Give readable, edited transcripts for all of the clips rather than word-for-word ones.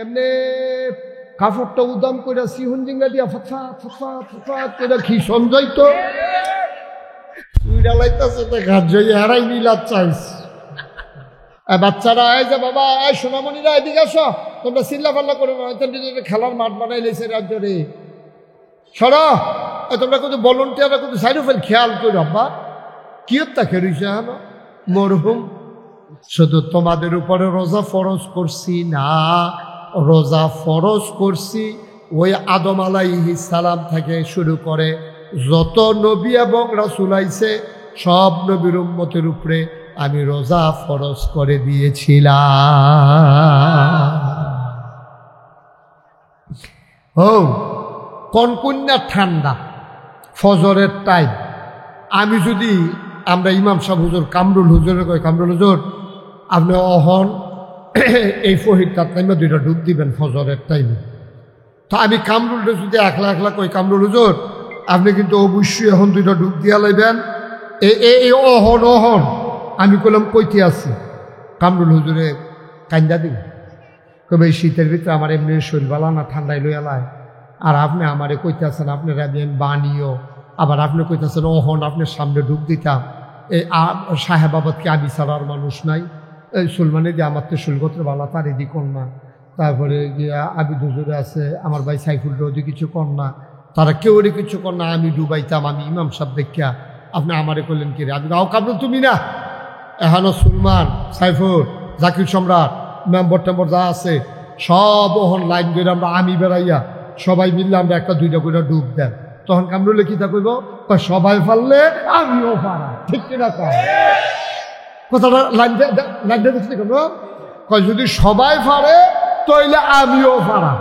এমনি কাপড়টা উদাম করে সিহুন জিঙ্গা দিয়া ফটফাট ফটফাট ফটফাট করে কি সঞ্জয় তো লাইতেছে দেখা জয় হারাই মিলাদ চাইস। বাচ্চারা এই যে বাবা এই সোনামণিরা এদিকে আসো, তোমরা চিল্লা পাল্লা করো না, খেলার মাঠ বানাই লেছে রাজ্য রে সরা। তোমরা কিন্তু ভলেন্টিয়াররা কিন্তু সাইড অফ খেয়াল করো আব্বা কি হত্যা খেয়েছে হলো মরহুম। শুধু তোমাদের উপরে রোজা ফরজ করছি না, রোজা ফরজ করছি ওই আদম আলাইহিস সালাম থেকে শুরু করে যত নবী এবং রাসূল আইছে সব নবীর উম্মতের উপরে আমি রোজা ফরজ করে দিয়েছিলাম। ও কনকন্যা ঠান্ডা ফজরের টাইম, আমি যদি আমরা ইমাম সাহেব হুজুর কামরুল হুজুরের কই কামরুল হুজুর আপনি অহন এই ফহিরটার টাইমে দুইটা ডুব দিবেন ফজরের টাইমে, তো আমি কামরুলটা যদি একলা একলা কই কামরুল হুজুর আপনি কিন্তু অবশ্যই এখন দুইটা ডুব দিয়া লাইবেন এই অহন অহন। আমি কইলাম কইতে আছি, কামরুল হুজুরে কান্দা দিন কবে এই শীতের ভিতরে আমার এমনি শরীর বালা না ঠান্ডায় লইয়া লাই, আর আপনি আমারে কইতে আছেন আপনার আমি বানিও, আবার আপনি কইতেছেন অহন আপনার সামনে ডুব দিতাম। এই সাহেবাবাদকে আমি ছাড়ার মানুষ নাই, এই সুলমানে দিয়ে আমার তো সুলগত্র বালা তার এদি কন্যা, তারপরে গিয়া আবিদ হুজুরে আছে আমার ভাই সাইফুল রোদি কিছু কন্যা, তারা কেউ কিছু কন্যা আমি ডুবাইতাম। আমি ইমাম সাহেব দেখিয়া আপনি আমারে করলেন কি রে, আমি আও কামরুল তুমি না এহানো সুলমান সাইফুল জাকির সম্রাট মেম্বর টেম্বর যা আছে সব ওহন লাইন ধরে আমরা আমি বেড়াইয়া সবাই মিললে আমরা একটা দুইটা করে ডুব দেন। তখন কামরুলে কি তা কইব সবাই পারলে আমিও পারা, ঠিক কিনা কথাটা লাইন দেখছি কেন কয় যদি সবাই পারে তাইলে আমিও পারা,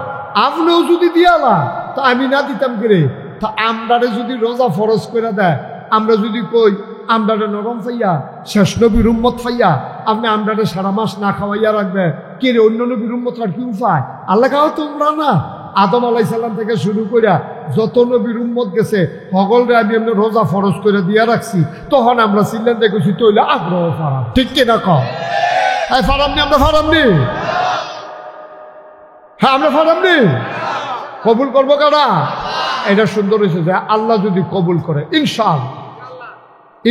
আপনিও যদি দিয়ালা তা আমি না দিতাম করে। তা আমরারে যদি রোজা ফরজ করে দেয়, আমরা যদি কই আমরারে নরম ফাইয়া শেষ নবীর উম্মত ফাইয়া আপনি আমরারে সারা মাস না খাওয়াইয়া রাখবে কে রে, অন্য নবীর উম্মতরা কি উপায়? আল্লাহ কাও তোমরা না আদম আলাইহিস সালাম থেকে শুরু করে যত নবীর উম্মত গেছে সকলরে আমি এমনি রোজা ফরজ করে দিয়া রাখছি, তখন আমরা চিল্লেন দেখেছি তৈলে আগ্রহ ফারাম, ঠিক কিনা কম ফারামনি আমরা ফারামনি, হ্যাঁ আমরা ফারামনি কবুল করবো কারা? এটা সুন্দর হয়েছে যে আল্লাহ যদি কবুল করে ইনশাআল্লাহ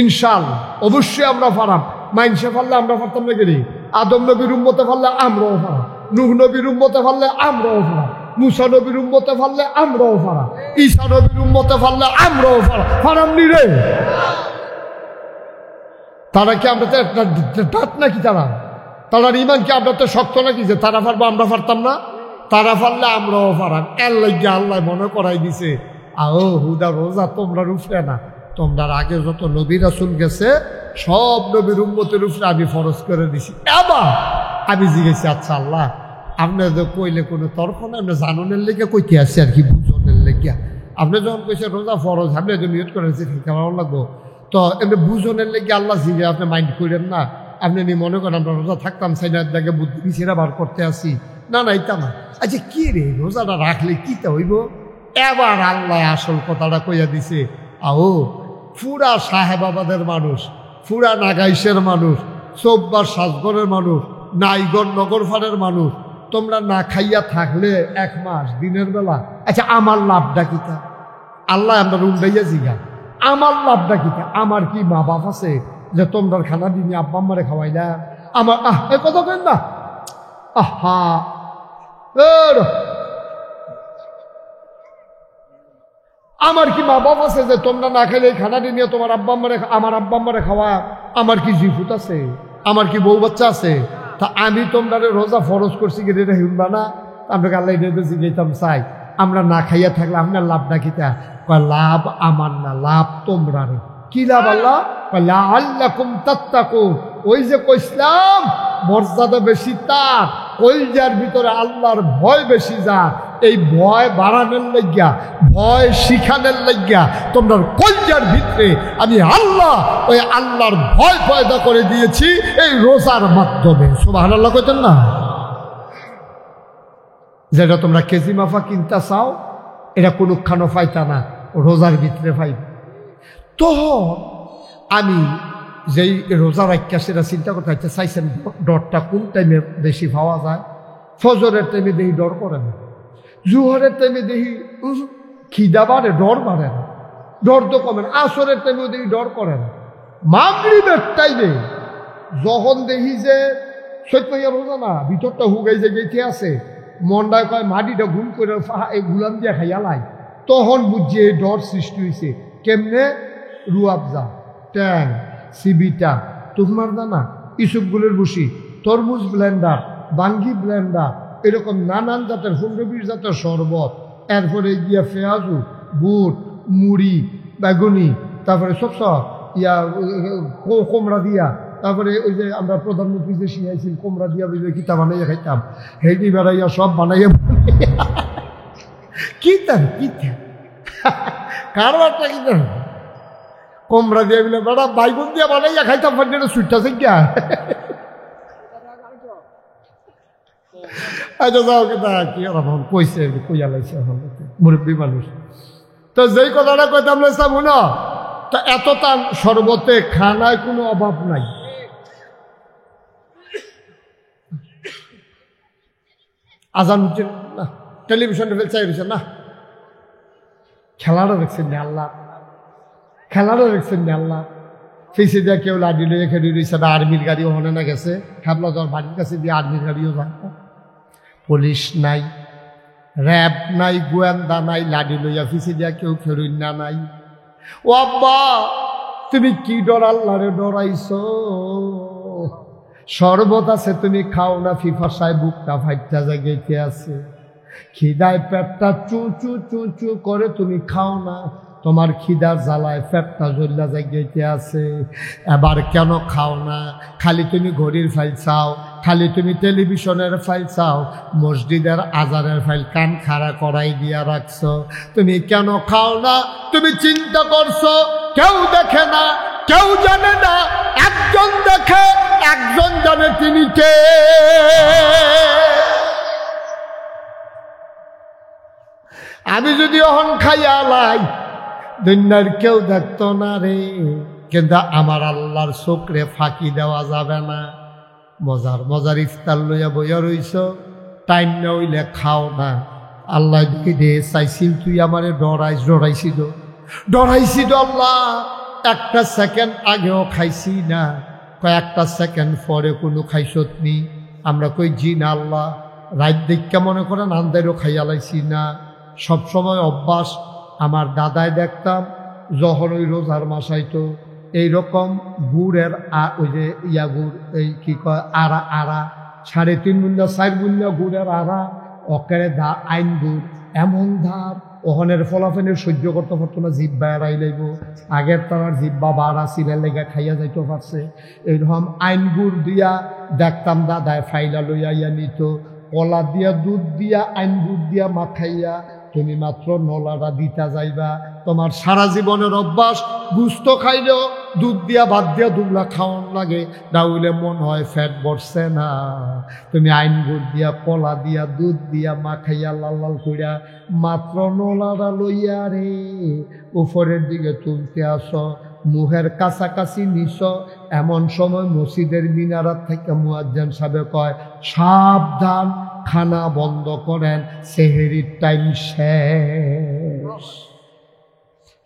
ইনশাআল্লাহ অবশ্যই আমরা ফারাম। মাইনসে ফারলে আমরা ফারতাম না গেলি, আদম নবীর উম্মতে ফারলে আমরাও ফারাম, নূহ নবীর উম্মতে ফারলে আমরাও ফারাম, মুসা নবীর উম্মতে ফারলে আমরাও ফারাম, ঈসা নবীর উম্মতে ফারলে আমরাও ফারাম, ফারামনি রে। তারা কি আমরা তো একটা দাঁত নাকি? তারার ইমান কি আমরা তো শক্ত নাকি যে তারা ফারবো আমরা ফারতাম না? তারা ফারলে আমরাও ফারাম। এর লাগিয়ে আল্লাহ মনে করাই দিছে আও হুদা রোজা তোমরা রুফে না, তোমরা আগে যত নবী রাসূল গেছে সব নবীর উম্মতের উপরে আমি ফরজ করে দিছি। এবার আমি জিজ্ঞেছি আচ্ছা আল্লাহ আপনি তো কইলে কোনো তর্ক না, আপনি জাননের লেগে কইতে আসছি আর কি বুঝনের লেগিয়া। আপনি যখন কইছে রোজা ফরজ আপনি একজন নিয়ত করেছি কেমন লাগবো, তো এমনি বুঝনের লেগে আল্লাহ জিজ্ঞে আপনি মাইন্ড করেন না, আপনি নি মনে করেন আমরা রোজা থাকতাম সাইনার দেখে বুদ্ধি বিছিরা বার করতে আসি না না এটা না। আচ্ছা কি রে রোজাটা রাখলে কিটা হইব? এবার আল্লাহ আসল কথাটা কইয়া দিছে আও পুরা সাহেবাবাদের মানুষ, পুরা নাগাইশের মানুষ, চৌব্বার সাজগরের মানুষ, নাইগর নগরফারের মানুষ, তোমরা না খাইয়া থাকলে 1 মাস দিনের বেলা, আচ্ছা আমার লাভটা কিতা? আল্লাহ আমরা রুমদাইয়া জিগা আমার লাভটা কিতা? আমার কি মা বাপ আছে যে তোমরা খানা দিনে আব্বা আম্মারে খাওয়াইলা? আমার এ কথা কেন না আহা আমার কি মা বাপ আছে যে তোমরা না খেলে খানা নিয়ে তোমার আব্বা আম্মারে আমার আব্বা আম্মারে খাওয়া? আমার কি জিফুত আছে? আমার কি বউ বাচ্চা আছে? তা আমি তোমরা রোজা ফরজ করছি কি রে হিমবা না? আমরা আল্লাহ জিজ্ঞাইতাম চাই আমরা না খাইয়া থাকলে আপনার লাভটা কিতা? লাভ আমার না, লাভ তোমরা রে। কি লাভ আল্লাহ? লাআল্লাকুম তাত্তাকুন। ওই যে কইসলাম মর্যাদা বেশি তার কলজার ভিতরে আল্লাহর ভয় বেশি যার, এই ভয় বাড়ানোর লাগিয়া ভয় শিখানোর লাগিয়া তোমরা কলজার ভিতরে আমি আল্লাহ ওই আল্লাহর ভয় পয়দা করে দিয়েছি এই রোজার মাধ্যমে। সুবহানাল্লাহ কইতেন না? যেটা তোমরা কেজি মাফা কিনতে চাও এটা কোনখানো পাইতা না, রোজার ভিতরে পাইবে। তো আমি যেই রোজা রাখা সেটা চিন্তা করতে চাইছেন ডটটা কোন টাইমে বেশি পাওয়া যায়? ফজরের টাইমে দেখি ডর করে না, জুহরের টাইমে দেখি খিদা বাড়ে, ডর বাড়ে না, ডর তো কমে না। আসরের টাইমেও দেখি ডর করে না। মাগরিবের টাইমে যখন দেখি যে সৈত ভাইয়া বোঝা না ভিতরটা হুগাই যে গেছে আছে, মনটায় কয় মাটিটা ঘুম করে গুলাম দিয়ে খাইয়ালাই, তখন বুঝছি এই ডর সৃষ্টি হয়েছে। কেমনে? রুয়াবজা, ট্যাং, সিবিটা, তুকমার দানা, ইসুপগুলের বসি, তরমুজ ব্লেন্ডার, বাঙ্গি ব্লেন্ডার, এরকম নানান জাতের 15-20 জাতের শরবত, এরপরে গিয়া পেঁয়াজু, বুট, মুড়ি, বেগুনি, তারপরে সব কোমড়া দিয়া, তারপরে ওই যে আমরা প্রধানমন্ত্রী যে শিখাইছি কোমড়া দিয়া বুঝলে কিতা বানাইয়া খাইতাম, হেঁটি বেড়াইয়া সব বানাইয়া কিতাম কারবারটা কিতাম কোমড়া দিয়া বলে বেড়া বাইগুন দিয়া বানাইয়া খাইতাম, ফান্ডে সুইটটা শিখা। আচ্ছা যাও কেতা কি এখন কইছে কইয়া লাইছে এখন মুরব্বী মানুষ। তো যেই কথাটা কইতাম লাইছাম না, তা এত তার শরবতে খানায় কোনো অভাব নাই। আজান হচ্ছে না, টেলিভিশনে ফেল চাই রয়েছে না, খেলাটা দেখছেন না আল্লাহ, খেলাটা দেখছেন না আল্লাহ। ফেসে দেওয়া কেউ লাডি লইয়া খেলি রয়েছে না, আর্মির গাড়িও হনে না গেছে, হাবলা যাওয়ার বাড়ির কাছে দিয়ে আর্মির গাড়িও যায়, পুলিশ নাই, র্যাব নাই, গোয়েন্দা নাই, লাডি লইয়া ফিসে দেওয়া কেউ খেলুন না নাই। ও আব্বা তুমি কি ডর আল্লাহরে ডরাইছো? শরবত আছে তুমি খাও না, ফিফাসায় বুকটা ফাইটটা জায়গাতে আছে, খিদায় পেটটা চু চু চু চু করে তুমি খাও না, তোমার খিদার জ্বালায় পেটটা জ্বলা জায়গাতে আছে, এবার কেন খাও না? খালি তুমি ঘড়ির ফাইল চাও, খালি তুমি টেলিভিশনের ফাইল চাও, মসজিদের আজানের ফাইল কান খাড়া করাই দিয়া রাখছো, তুমি কেন খাও না? তুমি চিন্তা করছো কেউ দেখে না, কেউ জানে না, একজন দেখে, একজন জানে, তিনি কে? আমি যদি অহন খাইয়া লাই দুনিয়ার কেউ দেখতো না রে, কিন্তু আমার আল্লাহর চোখরে ফাঁকি দেওয়া যাবে না। মজার মজার ইফতার লইয়া বইয়া রইছ, টাইম না হইলে খাও না। আল্লাহ দিকে দিয়ে চাইছিল তুই আমারে ডরাইছি তো আল্লাহ, একটা সেকেন্ড আগেও খাইছি না, কয়েকটা সেকেন্ড পরে কোনো খাইছত নি? আমরা কই জি না আল্লাহ, রাত দিকটা মনে করেন আন্দারও খাইয়া লাইছি না। সবসময় অভ্যাস, আমার দাদায় দেখতাম যখন ওই রোজার মাস আইতো এইরকম গুড়ের ওই যে গুড়, এই কি কয় আড়া 3.5 গুণা 4 গুণা গুড়ের আড়া, অকেরে আইন গুড়, এমন ধার ওখানের ফলাফেনের সহ্য করতে পারতো না, জিব্বা এড়াই লাইব। আগের তার জিব্বা বাড়া সিলের লেগে খাইয়া যাইতে পারছে। এইরকম আইন গুড় দিয়া দেখতাম দাদায় ফাইলা লইয়া ইয়া নিত, কলা দিয়া দুধ দিয়া আইন গুড় দিয়া মাখাইয়া তুমি মাত্র নলাটা দিতা যাইবা। তোমার সারা জীবনের অভ্যাস, গুস্ত খাইলেও দুধ দিয়া ভাত দিয়া দুবলা খাওয়ান লাগে, ডাউলে মন হয় ফ্যাট বসছে না। তুমি আইন গুড় দিয়া কলা দিয়া দুধ দিয়া মাখাইয়া লাল লাল কইরা মাত্র নলাটা লইয়া রে উপরের দিকে তুলতে আসো, মুহের কাছাকাছি নিছ। এমন সময় মসজিদের মিনারাত থেকে মুয়াজ্জিন সাহেব কয়, সাবধান, খানা বন্ধ করেন, সেহেরির টাইম শেষ।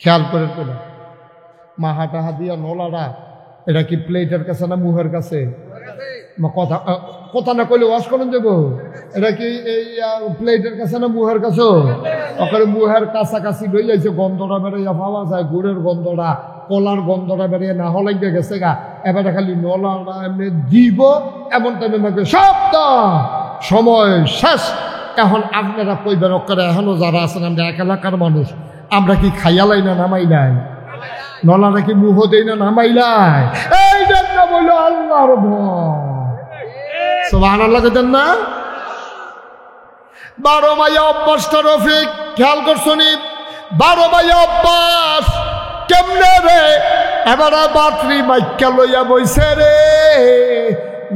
খেয়াল করে তোলা মাহা টাহা দিয়া নলাটা, এটা কি প্লেটের কাছে না মুহের কাছে? কথা না কইলে ওয়াশ করেন যাবো। এটা কি এই প্লেটের কাছে না মুহের কাছে? ওখানে মুহের কাছাকাছি লই যাইছে, গন্ধটা বেড়াইয়া পাওয়া যায়, গুড়ের গন্ধটা, কলার গন্ধটা বেরিয়ে না হলে গেছে গা। এবারে খালি নলাটা এমনি দিব, এমন টাইমে মাকে সব সময় শেষ। এখন আপনারা কইবেন ওখানে এখনো যারা আছেন আমরা এক এলাকার মানুষ, আমরা কি খাইয়ালাই না নামাইলাই? নলাটা কি মুহ দেই না নামাইলাই? এই জন্য বললো আল্লাহর ভয়। সুবহানাল্লাহ কইতেন না? 12 মাইয়া অভ্যাসটা রফিক খেয়াল করছনি? 12 মাইয়া অভ্যাস কেমনে রে? এবারে বাতরি মাইকা লইয়া বইছে রে,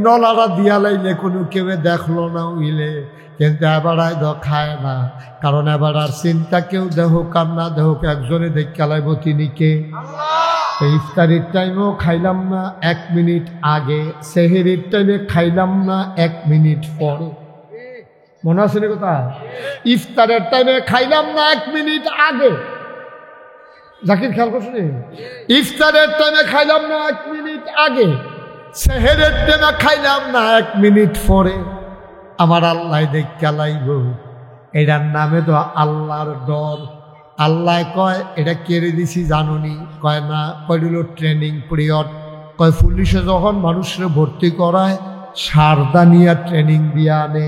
নলাটা দিয়া লাইলে কোনো কেউ দেখলো না উইলে, কিন্তু এবারায় খায় না। কারণ এবার আর চিন্তা কেউ দেহক আর না দেহক, একজনে দেখা লাইব, তিনি কে? ইফতারির টাইমেও খাইলাম না 1 মিনিট আগে, সেহেরির টাইমে খাইলাম না 1 মিনিট পরে। মনে আছে না কথা? ইফতারের টাইমে খাইলাম না 1 মিনিট আগে। জাকির খেয়াল করছেন? ইফতারের টাইমে খাইলাম না 1 মিনিট আগে, সেহেরের টাইমে খাইলাম না 1 মিনিট পরে। আমার আল্লাহ দেখতে লাইব। এটার নামে তো আল্লাহর ডর। আল্লাহ কয় এটা কেড়ে দিছি জানুনি? কয় না। কয়গুলো ট্রেনিং পিরিয়ড। কয় পুলিশে যখন মানুষের ভর্তি করায় সারদানিয়া ট্রেনিং দিয়ে আনে,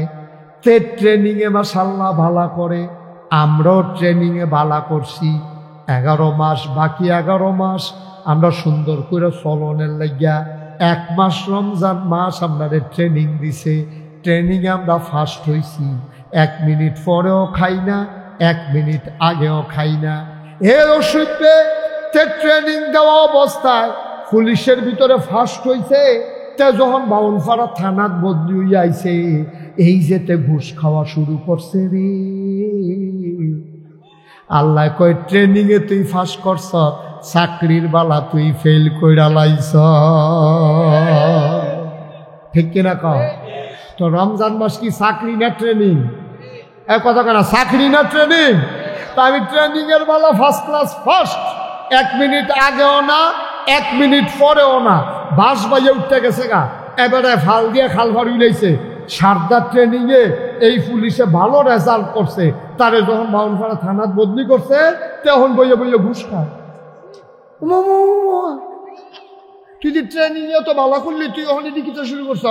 তে ট্রেনিংয়ে মাশাআল্লাহ ভালা করে। আমরাও ট্রেনিংয়ে ভালা করছি 11 মাস। বাকি 11 মাস আমরা সুন্দর করে চলনের লাগিয়া 1 মাস রমজান মাস আপনাদের ট্রেনিং দিছে। ট্রেনিংয়ে আমরা ফার্স্ট হয়েছি। 1 মিনিট পরেও খাই না, 1 মিনিট আগেও খাই না। এর অসুবিধে ট্রেনিং দেওয়া অবস্থায় পুলিশের ভিতরে ফার্স্ট হয়েছে। তে যখন বাউনপাড়া থানাত বদলি হইয়া আইছে, এই যেতে ঘুষ খাওয়া শুরু করছে রে। আল্লাহ কয় ট্রেনিংয়ে তুই ফার্স্ট করছ, চাকরির বালা তুই ফেল কইরা লাইছ। ঠিক কিনা কও? তো রমজান মাস কি চাকরি না ট্রেনিং? এক কথা কেনা, চাকরি না ট্রেনিং? তা আমি ট্রেনিংয়ের বেলা ফার্স্ট ক্লাস ফার্স্ট। 1 মিনিট আগেও না, 1 মিনিট পরেও না। বাস বাজে উঠতে গেছে গা, এবারে ফাল দিয়ে খাল ফার উইলাইছে। সারদা ট্রেনিংয়ে এই পুলিশে ভালো রেজাল্ট করছে, তারে যখন বাউনপাড়া থানাত বদলি করছে তখন বইয়ে বইয়ে ঘুষ খায়। তুই যে ট্রেনিংয়ে তো ভালো করলি, তুই ওখানে লিখিতে শুরু করছ।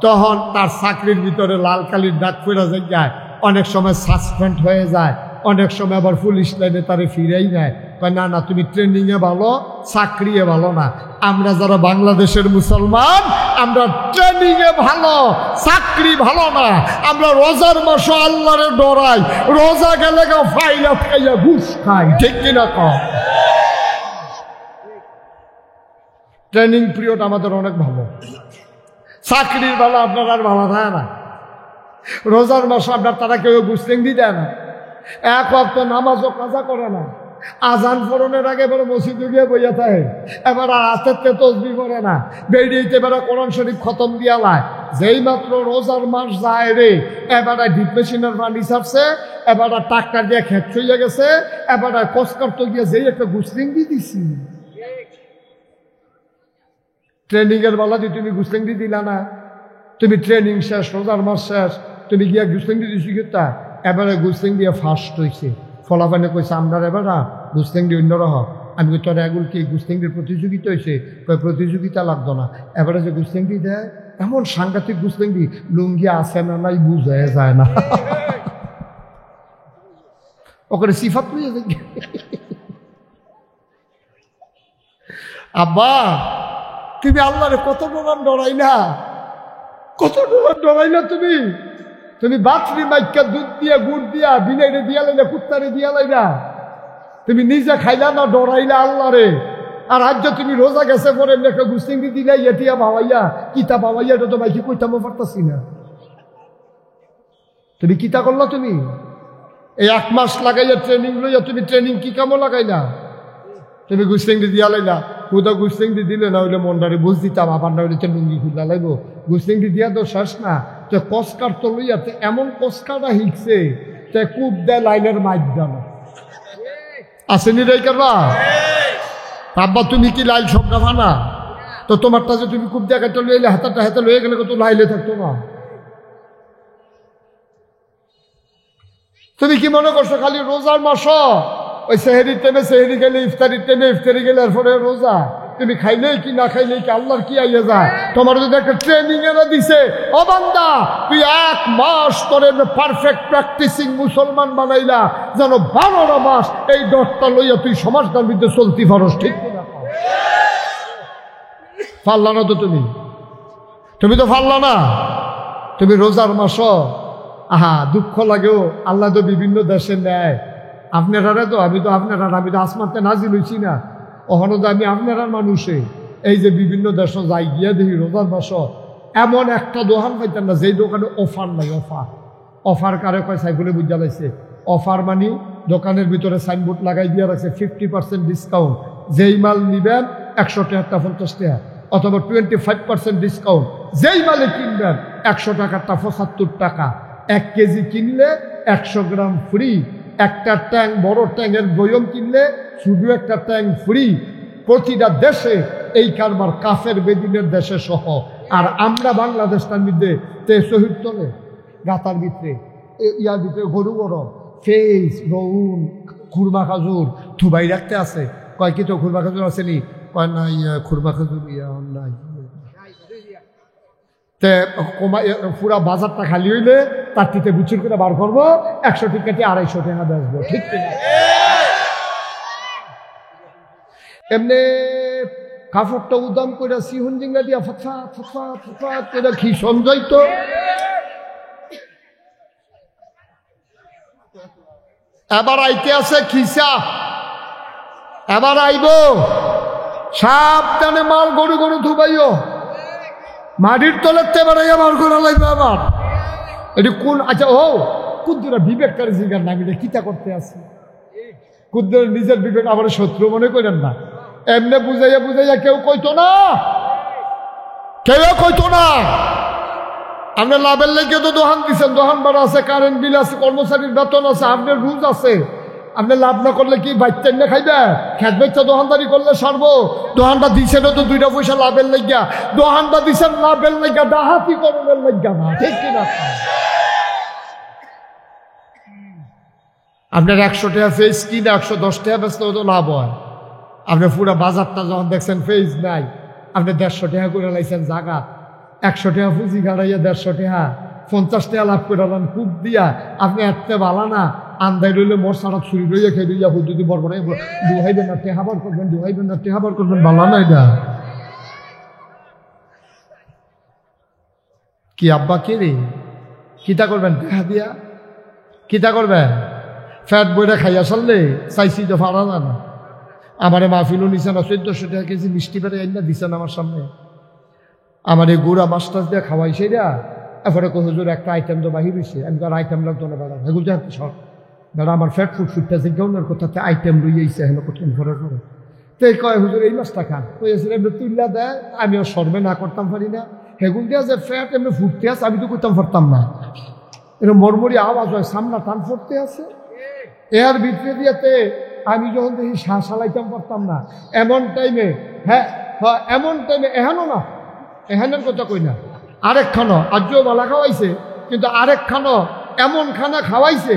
তখন তার চাকরির ভিতরে লাল কালির দাগ পড়ে যায়, অনেক সময় সাসপেন্ড হয়ে যায়, অনেক সময় আবার পুলিশ লাইনে তারে ফিরেই নেয়। কয় না না, তুমি ট্রেনিংয়ে ভালো, চাকরিয়ে ভালো না। আমরা যারা বাংলাদেশের মুসলমান, আমরা ট্রেনিংয়ে ভালো, চাকরি ভালো না। আমরা রোজার মাসে আল্লাহরে ডরাই, রোজা গেলে ফাইলা খাইয়া ঘুষ খাই। ঠিক কিনা কম? ট্রেনিং পিরিয়ড আমাদের অনেক ভালো। চাকরির বেলা আপনার আর ভালো থাকে না। রোজার মাসে আপনার তারা কেউ গুস্তেঙ্গি দেয় না, 1 ওয়াক্ত নামাজও কাজা করে না। আজান ফোরনের আগে এবারে মসজিদে গিয়ে বইয়া থাকে, এবার রাতের তসবিহ পড়ে না, বেরিয়েতে এবারে কোরআন শরীফ খতম দিয়া লায়। যেই মাত্র রোজার মাস যায় রে, এবারে ডিপ মেশিনের পানি ছাড়ছে, এবারে ট্রাক্টর দিয়ে খেত চলে গেছে, এবারে কসকার তো গিয়ে যেই একটা গুস্তেঙ্গি দিছি। ট্রেনিংয়ের বেলা দিয়ে তুমি গুস্তেঙ্গি দিলা না, তুমি ট্রেনিং শেষ, রোজার মাস শেষ, তুমি গিয়া গুস্তেঙ্গি দিছি কিতা? এবারে গুস্তেঙ্গি ফার্স্ট হয়েছে। ফলাফানে কইছে আমরা এবার গুস্তেঙ্গি অন্যরকম। আমি কই তোর এগুলো কি গুস্তেঙ্গির প্রতিযোগিতা হয়েছে? কয় প্রতিযোগিতা লাগতো না। এবারে যে গুস্তেঙ্গি দেয়, এমন সাংঘাতিক গুস্তেঙ্গি, লুঙ্গি আছে না নাই বুঝা যায় না। ওখানে সিফাত নিয়ে দেখি আব্বা তুমি আল্লাহরে কত ডরান ডরাই না, কত ডরান ডরাই না। তুমি বাছরি মাইকা দুধ দিয়া গুড় দিয়া বিনাইরে দিয়া লাইলা, কুত্তারে দিয়া লাইলা, তুমি নিজে খাইলা না, ডরাইলা আল্লাহরে। আর আজ তুমি রোজা গেছে পরে একটা গুস্তেঙ্গি দিলা, ইয়া ভাবাইয়া কিতা ভাবাইয়া, এটা তো মাইকি কইতামও পারতাছি না। তুমি কিতা করলা? তুমি এই 1 মাস লাগাইয়া ট্রেনিং লইয়া তুমি ট্রেনিং কি কামো লাগাইলা? তুমি গুস্তেঙ্গি দিয়া লাইলা। কোথা গুস্তেঙ্গি দিলে না হইলে মনটারে বুঝ দিতাম, আবার না হইলে লুঙ্গি খুললা লাগবো। গুস্তেঙ্গি দিয়া তো শেষ না, তো কসকার তো লইয়া এমন কসকাটা হিকছে, তে কূপ দেয় লাইনের মাইক গেল। আসেনি রে কেবা? আব্বা তুমি কি লাইল সব গাফা না? তো তোমারটা যে তুমি কূপ দেখাতে লইলে হাতাটা হাতে লয়ে গেলে তো লাইলে থাকতো না। তুমি কি মনে করছো খালি রোজার মাস, ওই সেহেরির টাইমে সেহেরি গেলে, ইফতারির টাইমে ইফতারি গেলে এরপরে রোজা? তুমি খাইলেই কি না খাইলেই কি আল্লাহর কি আইয়া যায়? তোমার যদি একটা ট্রেনিং এরা দিছে, ও বান্দা তুই 1 মাস তোরে পারফেক্ট প্র্যাকটিসিং মুসলমান বানাইলা, যেন 12টা মাস এই ডরটা লইয়া তুই সমাজটার মধ্যে চলতি পারস। ঠিক না? পারলা না তো তুমি তো পারলা না। তুমি রোজার মাস, আহা দুঃখ লাগেও, আল্লাহ তো বিভিন্ন দেশে নেয়। আপনারা তো আমি তো আসমানতে নাজিল হইছি না, ওখানে তো আমি আপনার মানুষে। এই যে বিভিন্ন দেশ যাই গিয়া দেখি রোজার মাস এমন একটা দোকান পাইতেন না যেই দোকানে অফার নাই। অফার কারে কয় সাইফুলে বুঝা লাইছে। অফার মানে দোকানের ভিতরে সাইনবোর্ড লাগাই দিয়ে রাখছে 50% ডিসকাউন্ট, যেই মাল নিবেন 100 টাকা 50 টাকা, অথবা 25% ডিসকাউন্ট, যেই মালে কিনবেন 100 টাকারটা 75 টাকা। 1 কেজি কিনলে 100 গ্রাম ফ্রি, একটা ট্যাঙ্ক বড় ট্যাঙ্কের বয়ম কিনলে শুধু একটা ট্যাঙ্ক ফ্রি। প্রতিটা দেশে এই কারবার, কাফের বেদিনের দেশে সহ। আর আমরা বাংলাদেশটার মধ্যে শহীদ তলে গাতার ভিতরে ইয়ার ভিতরে গরু বড় ফেস রৌন খুরমা খাজুর থুবাই রাখতে আছে। কয় কি তো খুরমা খাজুর আসেনি? কয় না, খুরমা খাজুর নাই। পুরা বাজারটা খালি হইলে তার টিতে বুচুর করে বার করবো, 100 টাকা 250 টাকা বেচবো, ঠিক কিনা? এমনি কাপড়টা উদাম করে সিহন জিঙ্গা দিয়া ফা ফা ফা করে কি সঞ্জয় তো এবার আইতে আছে খিসা, এবার আইব সাবধানে মাল গরু গরু ধুবাইও, মাটির তলের তেবারাইয়া বার করে লাগবে আবার। এটি কোন? আচ্ছা, ও কুদ্দুরা বিবেককারী জিগার নাম, এটা কিতা করতে আছে? কুদ্দুর নিজের বিবেক আবার শত্রু মনে করেন না। এমনি বুঝাইয়া বুঝাইয়া কেউ কইতো না, কেউ কইতো না। আপনার লাভের লেগে তো দোহান দিচ্ছেন, দোহান ভাড়া আছে, কারেন্ট বিল আছে, কর্মচারীর বেতন আছে, আপনার রুজ আছে। আপনি লাভ না করলে কি বাইতেন না খাইবে? খেত বেচা দোহানদারি করলে সারবো। দোহানটা দিচ্ছেন তো 2 পয়সা লাভের লাগিয়া, দোহানটা দিচ্ছেন লাভের লাগিয়া, ডাহাতি করবেন লাগিয়া না, ঠিক কিনা? আপনার 100 টাকা ফেস কিনে 110 টাকা বেচতে তো লাভ হয়। আপনি পুরো বাজারটা যখন দেখছেন ফেস নাই, আপনি 150 টাকা করে লাইছেন জায়গা, 100 টাকা পুঁজি গাড়াইয়া 150 টাকা 50 টাকা লাভ করে দেন কূপ দিয়া। আপনি এতে বালা না, আন্দাই রইলে মোর সারা ছুরি রইয়া খেয়ে দিয়া যদি বলবো না, দুহাইবেন না টেহাবার করবেন, দুহাইবেন না টেহাবার করবেন, বালা না এটা কি? আব্বা কে রে, কিতা করবেন টেহা দিয়া? কিতা করবেন? ফ্যাট বইটা খাইয়া চললে চাইছি তো ফারা না। আমারে মাহফিলও নিছেন 1400 টাকা কেজি মিষ্টি পেরে আইনা দিচ্ছেন আমার সামনে। আমার এই গুড়া মাস্টার দিয়ে খাওয়াইছে রা, এরপরে হুজুর একটা আইটেম তো বাহির হয়েছে। আমি তো আর আইটেম লাগতো না বেড়া, এগুলো জানতে সব বেড়া আমার ফ্যাট ফুড ফুটটা যে গৌনের কোথাতে আইটেম লইয়াইছে হেন কঠিন করে করে। তো এই কয় হুজুর এই মাছটা খান, কইছিল এমনি তুল্লা দেয়, আমি আর সর্বে না করতাম পারি না। হেগুন দিয়া যে ফ্যাট এমনি ফুটতে আছে, আমি তো করতাম পারতাম না। এরকম মরমরি আওয়াজ হয়, সামনা টান ফুটতে আছে, এর ভিতরে দিয়েতে আমি যখন দেখি শ্বাস চালাইতাম পারতাম না। এমন টাইমে, হ্যাঁ এমন টাইমে এহেনও না, এহেনের কথা কই না, আরেকখানো আজও বালা খাওয়াইছে, কিন্তু আরেকখানো এমন খানা খাওয়াইছে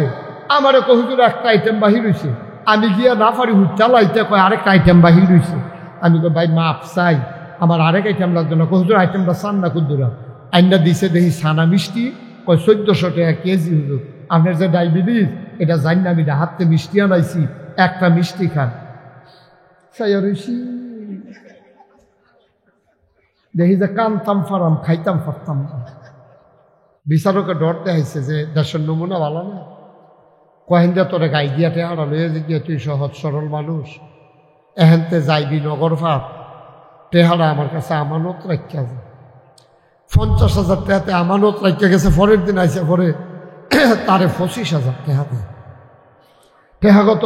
আমারে কহুজুর একটা আইটেম বাহির হয়েছে। আমি গিয়া না পারি চালাইতে, কয় আরেকটা আইটেম বাহির হয়েছে। আমি কই ভাই মাপ চাই, আমার আরেক আইটেম লাগতো না। কহুজুর আইটেমটা চান না কুদ্দুরা, আইনটা দিছে দেখি ছানা মিষ্টি, কয় 1400 টাকা কেজি। হুজুর আপনার যে ডায়াবেটিস এটা জানি না, আমি হাতে মিষ্টি আনাইছি, একটা মিষ্টি খান। দেখি যে কানতাম ফারাম, খাইতাম পারতাম না। বিচারকে ডর দেখাইছে যে দেশের নমুনা ভালো না, কহেন যে তোরে গাই দিয়া টেহারা লয়ে যে গিয়ে তুই সহজ সরল মানুষ, এহেনতে যাইবি নগর ভাব, টেহারা আমার কাছে আমানত রাখিয়া যায়। 50,000 টাকাতে আমানত রাখিয়া গেছে, পরের দিন আইসে পরে তারে 25,000 টাকা দেয়। টেহা কত?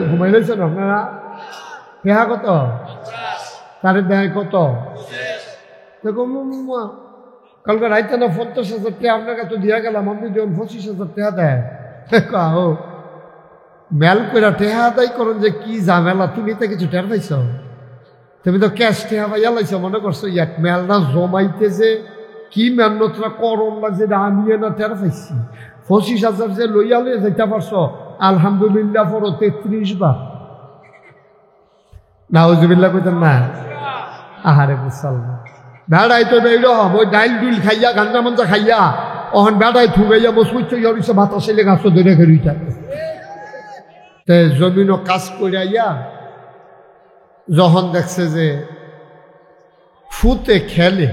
ঘুমাই রয়েছেন আপনারা? টেহা কত? তারে দেয় কত? দেখো কালকে রাইতে না 50,000 টাকা আপনার কাছে দিয়া গেলাম, আপনি যখন 25,000 টাকা দেয়, ও মেল করে টেহা আদায় করেন যে কি ঝামেলা। তুমি তো কিছু টের পাইছ, তুমি তো ক্যাশ টেহা পাইয়া লাইছ, মনে করছো এক মেলটা জমাইতে যে কি মেহনতটা করণ লাগছে, আমি না টের পাইছি। 25,000 যে লইয়া লইয়া যাইতে পারছো, আলহামদুলিল্লাহ পড়ো 33 বার। নাউজুবিল্লাহ কইতেন না? আহারে মুসলমান বেড়াই তো বেড় ওই ডাইল ডুইল খাইয়া গাঞ্জা মাঞ্জা খাইয়া অহন বেড়াই থুগাইয়া বসুইছে ইয়রিছে বাতাসে গাছ ধরে খেলুইটা তে জমিনও কাজ করিয়া যখন দেখছে যে ফুতে খেলে,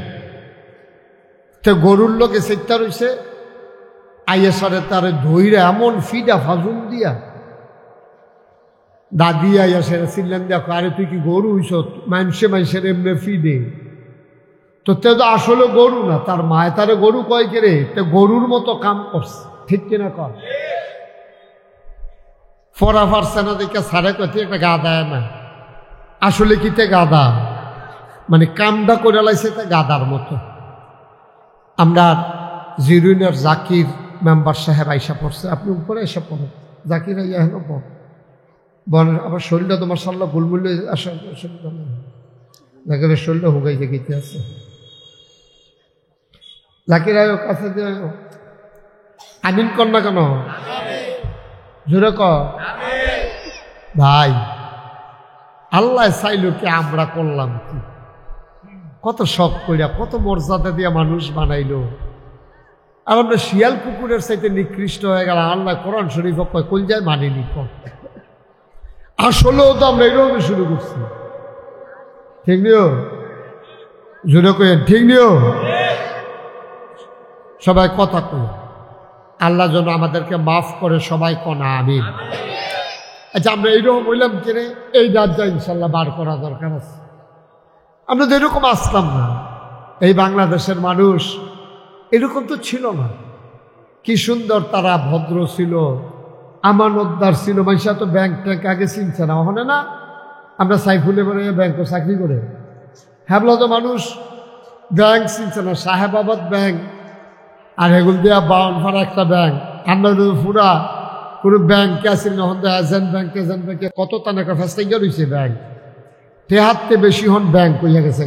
তে গরুর লোকে চেষ্টা রয়েছে আইয়াসারে তারে ধইরা এমন ফিডা ফাজুন দিয়া দাদি আইয়া সেরা চিনলেন, দেখো আরে তুই কি গরু হইস, মানুষের এমনি ফিডে তো তে তো আসলে গরু না, তার মায় তারে গরু কয় কেরে, তে গরুর মতো কাম করছে, ঠিক কিনা কর? ফরা ফারছে না দেখে সারে কয় একটা গাদা না, আসলে কিতে গাদা, মানে কামটা করে লাইছে তা গাদার মতো। আমরা জিরুইনের জাকির মেম্বার সাহেব আইসা পড়ছে, আপনি উপরে এসে পড়েন, জাকির আইয়া হেন বলেন আবার শরীরটা তোমার সাল্লাহ গুলমুল আসা, জাকিরের শরীরটা হুগাই জেগেতে আছে। জাকির আয় কাছে দিয়ে আমিন কর না কেন, জোরে ক ভাই। আল্লাহ চাইল কি আমরা করলাম কি, কত শখ কইরা কত মর্যাদা দিয়া মানুষ বানাইলো, আর আমরা শিয়াল কুকুরের চাইতে নিকৃষ্ট হয়ে গেল। আল্লাহ কোরআন শরীফ কই যায় মানিনি কর, আসলেও তো আমরা এরকম শুরু করছি, ঠিক নিও জোরে কইেন, ঠিক নিও সবাই কথা কই, আল্লাহ যেন আমাদেরকে মাফ করে, সবাই কনা আমিন। আচ্ছা আমরা এইরকম বললাম কিনে এই রাজ্যা ইনশাল্লাহ বার করা দরকার আছে। আমরা তো এরকম আসলাম না, এই বাংলাদেশের মানুষ এরকম তো ছিল না। কি সুন্দর তারা ভদ্র ছিল, আমানতদার ছিল। মানুষরা তো ব্যাংক ট্যাঙ্ক আগে চিনছে না, ওখানে না আমরা সাইফুলে করে ব্যাংকে চাকরি করে হ্যাবলা তো মানুষ ব্যাংক চিনছে না, সাহেবাবাদ ব্যাংক আর এগুলো দিয়া বাউনফাড়া একটা ব্যাংক। আমরা পুরা কোনো ব্যাংকে আসেন না, হন এজেন্ট ব্যাংকে কত টাকা ফেস্টাইয়া রয়েছে ব্যাংক, টেহাতে বেশি হন ব্যাংক হইয়া গেছে।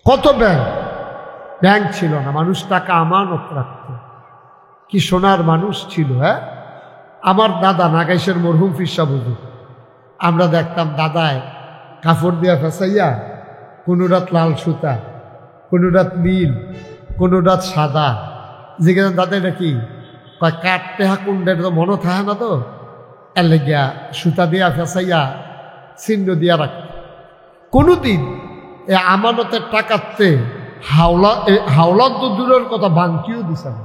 কত ব্যাংক ছিল না, মানুষ টাকা আমানত রাখত। কি সোনার মানুষ ছিল। হ্যাঁ, আমার দাদা নাগাইশের মরহুম ফিরসা বুঝু, আমরা দেখতাম দাদায় কাপড় দিয়া ফেসাইয়া কোনো রাত লাল সুতা, কোনো রাত নীল, কোনো রাত সাদা, যেখানে দাদা এটা কি কয় কাটতে হাকুন্ডের তো মনে থাকে না, তো এর লেগিয়া সুতা দিয়া ফেসাইয়া চিহ্ন দিয়া রাখত। কোনোদিন এ আমানতের টাকাতে হাওলার তো দূরের কথা বাংকিও দিছে না।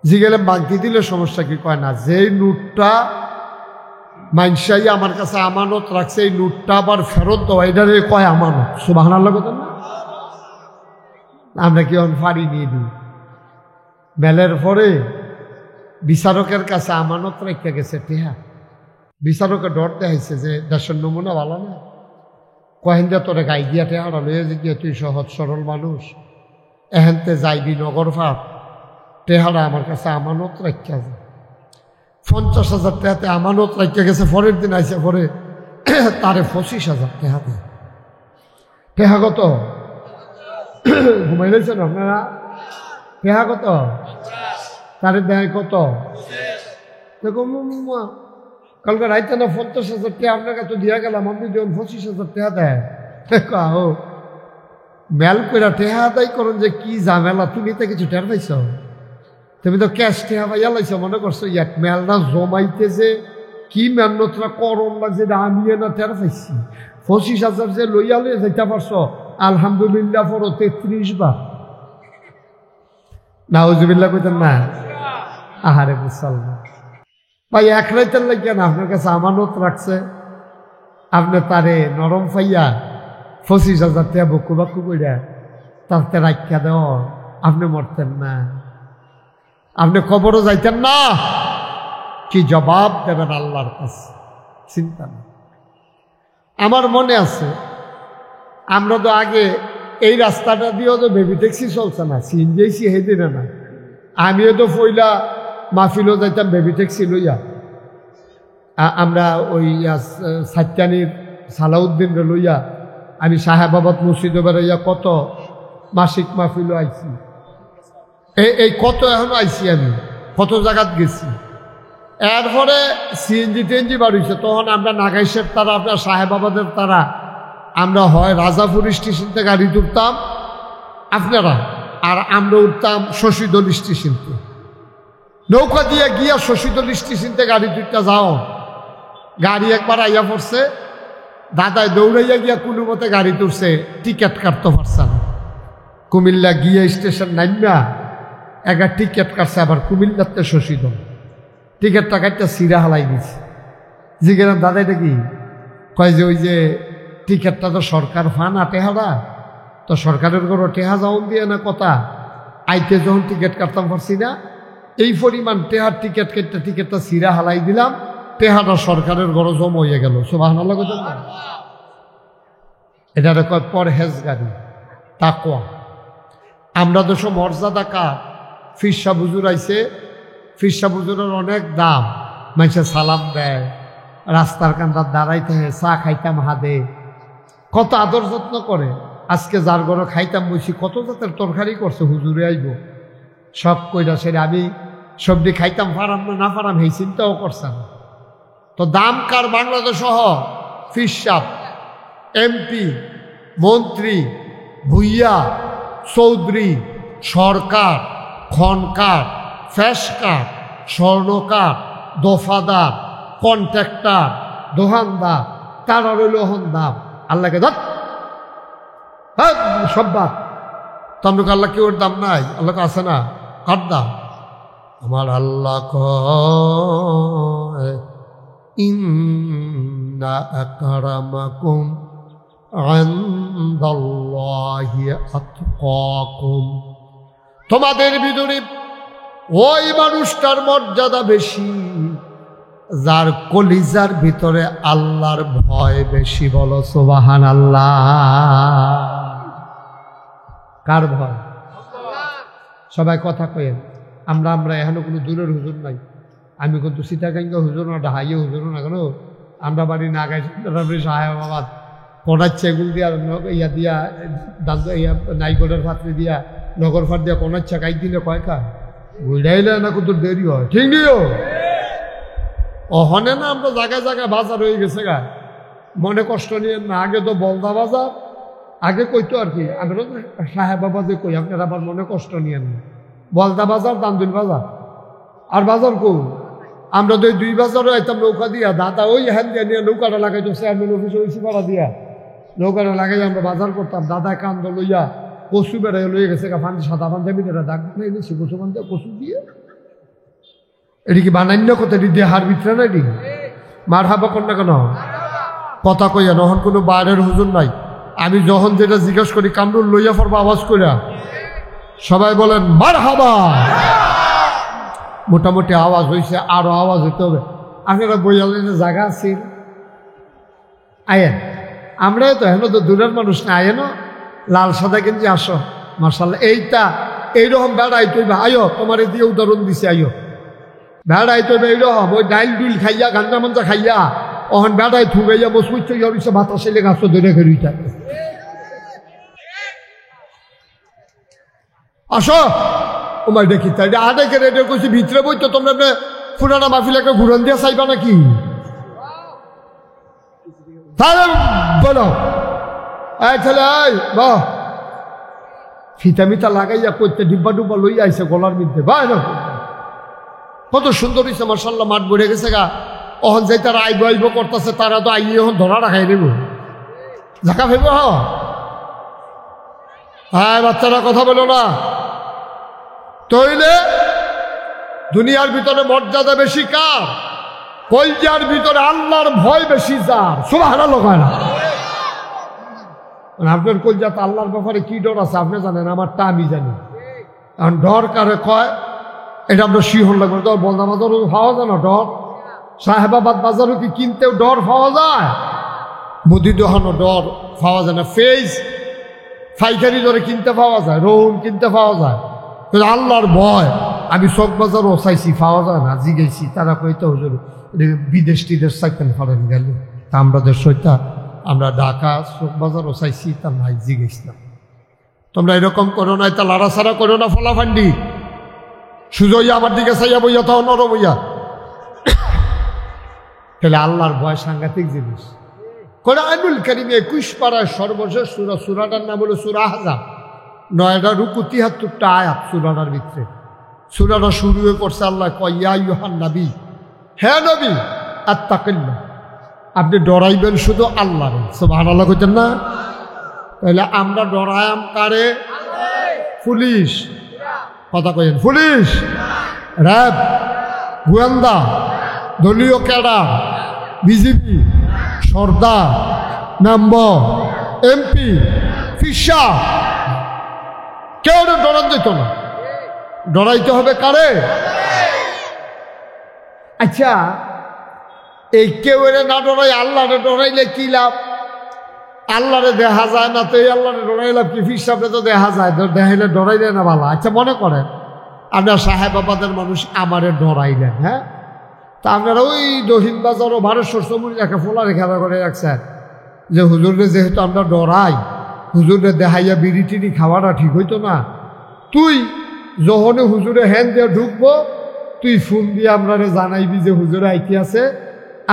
জিগেলে বাংকি দিলে সমস্যা কি, কয় না যেই নোটটা মাইনসাই আমার কাছে আমানত রাখছে এই নোটটা আবার ফেরত দেওয়া, এটারে কয় আমানত। সুবহানাল্লাহ কথা না, আমরা কি ফাড়ি নিয়ে দিই। মেলের পরে বিচারকের কাছে আমানত রেখে গেছে টেহা, বিচারকে ডর দেখাইছে যে দেশের নমুনা ভালো না, কহেন্দা তোরে গাই দিয়া টেহারা লয়ে গিয়ে তুই সহজ সরল মানুষ, এহেনতে যাইবি নগর ফাপ, টেহারা আমার কাছে আমানত রাখা যায়। 50,000 টাকাতে আমানত রাখা গেছে। পরের দিন আইসে পরে তারে 25,000 টাকা দেয়। টেহা কত ঘুমাই রয়েছেন আপনারা, টেহা কত তারে দেয় কত, কালকে রাইতে না 50,000 টাকা আপনার কাছে দিয়া গেলাম, আপনি যখন 25,000 টাকা দেয় ও মেল করে টেহা আদায় করেন যে কি ঝামেলা। তুমি তো কিছু টের পাইছ, তুমি তো ক্যাশ টেহা পাইয়া লাইছ, মনে করছো এক মেলটা জমাইতে যে কি মেহনতটা করণ লাগছে আমি না টের পাইছি। 25,000 যে লইয়া লইয়া যাইতে পারছো আলহামদুলিল্লাহ পড়ো 33 বার নাউজুবিল্লাহ কইতেন না। আহারে মুসলমান ভাই, এক রাইতের লাগিয়া না আপনার কাছে আমানত রাখছে, আপনি তারে নরম পাইয়া 25,000 টাকা বকু বাক্কু কইরা তাতে রাখিয়া দেও, আপনি মরতেন না, আপনি কবরও যাইতেন না। কি জবাব দেবেন আল্লাহর কাছে চিন্তা না। আমার মনে আছে আমরা তো আগে এই রাস্তাটা দিয়েও তো বেবি ট্যাক্সি চলছে না, সিএনজি হেদিনে না। আমিও তো পয়লা মাহফিলও যাইতাম বেবি ট্যাক্সি লইয়া। আমরা ওই সাত্যানির সালাউদ্দিনরে লইয়া আমি সাহেবাবাদ মসজিদে বেড়াইয়া কত মাসিক মাহফিলও আইছি, এই কত এখনো আইছি, আমি কত জায়গাত গেছি। এরপরে সিএনজি টেনজি বাড়িছে, তখন আমরা নাগাইশের তারা আপনার সাহেবাবাদের তারা আমরা হয় রাজাপুর স্টেশন থেকে গাড়ি তুলতাম আপনারা, আর আমরা উঠতাম শশীদল স্টেশনতে। নৌকা দিয়ে গিয়া শশীদল স্টেশনতে গাড়ি তুলতে যাও, গাড়ি একবার আইয়া পড়ছে, দাদায় দৌড়াইয়া গিয়া কোনো মতে গাড়ি তুলছে, টিকিট কাটতে পারছে না। কুমিল্লা গিয়া স্টেশন নাইমা একটা টিকিট কাটছে, আবার কুমিল্লাতে শশীদল টিকিটটা কাটতে সিরা হালাই দিছে। জিজ্ঞাসা দাদা এটা কি, কয় যে ওই যে টিকিটটা তো সরকার ফান টেহারা, তো সরকারের ঘর টেহা যাওন দিয়ে না কথা, আইতে যখন টিকিট কাটতাম পারছি না, এই পরিমাণ টেহার টিকিট কেটে টিকিটটা সিরা হালাই দিলাম, টেহাটা সরকারের ঘর জম হয়ে গেল। সুবহানাল্লাহ। এটা কয় পরহেজগারি, তাকওয়া। আমরা দেশ মর্যাদা কার? ফিরসা বুজুর আইছে, ফিরসা বুজুরের অনেক দাম, মানুষে সালাম দেয়, রাস্তার কান্দার দাঁড়াইতে হয়, চা খাইতাম হাদে, কত আদর যত্ন করে। আজকে যার ঘরে খাইতাম বসি কত জাতের তরকারি করছে, হুজুরে আইব সব কইরা সেরে আমি সবজি খাইতাম, পারাম না পারাম এই চিন্তাও করছে না। তো দাম কার? বাংলাদেশ সহ ফিরসাব, এমপি, মন্ত্রী, ভুইয়া, চৌধুরী, সরকার, খনকার, ফ্যাসকার, স্বর্ণকার, দফাদার, কন্ট্রাক্টর, দোকানদার, তারা রইল হন দাম। আল্লাহকে ধর সব বাদ। তো আমরা আল্লাহ কি ওর দাম নাই? আল্লাহকে আছে না? কার দাম? আমার আল্লাহ কয় ইন্না আকরামাকুম ইনদাল্লাহি আতকাকুম, তোমাদের ভিতরে ওই মানুষটার মর্যাদা বেশি যার কলিজার ভিতরে আল্লাহর ভয় বেশি। বলো সুবহানাল্লাহ। কার ভয়? সবাই কথা কয়েন। আমরা এখনো কোনো দূরের হুজুর নাই। আমি কিন্তু সীতাকাঙ্গা হুজুর না, ঢাইয়ে হুজুর না, কেন আমরা বাড়ি না গাই সাহেবাবাদ কোনাচ্ছে এগুল দিয়া ইয়া দিয়া নাইগলের পাত্রে দিয়া নগর ফাট দিয়া কোনাচ্ছা গাই দিলে কয়কা বুঝাইলে না কত দেরি হয়, ঠিক নিও অহনে না। আমরা জায়গায় জায়গায় বাজার হয়ে গেছে গা, মনে কষ্ট নিয়ে না। আগে তো বলদা বাজার আগে কইতো আর কি, আমরা সাহেবাবাদে কই, আপনারা আবার মনে কষ্ট নিয়েন না। বলদা বাজার, দান্দুল বাজার আর বাজার কো। আমরা তো দুই বাজারও আইতাম নৌকা দিয়া, দাদা ওই হ্যান দিয়া নিয়ে নৌকাটা লাগাইতো চেয়ারম্যান অফিসে ওই পাড়া দিয়া নৌকাটা লাগাই আমরা বাজার করতাম। দাদা কান্দ লইয়া কচু বেড়াই লইয়া গেছে গা, ফান্দি সাদা ফান্দি এটা দাগ বানাই দিয়েছি কচু ফান্দি কচু দিয়ে। এটি কি বানান্য কথা? এটি দিয়ে হার ভিতরে না, এটি মার হাবা কর না কেন কথা কইয়া। নহন কোনো বাইরের হুজুর নাই। আমি যখন যেটা জিজ্ঞেস করি কামরুল লইয়া পড়বো আওয়াজ কইরা, সবাই বলেন মার হাবা। মোটামুটি আওয়াজ হয়েছে, আরো আওয়াজ হইতে হবে। আপনারা বইয়ালেন জায়গা আছে আয়েন, আমরাই তো হেন তো দূরের মানুষ না, আয়েন লাল সাদা কিন্তু আসো মার্শাল্লাহ। এইটা এইরকম বেড়াই তৈবা আয়ো, তোমার দিয়ে উদাহরণ দিছে আয়ো বেড়াই তৈবা এইরকম ওই ডাইল ডুইল খাইয়া গাঞ্জা মাঞ্জা খাইয়া অহন বেড়াই থুগাইয়া বসুইছ ইচ্ছে বাতাসে লেগে আসো ধরে খেলুই থাকে। আসো ওমাই দেখি তাই আডেকে রেডিও করছি ভিতরে বই তো তোমরা পুরানা মাহফিলাকে ঘুরন দিয়ে চাইবা নাকি? তাহলে বলো এই ছেলে বাহ ফিতা মিতা লাগাইয়া করতে ডিব্বা ডুব্বা লইয়া আইসে গলার মধ্যে বা কত সুন্দর হয়েছে মার্শাল্লাহ। মাঠ ভরে গেছে গা, অহন যাই তারা আইব আইব করতেছে, তারা তো আইয়ে এখন ধরা রাখাই নেব ঝাঁকা ফেব। হ্যাঁ বাচ্চারা কথা বলো না। তইলে দুনিয়ার ভিতরে মর্যাদা বেশি কার? কলজার ভিতরে আল্লাহর ভয় বেশি যার। সুবহানাল্লাহ কয় না? আপনার কলজাতে আল্লাহর ব্যাপারে কি ডর আছে আপনি জানেন, আমারটা আমি জানি। কারণ ডর কারে কয় এটা আমরা শিহর লাগবে। ডর বলদা বাজারও পাওয়া যায় না ডর, সাহেবাবাদ বাজারও কি কিনতেও ডর পাওয়া যায়, মুদি দোকানও ডর পাওয়া যায় না, ফেজ পাইকারি দরে কিনতে পাওয়া যায়, রৌন কিনতে পাওয়া যায়। কিন্তু আল্লাহর ভয় আমি চক বাজারও চাইছি পাওয়া যায় না, জিগেছি তারা কইতে হুজুর বিদেশ টিদেশ চাইতেন পারেন গেল তা আমরা দেশ সইতা আমরা ঢাকা চক বাজারও চাইছি তা নাই জিগেছিলাম। তোমরা এরকম করো না, তা লাড়াছাড়া করো না ফলাফান্ডি সুজইয়া আমার দিকে চাইয়া বইয়া তাও নরম হইয়া। তাহলে আল্লাহর ভয় সাংঘাতিক জিনিস। কোরআনুল কারীমে 21 পারায় সর্বশেষ সূরা, সূরাটার নাম হলো সূরা আহজাব। 9টা রুকু 73টা আয়াত সূরাটার ভিতরে। সূরাটা শুরু হয়ে পড়ছে আল্লাহ কয় ইয়া আইয়ুহান নবী, হে নবী আত্তাকিল্লাহ, আপনি ডরাইবেন শুধু আল্লাহরে। সুবহানাল্লাহ কইতেন না? তাহলে আমরা ডরায়াম কারে? পুলিশ কথা কইেন, পুলিশ, র্যাব, গোয়েন্দা, দলীয় ক্যাডার, বিজেপি, সর্দার, মেম্বার, এমপি, ফিসা, কেউ ডরান দিত না। ডরাইতে হবে কারে? আচ্ছা এই কেউ না ডরাই আল্লাহরে ডরাইলে কি লাভ? আল্লাহরে দেখা যায় না, তো এই আল্লাহরে ডরাইলাম কি? ফির সাহেবরে তো দেখা যায়, দেখাইলে ডরাইলে না ভালো। আচ্ছা মনে করেন আপনার সাহেব বাবাদের মানুষ আমারে ডরাইলেন, হ্যাঁ, তা আপনারা ওই দহিন বাজার ও ভারতবর্ষ চমুনি একটা ফোলারে খেলা করে রাখছেন যে হুজুরে যেহেতু আমরা ডরাই, হুজুরে দেখাইয়া বিড়ি টিড়ি খাওয়াটা ঠিক হইতো না। তুই যখন হুজুরে হ্যান দিয়ে ঢুকবো, তুই ফোন দিয়ে আমরা জানাইবি যে হুজুরে আইতে আছে,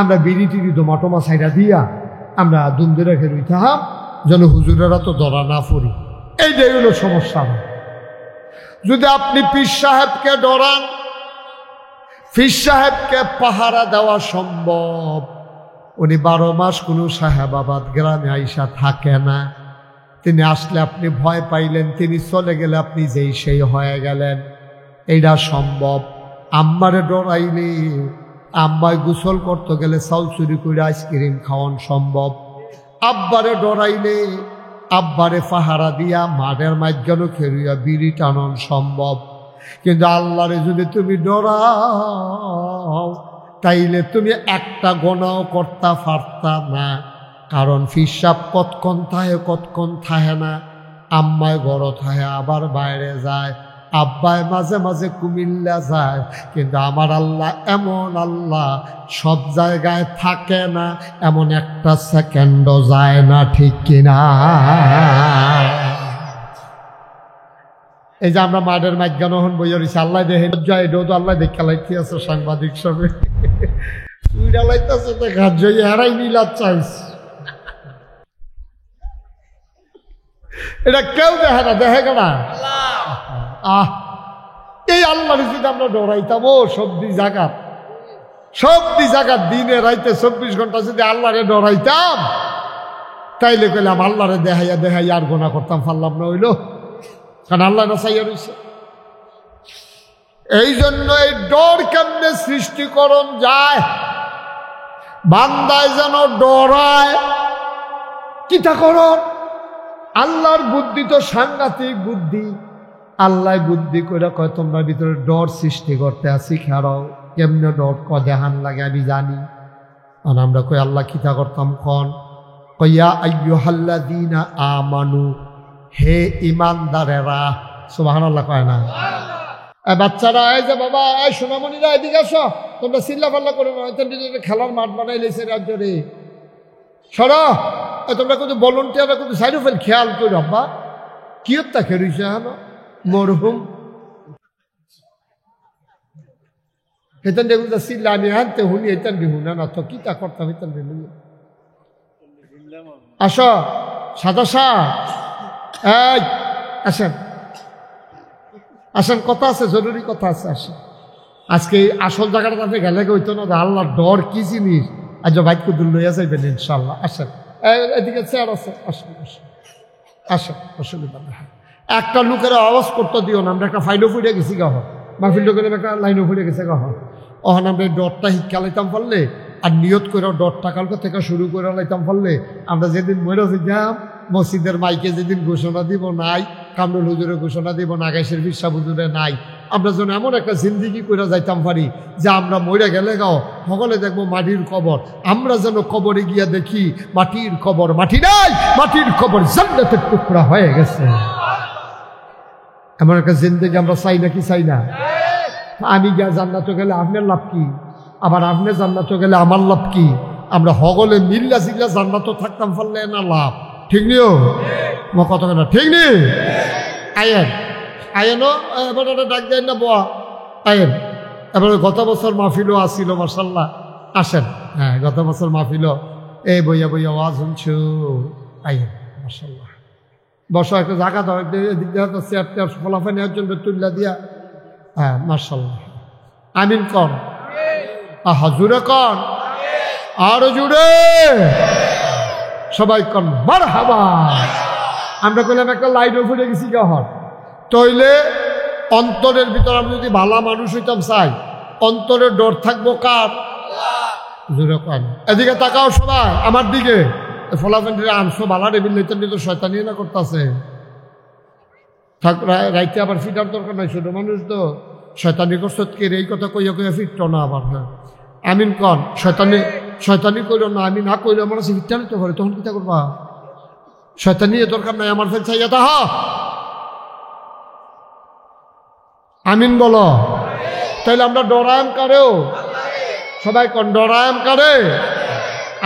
আমরা বিড়ি টিড়ি দোমাটোমা সাইডা দিয়া আমরা দুমদে রেখে রইতাম, যেন হুজুরেরা তো ধরা না পড়ি। এইটাই হলো সমস্যা। যদি আপনি পীর সাহেবকে ডরান, পীর সাহেবকে পাহারা দেওয়া সম্ভব। উনি 12 মাস কোনো সাহেবাবাদ গ্রামে আইসা থাকে না। তিনি আসলে আপনি ভয় পাইলেন, তিনি চলে গেলে আপনি যেই সেই হয়ে গেলেন, এইটা সম্ভব। আম্মারে ডরাইলে আম্মায় গোসল করতে গেলে চাউল চুরি করে আইসক্রিম খাওয়ান সম্ভব। আব্বারে ডরাইলে আব্বারে পাহারা দিয়া মাঠের মাঝখানে খেলুয়া বিড়ি টানন সম্ভব। কিন্তু আল্লাহরে যদি তুমি ডরাও, তাইলে তুমি একটা গোনাও করতে পারতা না। কারণ ফিসাব কতক্ষণ থাহে কতক্ষণ থাহে না। আম্মায় ঘর থাহে আবার বাইরে যায়, আব্বায় মাঝে মাঝে কুমিল্লা যায়। কিন্তু আমার আল্লাহ এমন আল্লাহ, সব জায়গায় থাকে না, এমন একটা সেকেন্ডও যায় না, ঠিক কিনা? এই যে আমরা মাঠের মাঝখানে হন বইয়া রয়েছি, আল্লাহ দেখে যায়, এটাও তো আল্লাহ দেখে লাইতে আছে সাংবাদিক সবে চুইডা লাইতেছে, তো ঘাট জয় হারাই নিলার চাইছে। এটা কেউ দেখে না, দেখে না এই আল্লাহর যদি আমরা ডরাইতাম, ও সবদি জাগাত দিনে রাইতে 24 ঘন্টা যদি আল্লাহরে ডরাইতাম, তাইলে কইলাম আল্লাহরে দেখাইয়া দেখাইয়া আর গোনা করতাম পারলাম না, হইল। কারণ আল্লাহ না চাইয়া রইছে। এই জন্য এই ডর কেমনে সৃষ্টিকরণ যায়, বান্দায় যেন ডরায়। কিতা করণ? আল্লাহর বুদ্ধি তো সাংঘাতিক বুদ্ধি। আল্লাহ বুদ্ধি করে কয় তোমরা ভিতরে ডর সৃষ্টি করতে আসি, খেরাও কেমনে ডর দেহান লাগে আমি জানি। আর আমরা কই আল্লাহ কিতা করতাম কন? কইয়া আইয়ুহাল্লাযীনা আমানু, হে ইমানদারেরা। সুবহানাল্লাহ কয় না? বাচ্চারা, এই যে বাবা, এই সোনামণিরা এদিকে আসো, তোমরা চিল্লা পাল্লা করো না, খেলার মাঠ বানাই লেছে রাজ্য রে, সরা। তোমরা কিন্তু ভলেন্টিয়াররা কিন্তু সাইড ফেল খেয়াল করি, আব্বা কি হত্যা খেয়েছে হ্যাঁ মরহুম হেতন দেখুন চিল্লা আমি হানতে শুনি, হেতন বিহুনা না তো কিতা করতাম, হেতন বিহু। আসো সাদা শাহ, এই আসেন আসেন, কথা আছে, জরুরি কথা আছে, আসেন। আজকে আসল জায়গাটা তাতে গেলে হইতো না, আল্লাহর ডর কি জিনিস। আজ বাইক দূর লইয়া যাইবেন ইনশাল্লাহ। আসেন, এদিকে চেয়ার আছে, আসেন আসেন আসেন, অসুবিধা না। একটা লোকের আওয়াজ করতে দিও না, আমরা একটা ফাইলও ফুটে গেছি গাহ, মাহফিলটা করে একটা লাইনও ফুটে গেছে গাহ। ওখানে আমরা এই ডরটা শিক্ষা লাইতাম পারলে, আর নিয়ত করে ডরটা কালকে থেকে শুরু করে লাইতাম পারলে, আমরা যেদিন মরে যাম মসজিদের মাইকে যেদিন ঘোষণা দিব নাই, কামরুল হুজুরে ঘোষণা দিব না, আকাশের বিশ্বাস হুজুরে নাই, আমরা যেন এমন একটা জিন্দিগি করে যাইতাম পারি যে আমরা মরে গেলে গাও সকলে দেখবো মাটির কবর, আমরা যেন কবরে গিয়া দেখি মাটির কবর মাটি নাই, মাটির কবর জান্নাতের টুকরা হয়ে গেছে। এমন একটা জিন্দিগি আমরা চাই নাকি চাই না? আমি গিয়া জান্নাতে গেলে আপনার লাভ কি, আবার আপনি জান্নাতে গেলে আমার লাভ কি? আমরা সকলে মিল্লা জিল্লা জান্নাত থাকতাম পারলে না লাভ, ঠিক নিও কত না, ঠিক নি? আয়েন আয়েনও এবার ডাক দেয় না বোয়া, আয়েন। এবার গত বছর মাহফিলও আসছিল মাশাল্লাহ, আসেন। হ্যাঁ, গত বছর মাহফিলও এই বইয়া বইয়া আওয়াজ শুনছো, আয়েন মাশাল্লাহ। বসো, একটা জায়গা দাও, এদিক দিয়ে চেয়ার টেয়ার ফলাফল নেওয়ার জন্য তুল্লা দিয়া। হ্যাঁ মাশাল্লাহ, আমিন কন, আহা জুড়ে কন, আরো জুড়ে সবাই কন মারহাবা। আমরা কইলাম একটা লাইনও ফুটে গেছি গহর, তইলে অন্তরের ভিতর আমি যদি ভালো মানুষ হইতাম চাই, অন্তরের ডর থাকবো কার? জুড়ে কন। এদিকে তাকাও সবাই আমার দিকে, ফলাফেন্ডিরা আনছো ভালা রেবিল লইতেন তো শয়তানি না করতেছে। থাক রাইতে আবার ফিটার দরকার নাই, ছোট মানুষ তো শয়তানি করছো কে এই কথা কইয়া কইয়া ফিরতো না আবার। হ্যাঁ আমিন কন, শয়তানি শয়তানি কইল না, আমি না কইলে আমার ফিরতে তো করে, তখন কিতা করবা? শয়তানি দরকার নাই, আমার ফেল চাইয়া তা আমিন বলো। তাইলে আমরা ডরায়াম কারেও সবাই কোন ডরায়াম কারে?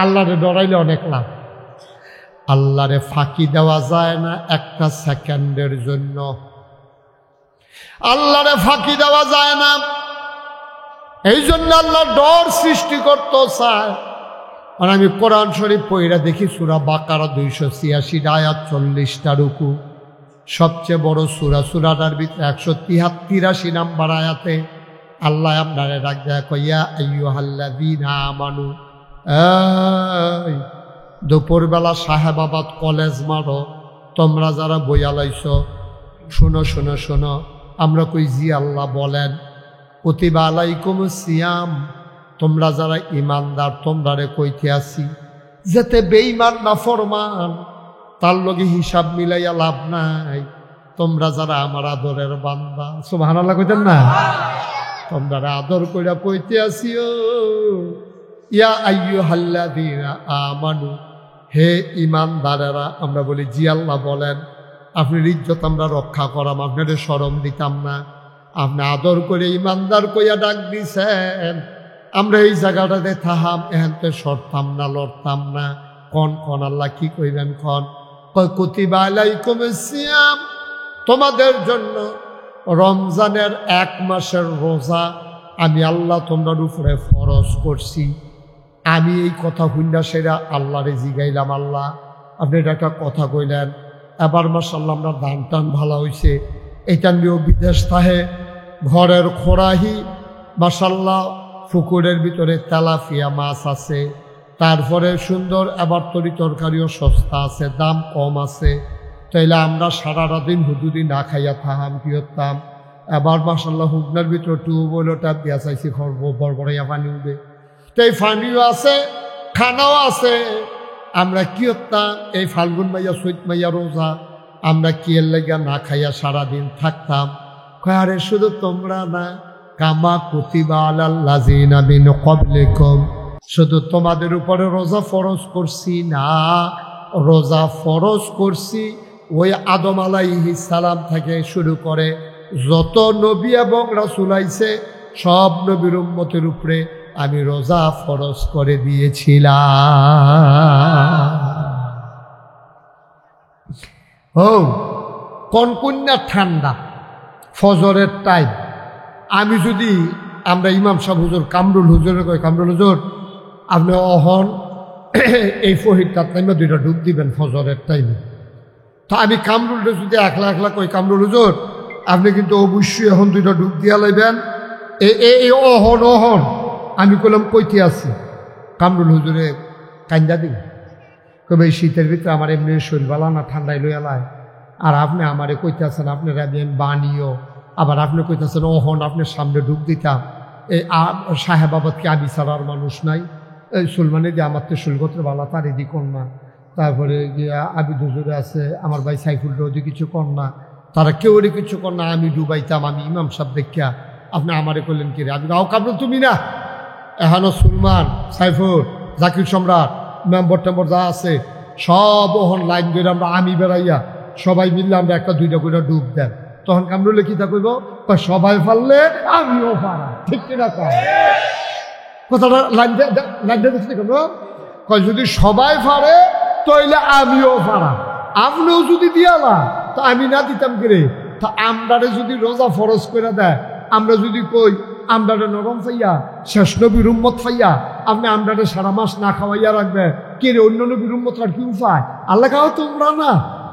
আল্লাহরে ডরাইলে অনেক লাভ। আল্লাহরে ফাঁকি দেওয়া যায় না একটা সেকেন্ডের জন্য, আল্লাহরে ফাঁকি দেওয়া যায় না। এই জন্য আল্লাহ ডর সৃষ্টি করতে চায়। আর আমি কোরআন শরীফ পড়া দেখি সূরা বাকারা 286 আয়াত 40টা রুকু, সবচেয়ে বড় সূরা, সূরাটার ভিতরে 183 নাম্বার আয়াতে আল্লাহ আপনারে ডাক দেয়, কইয়া আইয়ুহাল্লাযীনা আমানু, এই দুপুরবেলা সাহেবাবাদ কলেজ মারো, তোমরা যারা বইয়া লাইছো শোনো শোনো শোনো। আমরা কই জি আল্লাহ বলেন, কুতিবা আলাইকুমুস সিয়াম, তোমরা যারা ইমানদার তোমরা রে কইতে আসি, যেতে বেঈমান না ফরমান তার লগে হিসাব মিলাইয়া লাভ নাই। তোমরা যারা আমার আদরের বান্দা, সুবহানাল্লাহ কইতেন না? তোমরা আদর কইরা কইতে আসিও, ইয়া আইয়ুহাল্লাযীনা আমানু, হে ইমানদারেরা। আমরা বলি জি আল্লাহ বলেন, আপনার ইজ্জত আমরা রক্ষা করাম, আপনাদের শরম দিতাম না, আপনি আদর করে ইমানদার কইয়া ডাক দিছেন। আমরা এই জায়গাটাতে থাহাম, এখানতে সরতাম না, লড়তাম না। কন কন আল্লাহ কি কইবেন? কন কুতিবা আলাইকুমুস সিয়াম, তোমাদের জন্য রমজানের 1 মাসের রোজা আমি আল্লাহ তোমার উপরে ফরজ করছি। আমি এই কথা শুনলা সেরা আল্লাহরে জিগাইলাম, আল্লাহ আপনি এটা একটা কথা কইলেন, এবার মাশাআল্লাহ আমরা ধান টান ভালো হয়েছে। এইটা নিয়েও বিদেশ থাহে, ঘরের খোরাহি মাশাআল্লাহ, পুকুরের ভিতরে তেলাপিয়া মাছ আছে, তারপরে সুন্দর এবার তরি তরকারিও সস্তা আছে, দাম কম আছে। তাইলে আমরা সারাটা দিন হুদুদি না খাইয়া থাহাম, কি হতাম? এবার মাশাআল্লাহ হুগনার ভিতরে টিউবওয়েলটা দিয়া চাইছি, বড়বড়াইয়া পানি উঠবে, তো এই পানিও আছে, খানাও আছে। আমরা কি হতাম? এই ফাল্গুন মাইয়া চৈত মাইয়া রোজা আমরা কি এর লেগা না খাইয়া সারাদিন থাকতাম। আরে শুধু তোমরা না, কামা কুতিবা আলাল্লাযীনা মিন ক্বাবলিকুম, শুধু তোমাদের উপরে রোজা ফরজ করছি না, রোজা ফরজ করছি ওই আদম আলাইহিস সালাম থেকে শুরু করে যত নবী এবং রাসূল আইছে সব নবীর উম্মতের উপরে আমি রোজা ফরজ করে দিয়েছিলাম। ও কনকন্যা ঠান্ডা, ফজরের টাইম। আমি যদি আমরা ইমাম সাহেব হুজুর কামরুল হুজুরের কই, কামরুল হুজুর আপনি অহন এই ফহিরটার টাইমে 2টা ডুব দিবেন ফজরের টাইমে। তো আমি কামরুলটা যদি একলা একলা কই, কামরুল হুজুর আপনি কিন্তু অবশ্যই এখন 2টা ডুব দিয়া লাইবেন, এই অহন অহন। আমি কইলাম কইতে আছি, কামরুল হুজুরে কান্দা দিন, কবে এই শীতের ভিতরে আমার এমনি শরীর বালা না, ঠান্ডায় লইয়া লাই, আর আপনি আমারে কইতে আছেন আপনার বানিও, আবার আপনি কইতেছেন ওহন আপনার সামনে ডুব দিতাম। এই সাহেবাবাদকে আমি ছাড়ার মানুষ নাই, এই সুলমানে দিয়ে আমার তো সুলগত্র বালা তার এদি কন্যা, তারপরে গিয়া আবিদ হুজুরে আছে, আমার ভাই সাইফুল্লা ওদি কিছু কন্যা, তারা কেউ ওরে কিছু কন্যা, আমি ডুবাইতাম। আমি ইমাম সাহেব দেখিয়া আপনি আমারে করলেন কি রে? আমি আও কামরুল তুমি না, এহানো সুলমান, সাইফুল, জাকির সম্রাট, মেম্বর টেম্বর যা আছে সব ওহন লাইন ধরে আমরা আমি বেড়াইয়া সবাই মিললে আমরা 1-2টা করে ডুব দেন। তখন কামরুলে কি তা কইব? সবাই পারলে আমিও পারা, ঠিক কিনা কথাটা? লাইন দেখছি কেন কয়, যদি সবাই পারে তাইলে আমিও পারা, আপনিও যদি দিয়ালা তা আমি না দিতাম কিরে? তা আমরারে যদি রোজা ফরজ করে দেয়, আমরা যদি কই আমরারে নরম পাইয়া শেষ নবীর উম্মত পাইয়া আপনি আমরারে সারা মাস না খাওয়াইয়া রাখবে, কে রে অন্য নবীর উম্মতরা কি উপায়? আল্লাহ কাও তোমরা না,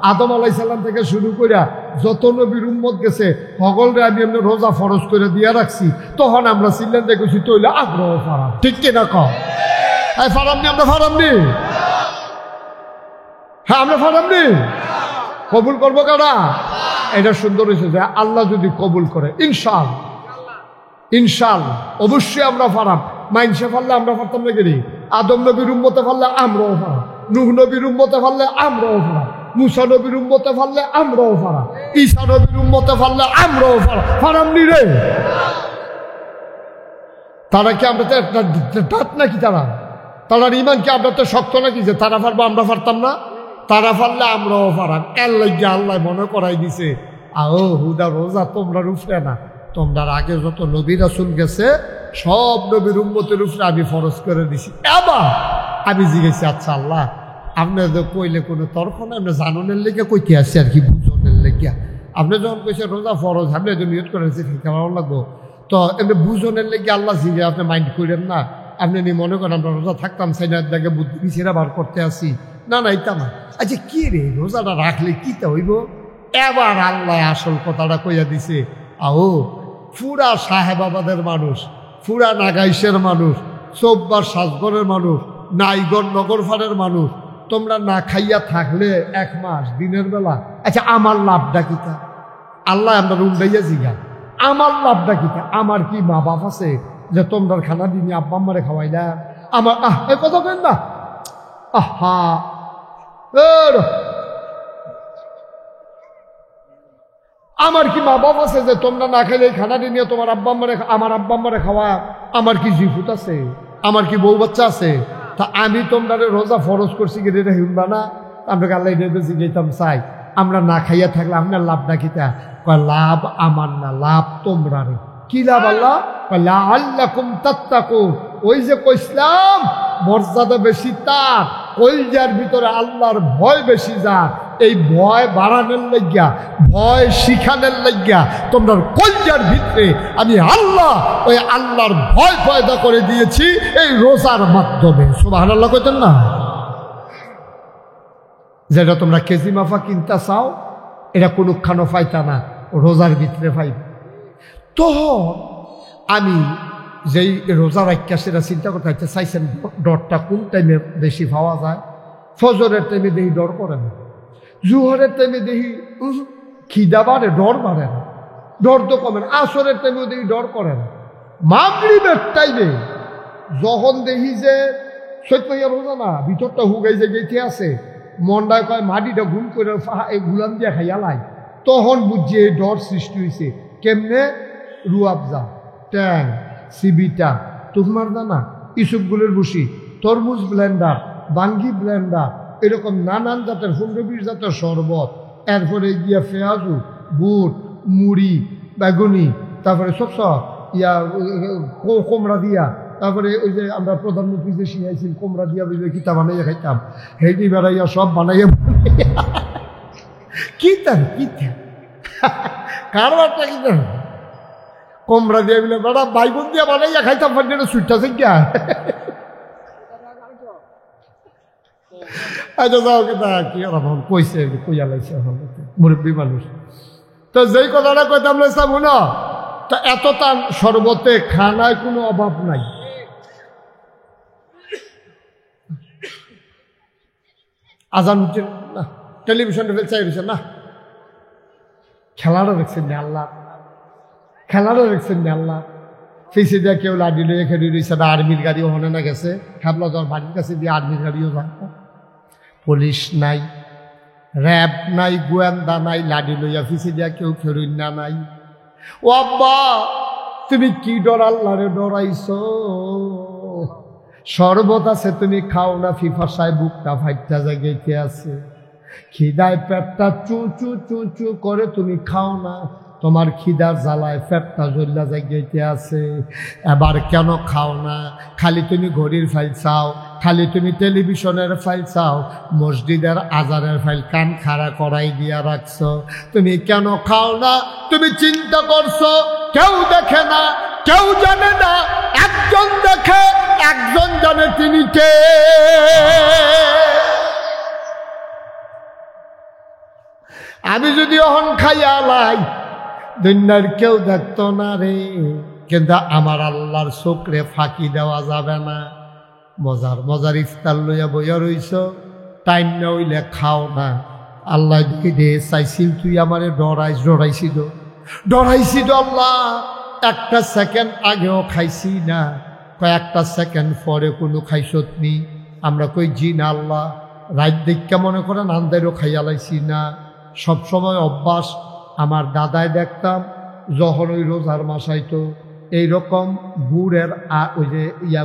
আদম আলাইহিস সালাম থেকে শুরু করিয়া যত নবীর উম্মত গেছে সকলরে আমি এমনি রোজা ফরজ করে দিয়া রাখছি। তখন আমরা চিল্লেন দেখেছি তৈলে আগ্রহ ফারাম, ঠিক কিনা কও? ফারামনি, আমরা ফারামনি, হ্যাঁ আমরা ফারামনি। কবুল করবো কারা? এটা সুন্দর হয়েছে যে আল্লাহ যদি কবুল করে ইনশাআল্লাহ, ইনশাআল্লাহ অবশ্যই আমরা ফারাম। মাইনসে ফারলে আমরা ফারতাম না গেলি, আদম নবীর উম্মতে ফারলে আমরাও ফারাম, নূহ নবীর উম্মতে ফারলে আমরাও ফারাম, মুসা নবীর উম্মতে ফারলে আমরাও ফারাম, ঈসা নবীর উম্মতে ফারলে আমরাও ফারাম। ফারামনি রে? তারা কি আমরা নাকি? তারা তারার ইমান কি আমরা তো শক্ত নাকি যে তারা পারবো আমরা পারতাম না? তারা পারলে আমরাও পারাম। এর লাগে আল্লাহ মনে করাই দিছে আও হুদা রোজা তোমরা রুফরে না, তোমরা আগে যত নবী রাসূল গেছে সব নবীর উম্মতের উপরে আমি ফরজ করে দিছি। এবার আমি জিজ্ঞেসি আচ্ছা আল্লাহ আপনি তো কইলে কোনো তর্ক না, আপনি জাননের লেগে কইতে আসছি আর কি বুঝনের লেগিয়া। আপনি যখন কইছে রোজা ফরজ আপনি যদি নিয়ত করেছি কেমন লাগবো, তো এমনি বুঝনের লেগে আল্লাহ জিগে আপনি মাইন্ড করেন না, আপনি নি মনে করেন আমরা রোজা থাকতাম সাইনার দাগে বুদ্ধি বিছিরা বার করতে আসি, না না এটা না। আচ্ছা কি রে রোজাটা রাখলে কিটা হইব? এবার আল্লাহ আসল কথাটা কইয়া দিছে আও পুরা সাহেবাবাদের মানুষ, পুরা নাগাইশের মানুষ, চৌব্বার সাজগরের মানুষ, নাইগর নগরফারের মানুষ, তোমরা না খাইয়া থাকলে 1 মাস দিনের বেলা, আচ্ছা আমার লাভটা কিতা? আল্লাহ আমরা উল্টাইয়া জিগা আমার লাভটা কিতা? আমার কি মা বাপ আছে যে তোমরা খানা দিনে আব্বা আম্মারে খাওয়াই না? আমার এ কথা কেন না? আহা আমার কি মা বাপ আছে যে তোমরা না খাইলে খানা দিয়ে তোমার আব্বা আম্মারে আমার আব্বা আম্মারে খাওয়া? আমার কি জিফুত আছে? আমার কি বউ বাচ্চা আছে? তা আমি তোমরা রোজা ফরজ করছি কি এটা হিমবা না? আমরা আল্লাহ জিজ্ঞাইতাম চাই আমরা না খাইয়া থাকলে আপনার লাভ না কিতা? লাভ আমার না, লাভ তোমরা রে। কি লাভ আল্লাহ? লাআল্লাকুম তাত্তাকুন। ওই যে কইসলাম মর্যাদা বেশি তার কলজার ভিতরে আল্লাহর ভয় বেশি যার, এই ভয় বাড়ানোর লাগিয়া ভয় শিখানোর লাগিয়া তোমরা কলজার ভিতরে আমি আল্লাহ ওই আল্লাহর ভয় পয়দা করে দিয়েছি এই রোজার মাধ্যমে। সুবহানাল্লাহ কইতেন না? যেটা তোমরা কেজি মাফা কিনতে চাও এটা কোনখানো পাইতা না, রোজার ভিতরে পাইব। তো আমি যেই রোজা রাখা সেটা চিন্তা করতে হচ্ছে চাইছেন ডরটা কোন টাইমে বেশি পাওয়া যায়? ফজরের টাইমে দেখি ডর করে না, জুহরের টাইমে দেখি খিদা বাড়ে, ডর বাড়ে না, ডর তো কমে না। আসরের টাইমেও দেখি ডর করে না। মাগরিবের টাইমে যখন দেখি যে সত্যিয়া রোজা না ভিতরটা হুগাই যে গেছে আছে, মনটায় কয় মাটিটা গুল করে গুলাম দিয়ে খাইয়ালাই, তখন বুঝছি এই ডর সৃষ্টি হয়েছে। কেমনে? রুয়াবজা, ট্যাং, সিবিটা, তুফমার দানা, ইসুপগুলের বসি, তরমুজ ব্লেন্ডার, বাঙ্গি ব্লেন্ডার, এরকম নানান জাতের 15-20 জাতের শরবত, এরপরে গিয়া পেঁয়াজু, বুট, মুড়ি, বেগুনি, তারপরে সব কোমরা দিয়া, তারপরে ওই যে আমরা প্রধানমন্ত্রী যে শিখাইছি কোমরা দিয়া বুঝলে কিতা বানাইয়া খাইতাম, হেঁটি বেড়াইয়া সব বানাইয়া কিতা কিতা কারবারটা কিতা কোমরা দিয়া বলে বেড়া বাইগুন দিয়া বানাইয়া খাইতাম, ফান্ডে সুইটটা শিখা। আচ্ছা যাও কিতা কি এখন কইছে কইয়া লাইছে মুরব্বী মানুষ। তো যেই কথাটা কইতাম লাইছাম না, তা এত তার শরবতে খানায় কোনো অভাব নাই। আজান হচ্ছে না, টেলিভিশনে চাই রয়েছে না, খেলাটা দেখছেন না আল্লাহ, খেলাটা দেখছেন না আল্লাহ। ফিসে দিয়ে কেউ লাডি লইয়া খেলি রয়েছে না, আর্মির গাড়িও হনে না গেছে, খেবলা যাওয়ার বাড়ির কাছে দিয়ে আর্মির গাড়িও যায়, পুলিশ নাই, র্যাব নাই, গোয়েন্দা নাই, লাডি লইয়া ফিসে দিয়া কেউ খেলুন না নাই। ও আব্বা তুমি কি ডর আল্লাহরে ডরাইছ? শরবত আছে তুমি খাও না, ফিফাসায় বুকটা ফাইটটা জায়গাতে আছে, খিদায় পেটটা চু চু চু চু করে তুমি খাও না, তোমার খিদার জ্বালায় পেটটা জ্বললা জায়গাতে আছে, এবার কেন খাও না? খালি তুমি ঘড়ির ফাইল চাও, খালি তুমি টেলিভিশনের ফাইল চাও, মসজিদের আজানের ফাইল কান খাড়া করাই দিয়া রাখছো, তুমি কেন খাও না? তুমি চিন্তা করছো কেউ দেখে না, কেউ জানে না, একজন দেখে, একজন জানে, তিনি কে? আমি যদি অহন খাইয়া লাই দুনিয়ার কেউ দেখতো না রে, কিন্তু আমার আল্লাহর চোখরে ফাঁকি দেওয়া যাবে না। মজার মজার ইফতার লইয়া বইয়া রইছ, টাইম না হইলে খাও না। আল্লাহ দে চাইছিল তুই আমারে ডরাইছি তো আল্লাহ, একটা সেকেন্ড আগেও খাইছি না, কয়েকটা সেকেন্ড পরে কোনো খাইছত নি? আমরা কই জি না আল্লাহ, রাত দিকটা মনে করেন আন্দারও খাইয়া লাইছি না। সবসময় অভ্যাস, আমার দাদাই দেখতাম যখন ওই রোজার মাসাইতো এইরকম গুড়ের ওই যে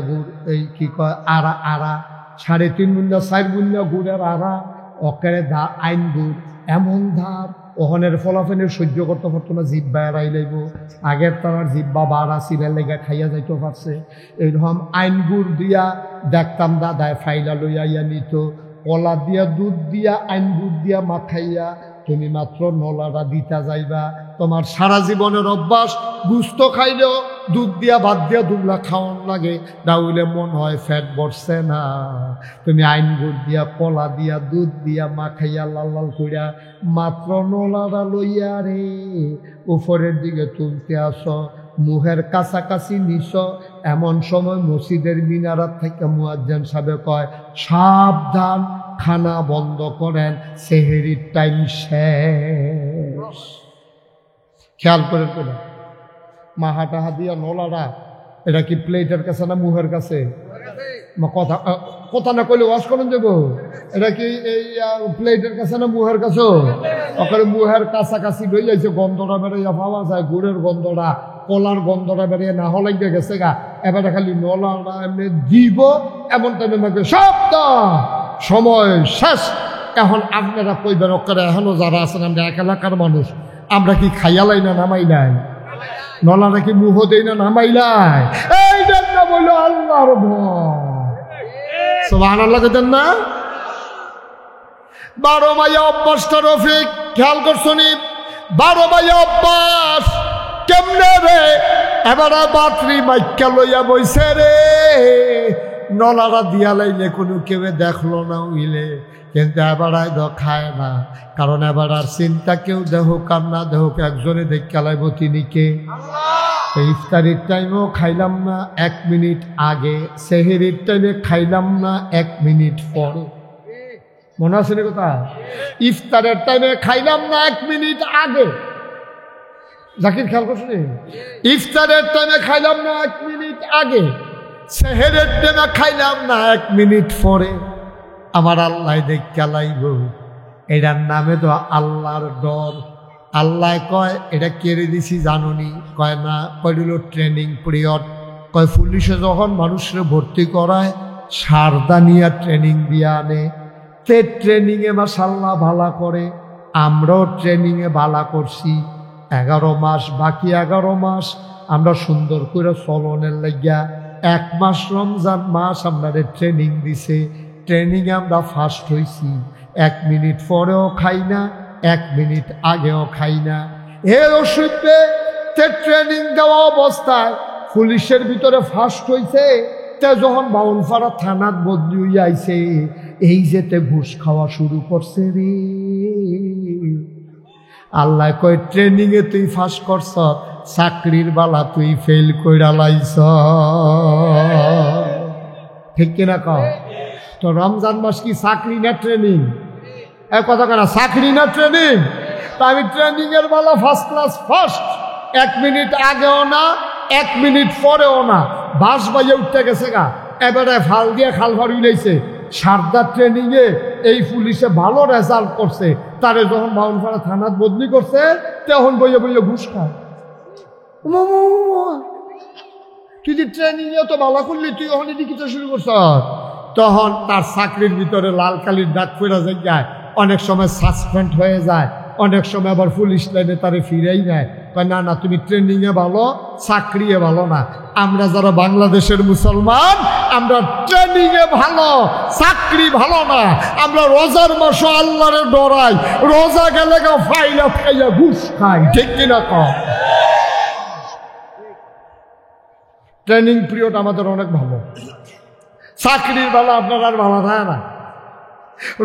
গুড়, এই কি কয় আড়া 3.5 গুণা 4 গুণা গুড়ের আড়া, অকেরে দা আইনগুর এমন ধার ওখানের ফলাফলের সহ্য করতে পারতো না, জিব্বা এড়াই লাইব। আগের তার জিব্বা বাড়া সিলের লেগে খাইয়া যাইতে পারছে। এইরকম আইনগুর দিয়া দেখতাম দাদায় ফাইলা লইয়া ইয়া নিত, কলা দিয়া দুধ দিয়া আইনগুর দিয়া মাখাইয়া তুমি মাত্র নলাটা দিতা যাইবা। তোমার সারা জীবনের অভ্যাস গুস্ত খাইলেও দুধ দিয়া ভাত দিয়া দুবলা খাওয়ান লাগে, ডাউলে মন হয় ফ্যাট বসছে না। তুমি আইন গুড় দিয়া কলা দিয়া দুধ দিয়া মাখাইয়া লাল লাল কইরা মাত্র নলাটা লইয়া রে উপরের দিকে তুলতে আসো, মুহের কাছাকাছি নিস। এমন সময় মসজিদের মিনারাত থেকে মুয়াজ্জিন সাহেব কয়, সাবধান, খানা বন্ধ করেন, সেহেরির টাইম শেষ। খেয়াল করে করে মাহা টাহা দিয়া নলাটা এটা কি প্লেটের কাছে না মুহের কাছে? কথা কথা না কইলে ওয়াশ করেন দেবো। এটা কি এই প্লেটের কাছে না মুহের কাছে? ওখানে মুহের কাছাকাছি লই যাইছে, গন্ধটা বেড়াইয়া পাওয়া যায়, গুড়ের গন্ধটা, কলার গন্ধটা বেরিয়ে না হলে গেছে গা। এবারে খালি নলাটা এমনি দিব, এমন টাইমে মাকে সাবধান, সময় শেষ। এখন আপনারা কইবেন ওখানে এখনো যারা আছেন আমরা এক এলাকার মানুষ, আমরা কি খাইয়ালাই না নামাই নাই? নলাটা কি মুহ দেই না নামাই নাই? এই জন্য বললো আল্লাহর ভয়। সুবহানাল্লাহ দেন না? 12 মাইয়া অভ্যাসটা রফিক খেয়াল করছনি? 12 মাইয়া অভ্যাস কেমনে রে? এবারে বাতরি মাইকা লইয়া বইছে রে, নলাটা দিয়া লাইলে কোনো কেউ দেখলো না উইলে, কিন্তু এবারাই খায় না। কারণ এবার আর চিন্তা কেউ দেহক আর না দেহক একজনে দেখা লাইব, তিনি কে? ইফতারির টাইমেও খাইলাম না 1 মিনিট আগে, সেহেরির টাইমে খাইলাম না 1 মিনিট পরে। মনে আছে না কথা? ইফতারের টাইমে খাইলাম না 1 মিনিট আগে। জাকির খেয়াল করছি? ইফতারের টাইমে খাইলাম না 1 মিনিট আগে, সেহেরের টাইমে খাইলাম না 1 মিনিট পরে। আমার আল্লাহ দেখা লাইব। এটার নামে তো আল্লাহর ডর। আল্লাহ কয় এটা কেড়ে দিছি জানুনি? কয় না। কয়গুলো ট্রেনিং পিরিয়ড। কয় পুলিশে যখন মানুষের ভর্তি করায় সারদানিয়া ট্রেনিং দিয়ে আনে, তে ট্রেনিংয়ে মাশাআল্লাহ ভালা করে। আমরাও ট্রেনিংয়ে ভালা করছি। 11 মাস, বাকি 11 মাস আমরা সুন্দর করে চলনের লাগিয়া 1 মাস রমজান মাস আপনাদের ট্রেনিং দিছে। ট্রেনিংয়ে আমরা ফার্স্ট হয়েছি। 1 মিনিট পরেও খাই না, 1 মিনিট আগেও খাই না। এর অসুবিধে ট্রেনিং দেওয়া অবস্থায় পুলিশের ভিতরে ফার্স্ট হয়েছে, তে যখন বাউনপাড়া থানাত বদলি হইয়া আইছে, এই যেতে ঘুষ খাওয়া শুরু করছে রে। আল্লাহ কয় ট্রেনিংয়ে তুই ফার্স্ট করছ, চাকরির বালা তুই ফেল কইরা লাইছ। ঠিক কিনা কও? তো রমজান মাস কি চাকরি না ট্রেনিং? এক কথা কেনা, চাকরি না ট্রেনিং? তা আমি ট্রেনিং এর বেলা ফার্স্ট ক্লাস ফার্স্ট। 1 মিনিট আগেও না, 1 মিনিট পরেও না। বাস বাজে উঠতে গেছে গা, এবারে ফাল দিয়ে খাল ভার উইলাইছে। সারদা ট্রেনিং এ এই পুলিশে ভালো রেজাল্ট করছে, তারে যখন বাউনপাড়া থানাত বদলি করছে, তখন বইয়ে বইয়ে ঘুষ খায়। তুই যে ট্রেনিং এ তো ভালো করলি, তুই ওখানে দিকে শুরু করছ। তখন তার চাকরির ভিতরে লাল কালির দাগ পড়া যায়, অনেক সময় সাসপেন্ড হয়ে যায়, অনেক সময় আবার পুলিশ লাইনে তারে ফিরেই নেয়। কয় না না, তুমি ট্রেনিংয়ে ভালো, চাকরিয়ে ভালো না। আমরা যারা বাংলাদেশের মুসলমান, আমরা ট্রেনিংয়ে ভালো, চাকরি ভালো না। আমরা রোজার মাসে আল্লাহরে ডরাই, রোজা গেলে ফাইলা খাইয়া ঘুষ খাই। ঠিক কিনা কম? ট্রেনিং পিরিয়ড আমাদের অনেক ভালো। চাকরির বেলা আপনার আর ভালো থাকে না।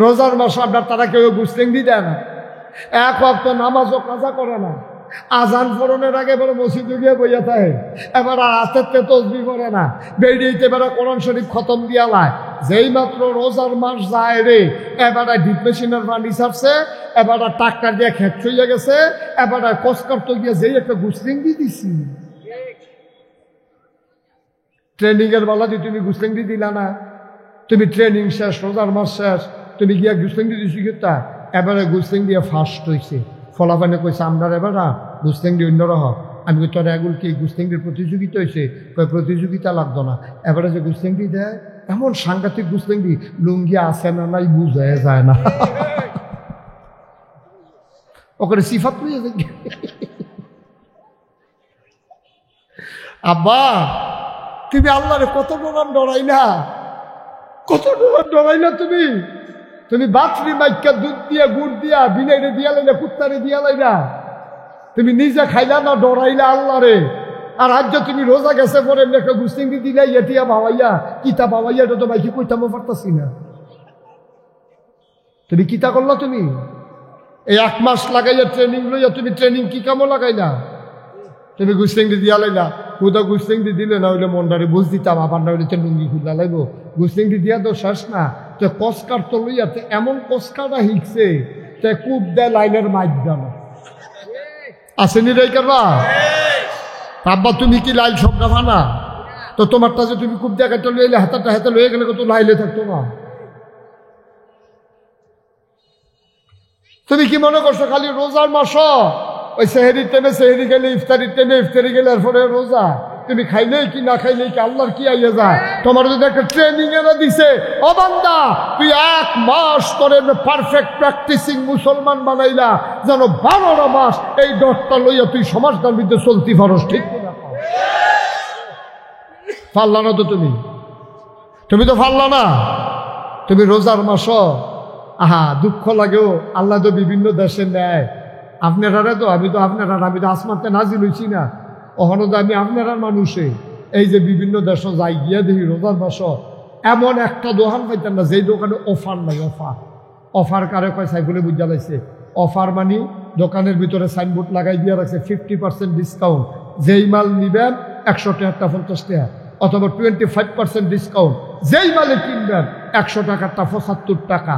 রোজার মাসে আপনার তারা কেউ গুস্তেঙ্গি দেয় না, 1 ওয়াক্ত নামাজও কাজা করে না। আজান ফোরনের আগে এবার মসজিদে গিয়ে বইয়া থাকে, এবার আর আস্তে তসবি পড়ে না, বেরিয়েতে এবার কোরআন শরীফ খতম দিয়া লায়। যেই মাত্র রোজার মাস যায় রে, এবার ডিপ মেশিনের পানি ছাড়ছে, এবার ট্রাক্টর দিয়ে খেত চইয়া গেছে, এবার কসকর্ত গিয়ে যেই একটা গুস্তেঙ্গি দিছি। ট্রেনিং এর বেলা দিয়ে তুমি গুস্তেঙ্গি দিলা না, তুমি ট্রেনিং শেষ, রোজার মাস শেষ, তুমি গিয়া গুস্তেঙ্গি দিছি কিতা? এবারে গুস্তেঙ্গি ফার্স্ট হয়েছে। ফলাফানে কইছে আপনার এবার গুস্তেঙ্গি অন্যরহ। আমি তোর এগুলো কি গুস্তেঙ্গির প্রতিযোগিতা হয়েছে? কয় প্রতিযোগিতা লাগতো না, এবারে যে গুস্তেঙ্গি দেয় এমন সাংঘাতিক গুস্তেঙ্গি, লুঙ্গি আছে না নাই বুঝা যায় না, ওখানে সিফাত লইয়া যায়। আব্বা তুমি আল্লাহরে কত ডরান ডরাইলা, কত ডরান ডরাইলা তুমি। তুমি বাছরি মাইকা দুধ দিয়া গুড় দিয়া বিনাইরে দিয়া লাইলা, কুত্তারে দিয়া লাইলা, তুমি নিজে খাইলা না ডরাইলা আল্লাহরে। আর আজ তুমি রোজা গেছে পরে একটা গুস্তিঙ্গি দিলা ইয়া বাবাইয়া কিতা বাবাইয়া, এটা তো বাইকি কইতামও পারতাছি না। তুমি কিতা করলা? তুমি এই 1 মাস লাগাইয়া ট্রেনিং লইয়া তুমি ট্রেনিং কি কামো লাগাইলা? তুমি গুস্তিঙ্গি দিয়া লাইলা, কোথাও গুস্তিঙ্গি দিলে না হইলে মনটারে বুঝ দিতাম, আবার না হইলে তো লুঙ্গি খুললা লাগব। গুস্তিঙ্গি দিয়া তো শেষ না, তো কসকার তো লইয়া এমন কসকাটা হিকছে তে কূপ দেয় লাইনের মাইক গান আসেনি রে করবা। আব্বা তুমি কি লাইল সবটা ফানা? তো তোমারটা যে তুমি কূপ দেখাটা লইলে হাতাটা হাতে লয়ে গেলে তো লাইলে থাকতো না। তুমি কি মনে করছো খালি রোজার মাস, ওই সেহেরির টেনে সেহেরি গেলে ইফতারির টেনে ইফতারি গেলে এরপরে রোজা? তুমি খাইলেই কি না খাইলেই কি আল্লাহর কি আইয়া যায়? তোমার যদি একটা ট্রেনিং এরা দিছে, ও বান্দা তুই 1 মাস করে পারফেক্ট প্র্যাকটিসিং মুসলমান বানাইলা, যেন 12টা মাস এই ডরটা লইয়া তুই সমাজটার মধ্যে চলতি পারস, ঠিক না? পারলা না তো তুমি তো পারলা না। তুমি রোজার মাস, আহা দুঃখ লাগেও আল্লাহ তো বিভিন্ন দেশে নেয় আপনারা, তো আমি তো আসমানতে নাজিল হইছি না, ওখানে তো আমি আপনার মানুষে এই যে বিভিন্ন দেশ যাই গিয়া দেখি রোজার মাস এমন একটা দোকান পাইতেন না যেই দোকানে অফার নাই। অফার কারে কয় সাইফুলে বুঝা লাগছে। অফার মানে দোকানের ভিতরে সাইনবোর্ড লাগাই দিয়ে রাখছে 50% ডিসকাউন্ট, যেই মাল নিবেন 100 টাকাটা 50 টাকা, অথবা 25% ডিসকাউন্ট, যেই মালে কিনবেন 100 টাকাটা 75 টাকা,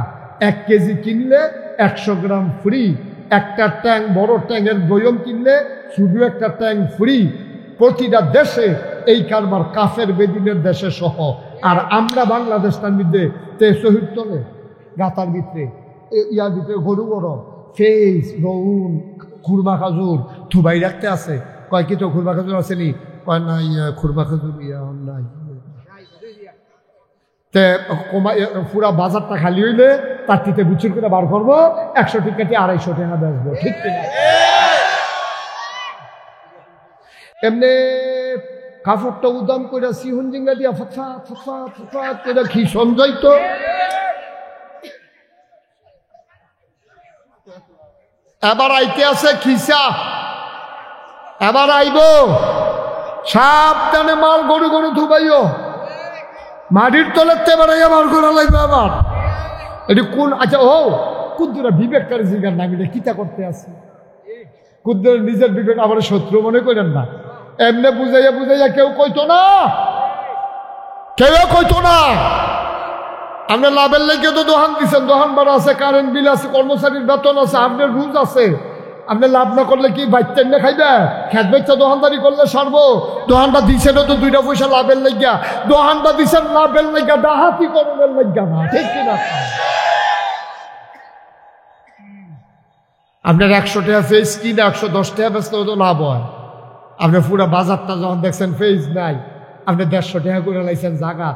1 কেজি কিনলে 100 গ্রাম ফ্রি, একটা ট্যাং বড় ট্যাংয়ের বয়ম কিনলে শুধু একটা ট্যাং ফ্রি। প্রতিটা দেশে এই কারবার, কাফের বেদিনের দেশে সহ। আর আমরা বাংলাদেশটার মধ্যে শহীদ তলে গাতার ভিতরে ইয়ার ভিতরে গরু বড় ফেস রৌন খুরমা খাজুর থুবাই রাখতে আছে। কয় কি তো খুরমা খাজুর আসেনি? কয় না, খুরমা খাজুর নাই। পুরা বাজারটা খালি হইলে তার থেকে বুচুর করে বার করবো, 100 টিকাটি 250 টাকা বেচবো, ঠিক কিনা? এমনি কাপড়টা উদাম করে সিহন জিঙ্গা দিয়া ফটফাট করে কি সঞ্জয় তো। এবার আইতে আছে খিসা, এবার আইব সাবধানে মাল গরু ধুবাইও, মাটির তলের তেবারাইয়া বার করা লাগবে। আবার এটি কোন, আচ্ছা ও কুদ্দুরা বিবেককারী জিগার নাম, এটা কিতা করতে আছে? কুদ্দুরা নিজের বিবেক আবার শত্রু মনে করেন না। এমনি বুঝাইয়া কেউ কইতো না, আপনার লাভের লেগে তো দোকান দিচ্ছেন, দোকান ভাড়া আছে, কারেন্ট বিল আছে, কর্মচারীর বেতন আছে, আপনার রুজ আছে। আপনি লাভ না করলে কি বাইতে এমনি খাইবে? খেত বেচা দোকানদারি করলে সারবো। দোকানটা দিচ্ছেন তো 2 পয়সা লাভের লাগিয়া, দোকানটা দিচ্ছেন লাভের লাগিয়া, ডাহাতি করণের লাগিয়া না, ঠিক কিনা? আপনার 100 টাকা ফেস কিনে 110 টাকা বেচতে তো লাভ হয়। আপনি পুরা বাজারটা যখন দেখছেন ফেস নাই, আপনি 150 টাকা করে লাইছেন জায়গা,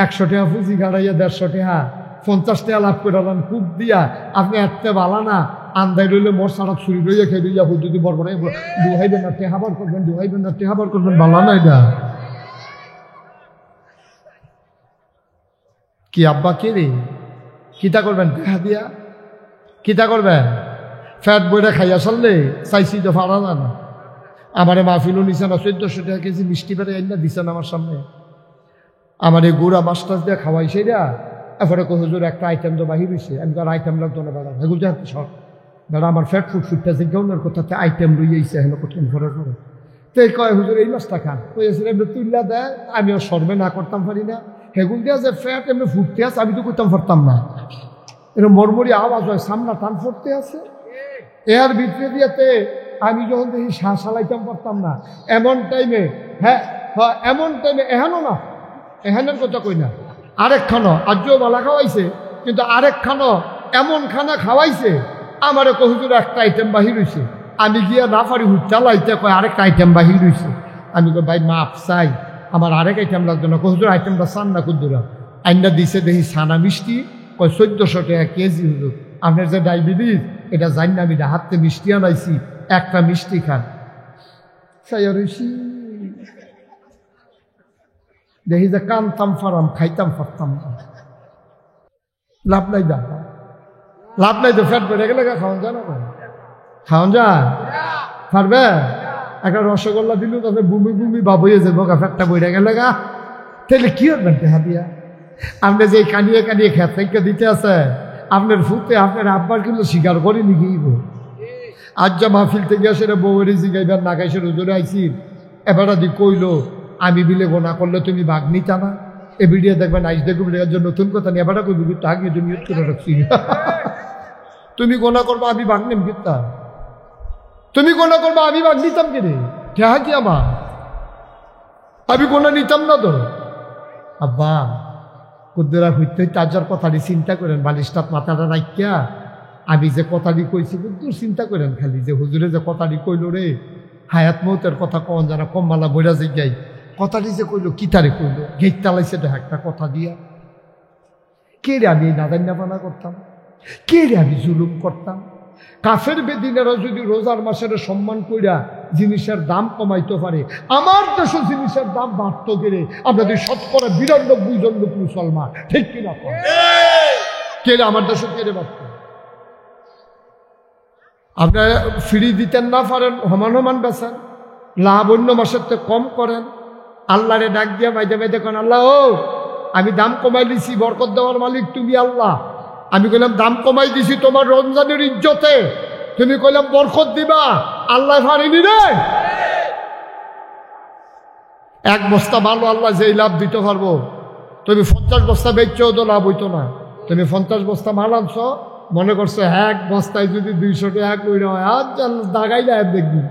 100 টাকা পুঁজি গাড়াইয়া 150 টাকা 50 টাকা লাভ করে দেন কূপ দিয়া। আপনি এতে বালা না, আন্দাই রইলে মোর সারা ছুরি লইয়া খেয়ে লইয়া যদি বড় দুহাইবেন না, টেহাবার করবেন, বালা না। এটা কি আব্বা কে রে? কিতা করবেন? টেহা দিয়া কিতা করবেন? ফ্যাট বইটা খাইয়া চললে চাইছি তো ফারা না। আমারে মাহফিলও নিছেন 1400 টাকা কেজি মিষ্টি বেড়ে আইনা দিছেন আমার সামনে। আমার এই গুড়া মাস্টার দিয়ে খাওয়াইছে না, এরপরে হুজুর একটা আইটেম তো বাহির হয়েছে। আমি তো আর আইটেম লাগতো না বেড়া, এগুলো জানতে সব বেড়া আমার ফ্যাট ফুটটা জিজ্ঞাউনের কোথাতে আইটেম রইয়েছে হেন কঠিন ঘরের ঘরে। তো এই কয় হুজুর এই মাছটা খান, এমনি তুললা দেয়, আমিও সর্বে না করতাম পারি না। হেগুল দিয়া যে ফ্যাট এমনি ফুটতে আছে, আমি তো করতাম পারতাম না। এরকম মরমরি আওয়াজ হয়, সামনা টান ফুটতে আছে, এর ভিতরে দিয়েতে আমি যখন দেখি শ্বাস চালাইতাম পারতাম না। এমন টাইমে এমন টাইমে এহেনও না, এহেনের কথা কই না, আরেকখানো আজও বালা খাওয়াইছে, কিন্তু আরেকখানো এমন খানা খাওয়াইছে আমারে হুজুর একটা আইটেম বাহির হইছে। আমি গিয়া না পারি চালাইতে, কয় আরেকটা আইটেম বাহির হইছে। আমি কই ভাই মাপ চাই, আমার আরেক আইটেম লাগতো না। হুজুর আইটেমটা চান না কুদ্দুরা, আইনা দিছে দেখি ছানা মিষ্টি, কয় 1400 টাকা কেজি। হুজুর আপনার যে ডায়াবেটিস এটা জানি না, আমি হাতে মিষ্টি আনাইছি, একটা মিষ্টি খান। দেখি যে কানতাম ফারাম, খাইতাম পারতাম না। লাভ নাই দা, লাভ নাই তো, ফ্যাট বেড়ে গেলে খাওয়ান যায় না, খাওয়ান যায় পারবে? একটা রসগোল্লা দিল তাতে বুমি বুমি বাব হয়ে যাবো, ফ্যাটটা বেড়ে গেলে গা, তাহলে কি করবেন টেহা দিয়া? আপনি যে কানিয়ে কানিয়ে খেত থেকে দিতে আছে, আপনার ফুতে আপনার আব্বার কিন্তু স্বীকার করে নিগিব। আজ যা মাহফিল থেকে আসে বউরে জিগাইবার না গাইছে হুজুরে আইছি, এবার দি কইলো আমি বিলে গোনা করলে তুমি ভাগ নিতা না। এ ভিডিও দেখবেন আইস দেখবেন এর জন্য নতুন কথা নিয়ে এবার কইবি তাকে তুমি ইউজ করে রাখছি। তুমি গোনা করবা আমি ভাগ নেম কিতা? তুমি গোনা করবা আমি ভাগ নিতাম কে রে? কেহা কি আমার? আমি গোনা নিতাম না তো। আব্বা কুদ্দুরা হইতে তাজার কথাটি চিন্তা করেন, বালিশটাত মাথাটা রাখিয়া আমি যে কথাটি কইছি কুদ্দুর চিন্তা করেন খালি, যে হুজুরে যে কথাটি কইল রে, হায়াত মৌতের কথা কন যারা কম মালা বইরা যাই, কথাটি যে কইলো কিতারে কইলো, গেট তালাইছে দেখ একটা কথা দিয়া। কে রে আমি নাদান্যাপানা করতাম? কে রে আমি জুলুম করতাম? কাফের বেদিনেরা যদি রোজার মাসের সম্মান কইরা জিনিসের দাম কমাইতে পারে, আমার দেশে জিনিসের দাম বাড়তো গেলে আপনাদের 99% জন লোক মুসলমান, ঠিক কিনা? কে রে আমার দেশে কে রে বাড়ত? আপনারা ফ্রি দিতেন না পারেন, সমান সমান বেছেন, লাভ অন্য মাসের তো কম করেন। আল্লাহরে ডাক দিয়া মাইদে মাইদে করেন, আল্লাহ ও আমি দাম কমাই দিছি, বরকত দেওয়ার মালিক তুমি আল্লাহ। আমি কইলাম দাম কমাই দিছি তোমার রমজানের ইজ্জতে, তুমি কইলাম বরকত দিবা, আল্লাহ পারেনি রে। এক বস্তা ভালো আল্লাহ যেই লাভ দিতে পারবো, তুমি 50 বস্তা বেচছেও তো লাভ হইতো না। তুমি 50 বস্তা মাল আনছ, মনে করছো এক বস্তায় যদি 200 টাকা করে হয়, আর দাগাই না দেখবি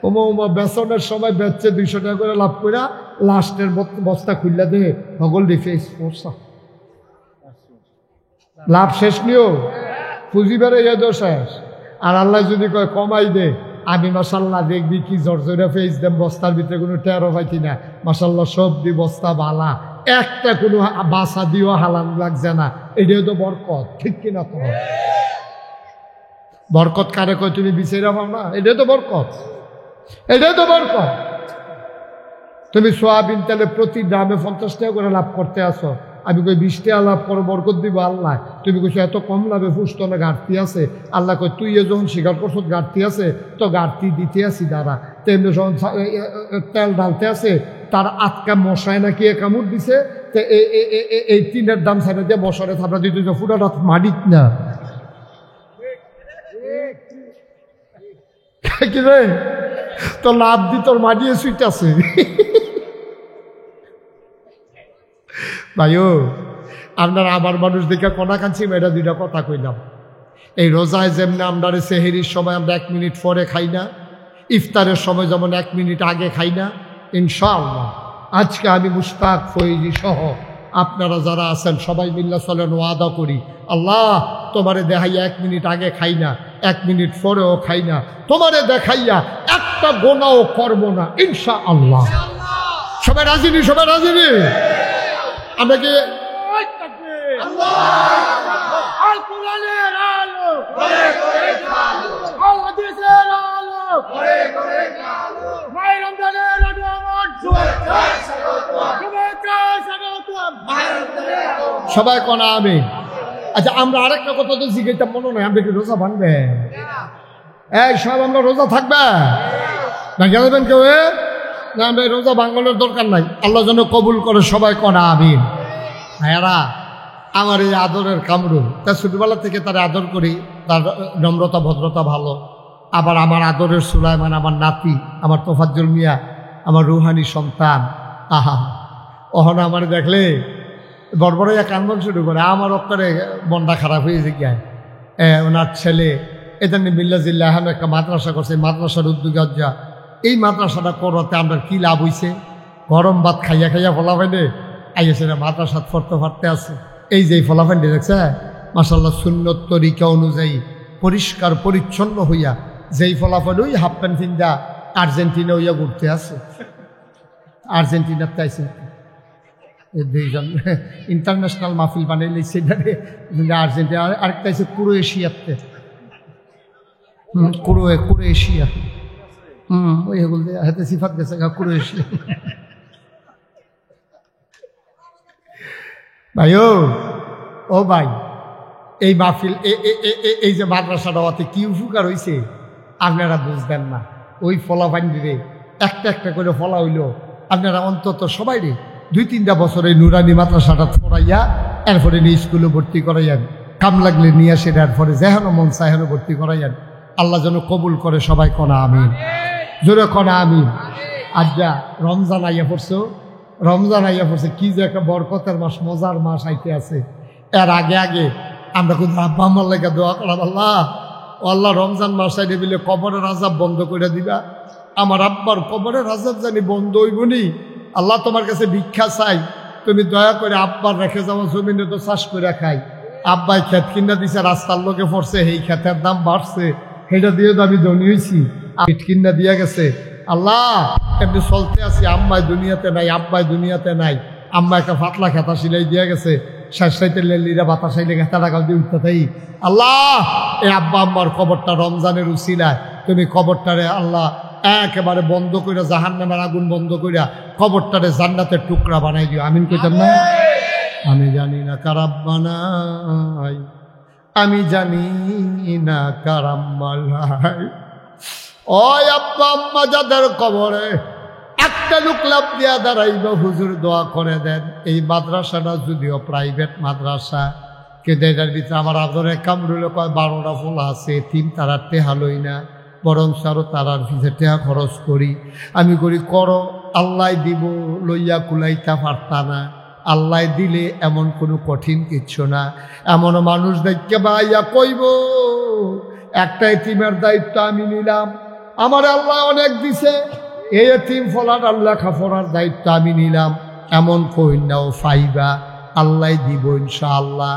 ওমা বেসনের সময় বেচছে 200 টাকা করে লাভ করে, লাস্টের বস্তা খুললা দে নগল ডিফেন্স পড়ছা, লাভ শেষ নিও, পুঁজি বেড়ে এদো শেষ। আর আল্লাহ যদি কয় কমাই দে, আমি মাসাল্লাহ দেখবি কি জর্জরে ফেস দেম, বস্তার ভিতরে কোনো টেরো পাইতি না, মাসাল্লাহ সব দি বস্তা বালা, একটা কোনো বাসা দিও হালান লাগছে না। এটাও তো বরকত, ঠিক কিনা? তো বরকত কারে কয় তুমি বিচাইরা পাও না? এটাও তো বরকত, এটাও তো বরকত। তুমি সোয়াবিন তেলে প্রতি গ্রামে 50 টাকা করে লাভ করতে আসো, আমি কই 20 টাকা লাভ করো, বরকত দিব আল্লাহ। তুমি কইছো এত কম লাভে ফুসতো না, ঘাটতি আছে। আল্লাহ কই তুই যখন স্বীকার করছো ঘাটতি আছে, তো ঘাটতি দিতে আসি দাঁড়া। তেমনি যখন তেল ঢালতে আছে, তার আটকা মশায় নাকি কামড় দিছে, তো এই টিনের দাম ছাড়া দিয়ে বছরে থাপড়া দিতে ফুটাটা মাডিত না কি রে, তো লাভ দি তোর মাডিয়ে সুইট আছে। ভাইও আপনার আবার মানুষ দেখে কোনা কাঁদছি, এটা 2টা কথা কইলাম। এই রোজায় যেমনি আমরা সেহেরির সময় আমরা 1 মিনিট পরে খাই না, ইফতারের সময় যেমন 1 মিনিট আগে খাই না, ইনশাআল্লাহ আজকে আমি মুশতাক ফৈজি সহ আপনারা যারা আছেন সবাই মিল্লা চলেন, ওয়াদা করি আল্লাহ তোমারে দেখাইয়া 1 মিনিট আগে খাই না, 1 মিনিট পরেও খাই না, তোমারে দেখাইয়া একটা গোনাও করব না ইনশাআল্লাহ। সবাই রাজি নি? সবাই রাজি নি? আমরা কি সবাই কোনা আমি? আচ্ছা আমরা আরেকটা কথা তো জিজ্ঞাসা মনে নয়, আমরা কি রোজা ভাঙবে? এই সব আমরা রোজা থাকবে ভাঙা দেবেন কেউ? না আমরা রোজা ভাঙানোর দরকার নাই, আল্লাহ যেন কবুল করে, সবাই কোনা আমিন। ভাইয়ারা আমার এই আদরের কামরুল, তার ছোটবেলা থেকে তার আদর করি, তার নম্রতা ভদ্রতা ভালো। আবার আমার আদরের সুলাইমান, আমার নাতি, আমার তোফাজ্জল মিয়া, আমার রুহানি সন্তান, আহা অহনা আমার দেখলে বড়বড়াইয়া কান্দন শুরু করে। আমার অক্ষরে মনটা খারাপ হয়ে যায়। ওনার ছেলে এখানে মিল্লাজিল্লাহ এখন একটা মাদ্রাসা করছে, মাদ্রাসার উদ্যোগে যা এই মাদ্রাসাটা করাতে আমরা কি লাভ হয়েছে? গরম ভাত খাইয়া খাইয়া ফলাফাইলে আইয়াছে না মাদ্রাসা ফরতে ফারতে আছে। এই যে ফলাফাইলে দেখছে মাশাআল্লাহ সুন্নত তরিকা অনুযায়ী পরিষ্কার পরিচ্ছন্ন হইয়া যেই ফলাফল ওই হাফ প্যান্ট ফিন্দা আর্জেন্টিনা হইয়া ঘুরতে আছে। আর্জেন্টিনার তাইছে দুইজন ইন্টারন্যাশনাল মাহফিল বানাইলে সেটারে আর্জেন্টিনা, আরেকটা হচ্ছে ক্রোয়েশিয়াতে, ক্রোয়েশিয়া, ওইগুলো হাতে সিফাত গেছে ক্রোয়েশিয়া। ভাই ও ভাই, এই মাহফিল এই যে মাদ্রাসাটা হতে কি উপকার হয়েছে আপনারা বুঝবেন না। ওই ফলা ফান্ডিরে একটা একটা করে ফলা হইল, আপনারা অন্তত সবাই রে 2-3টা বছর এই নুরানি মাদ্রাসাটা পড়াইয়া এরপরে নিয়ে স্কুলে ভর্তি করাইয়ান, কাম লাগলে নিয়ে আসে এরপরে যেহেন মন চাহেন ভর্তি করাইয়ান। আল্লাহ যেন কবুল করে, সবাই কনা আমিন, জোরে কনা আমিন। আজ যা রমজান আইয়া পড়ছো, রমজান আইয়া পড়ছে, কি যে একটা বরকতের মাস, মজার মাস আইতে আছে। এর আগে আগে আমরা কিন্তু আব্বা আমার লেগে দোয়া করলাম, আল্লাহ আল্লাহ রমজান মাস আইলে বলে কবরের আজাব বন্ধ করে দিবা, আমার আব্বার কবরের আজাব জানি বন্ধ হইবনি। আল্লাহ তোমার কাছে ভিক্ষা চাই, তুমি দয়া করে আব্বার রেখে যাওয়া জমিনে তো চাষ করে খাই। আব্বাই ক্ষেত কিনা দিছে, রাস্তার লোকে পড়ছে, এই ক্ষেতের দাম বাড়ছে, সেটা দিয়ে তো আমি ধনী হয়েছি। পিঠ কিনা দিয়া গেছে, আল্লাহ এমনি চলতে আছি, আম্মাই দুনিয়াতে নাই, আব্বাই দুনিয়াতে নাই। আম্মা একটা ফাতলা খেতা সিলাই দিয়া গেছে, শেষাইতে লেলিরা বাতাসাইলে খেতা টাকা দিয়ে উঠতে থাই। আল্লাহ এই আব্বা আম্মার কবরটা রমজানের উসিলায় তুমি কবরটারে আল্লাহ একেবারে বন্ধ কইরা, জাহান্নামের আগুন বন্ধ কইরা কবরটারে জান্নাতের টুকরা বানাই দিও, আমিন কইতাম না? আমি জানি না কার আব্বা নাই, আমি জানি না কার আম্মা নাই। ওই আব্বা আম্মা যাদের কবরে একটা লোক লাভ দিয়া দাঁড়াইব, হুজুর দোয়া করে দেন। এই মাদ্রাসাটা যদিও প্রাইভেট মাদ্রাসা, কিন্তু এটার ভিতরে আমার আদরে কামরুল কয় 12টা ফুল আছে, তিন তারার টেহা লই না, বরং আরও তারার ভিতরে টেহা খরচ করি। আমি করি করো, আল্লাহ দিব, লইয়া কুলাইতা পারতা না। আল্লাহ দিলে এমন কোনো কঠিন কিচ্ছু না। এমন মানুষ দেখকে ভাইয়া কইব একটা এতিমের দায়িত্ব আমি নিলাম, আমার আল্লাহ অনেক দিছে, এই এতিম ফলার আল্লাহ খাফরার দায়িত্ব আমি নিলাম, এমন কইনাও ফাইবা, আল্লাহ দিব ইনশাআল্লাহ।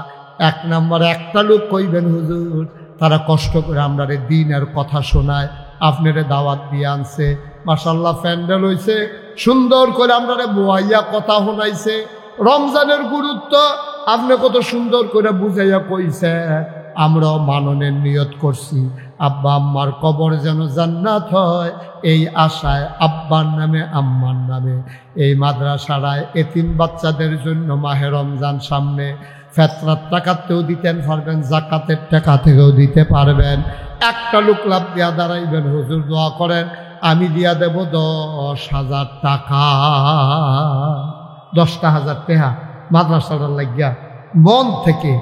1 নম্বর একটা লোক কইবেন হুজুর তারা কষ্ট করে আমরা দিনের কথা শোনায়, আপনারে দাওয়াত দিয়ে আনছে, মাশাআল্লাহ প্যান্ডেল হইছে, সুন্দর করে আমরা বোয়াইয়া কথা শোনাইছে, রমজানের গুরুত্ব আপনি কত সুন্দর করে বুঝাইয়া কইছে। আমরাও মাননের নিয়ত করছি, আব্বা আম্মার কবর যেন জান্নাত হয়, এই আশায় আব্বার নামে আম্মার নামে এই মাদ্রাসায় এতিম বাচ্চাদের জন্য মাহে রমজান সামনে, ফেতরার টাকাতেও দিতেন পারবেন, জাকাতের টাকা থেকেও দিতে পারবেন। একটা লোক লাভ দিয়া দাঁড়াইবেন, হুজুর দোয়া করেন, আমি দিয়া দেব 10,000 টাকা, 10,000 টাকা মাদ্রাসাটার লাগিয়া মন থেকে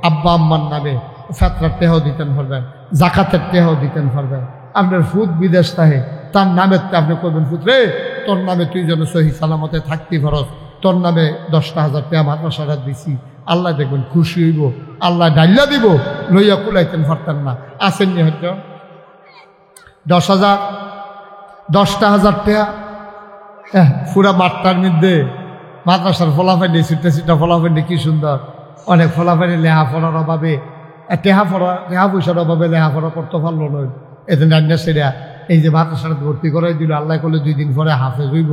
আব্বা আম্মার নামে ফেতরার টেহাও দিতেন পারবেন, জাকাতের টেহাও দিতেন পারবেন। আপনার ফুট বিদেশ থাকে, তার নামে আপনি করবেন, ফুট রে তোর নামে তুই যেন সহি সালামতে থাকতি ফরজ, তোর নামে 10,000 টাকা মাদ্রাসাটা দিছি, আল্লাহ দেখবেন খুশি হইব, আল্লাহ ডাইল্লা দিব, লইয়া কুলাইতেন পারতেন না। আসেননি হয়তো 10,000 টাকা পুরা মাঠটার মধ্যে মাদ্রাসার ফলাফাইনি, ছুটে ছুটা ফলাফাইনি, কি সুন্দর, অনেক ফলাফাইনি লেহাপড়ার অভাবে, টেহা পয়সার অভাবে লেহাপড়া করতে পারলো নয়, এদিন রান্না সেরা এই যে মাদ্রাসাটা ভর্তি করাই দিল, আল্লাহ করলে 2 দিন পরে হাফেজ হইব,